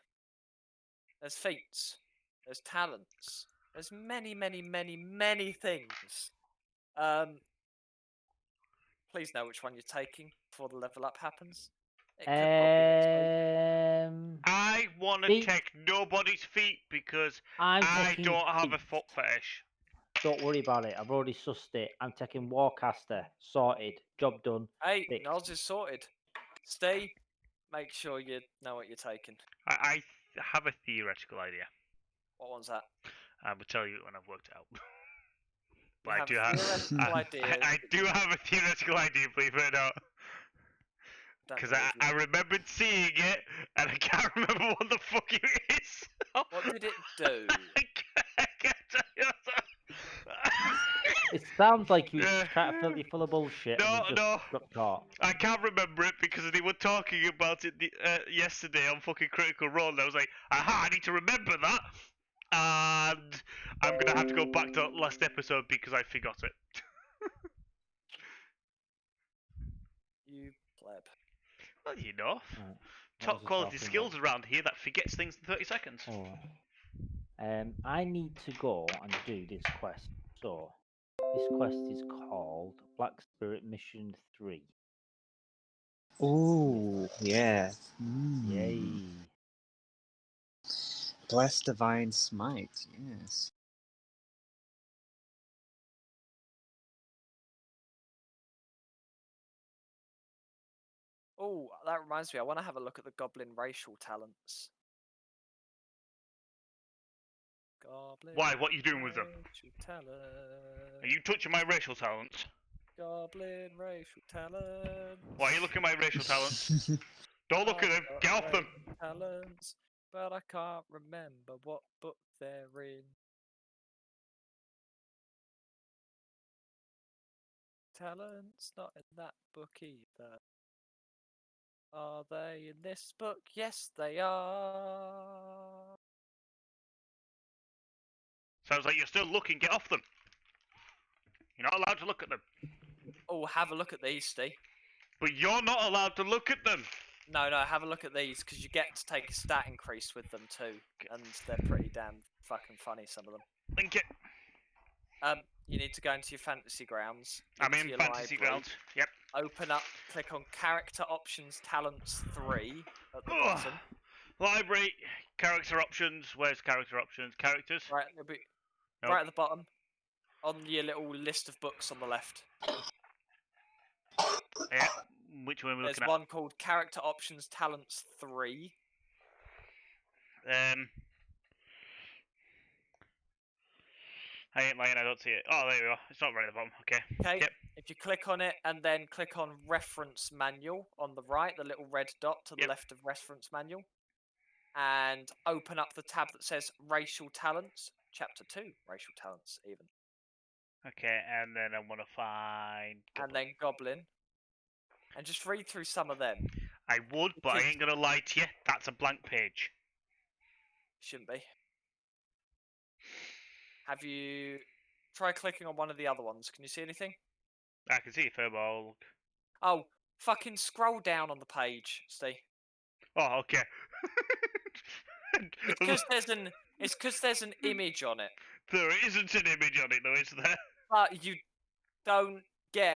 A: There's feats. There's talents. There's many, many, many, many things. Please know which one you're taking before the level up happens. It could not be this week.
C: I want to
D: Feet.
C: take nobody's feet because
D: I'm
C: I
D: taking
C: don't have a
D: feet.
C: foot fetish.
D: Don't worry about it. I've already sussed it. I'm taking Warcaster. Sorted. Job done.
A: Hey,
D: Fixed.
A: Noz is sorted. Stay. Make sure you know what you're taking.
C: I have a theoretical idea.
A: What one's that?
C: I will tell you when I've worked it out.
A: You
C: But I
A: have
C: do
A: a
C: have.
A: theoretical idea.
C: I do have a theoretical idea, believe it or not.
A: Don't
C: Because
A: believe
C: I
A: you.
C: remembered seeing it, and I can't remember what the fuck it is.
A: What did it do?
C: I can't tell you.
D: It sounds like you
C: Yeah.
D: try to fill you full of bullshit and
C: No,
D: you just
C: no.
D: got caught.
C: I can't remember it because they were talking about it yesterday on fucking Critical Role, and I was like, aha, I need to remember that. And I'm gonna have to go back to last episode because I forgot it.
A: You pleb.
C: Well, you know,
D: Right. What
C: top
D: was I
C: quality
D: talking
C: skills around here that forgets things in 30 seconds.
D: about? Oh. I need to go and do this quest. So, this quest is called Black Spirit Mission 3.
B: Ooh, yeah.
D: Yay.
B: Bless Divine Smite, yes.
A: Oh, that reminds me. I want to have a look at the goblin racial talents. Goblin.
C: Why? What are you doing with them?
A: racial talent.
C: Are you touching my racial talents?
A: Goblin racial talent.
C: Why are you looking at my racial talents? Don't look at them. Get off them.
A: Talents, but I can't remember what book they're in. Talents not in that book either. Are they in this book? Yes, they are.
C: Sounds like you're still looking. Get off them. You're not allowed to look at them.
A: Oh, have a look at these, Steve.
C: But you're not allowed to look at them.
A: No, have a look at these because you get to take a stat increase with them too, and they're pretty damn fucking funny. Some of them.
C: And get.
A: You need to go into your fantasy grounds.
C: I'm
A: into
C: in
A: your
C: fantasy
A: library,
C: grounds. Yep.
A: Open up, click on Character Options Talents 3 at the
C: Ugh.
A: bottom.
C: Library, character options. Where's character options? Characters.
A: Right, it'll be
C: Nope.
A: right at the bottom, on your little list of books on the left.
C: Yeah. Which one are we
A: There's
C: looking at?
A: one called Character Options Talents 3.
C: I ain't lying. I don't see it. Oh, there we go. It's not right at the bottom. Okay.
A: Okay.
C: Yep.
A: If you click on it and then click on Reference Manual on the right, the little red dot to the
C: Yep.
A: left of Reference Manual, and open up the tab that says Racial Talents, Chapter 2, Racial Talents even,
C: Okay, and then I want to find.
A: and then Goblin, and just read through some of them.
C: I would, but I
A: Because-
C: ain't gonna lie to you. That's a blank page.
A: Shouldn't be. Have you try clicking on one of the other ones? Can you see anything?
C: I can see Furball.
A: Oh, fucking scroll down on the page, Steve.
C: Oh, okay.
A: It's because there's an image on it,
C: There isn't an image on it, though, is there?
A: but you don't get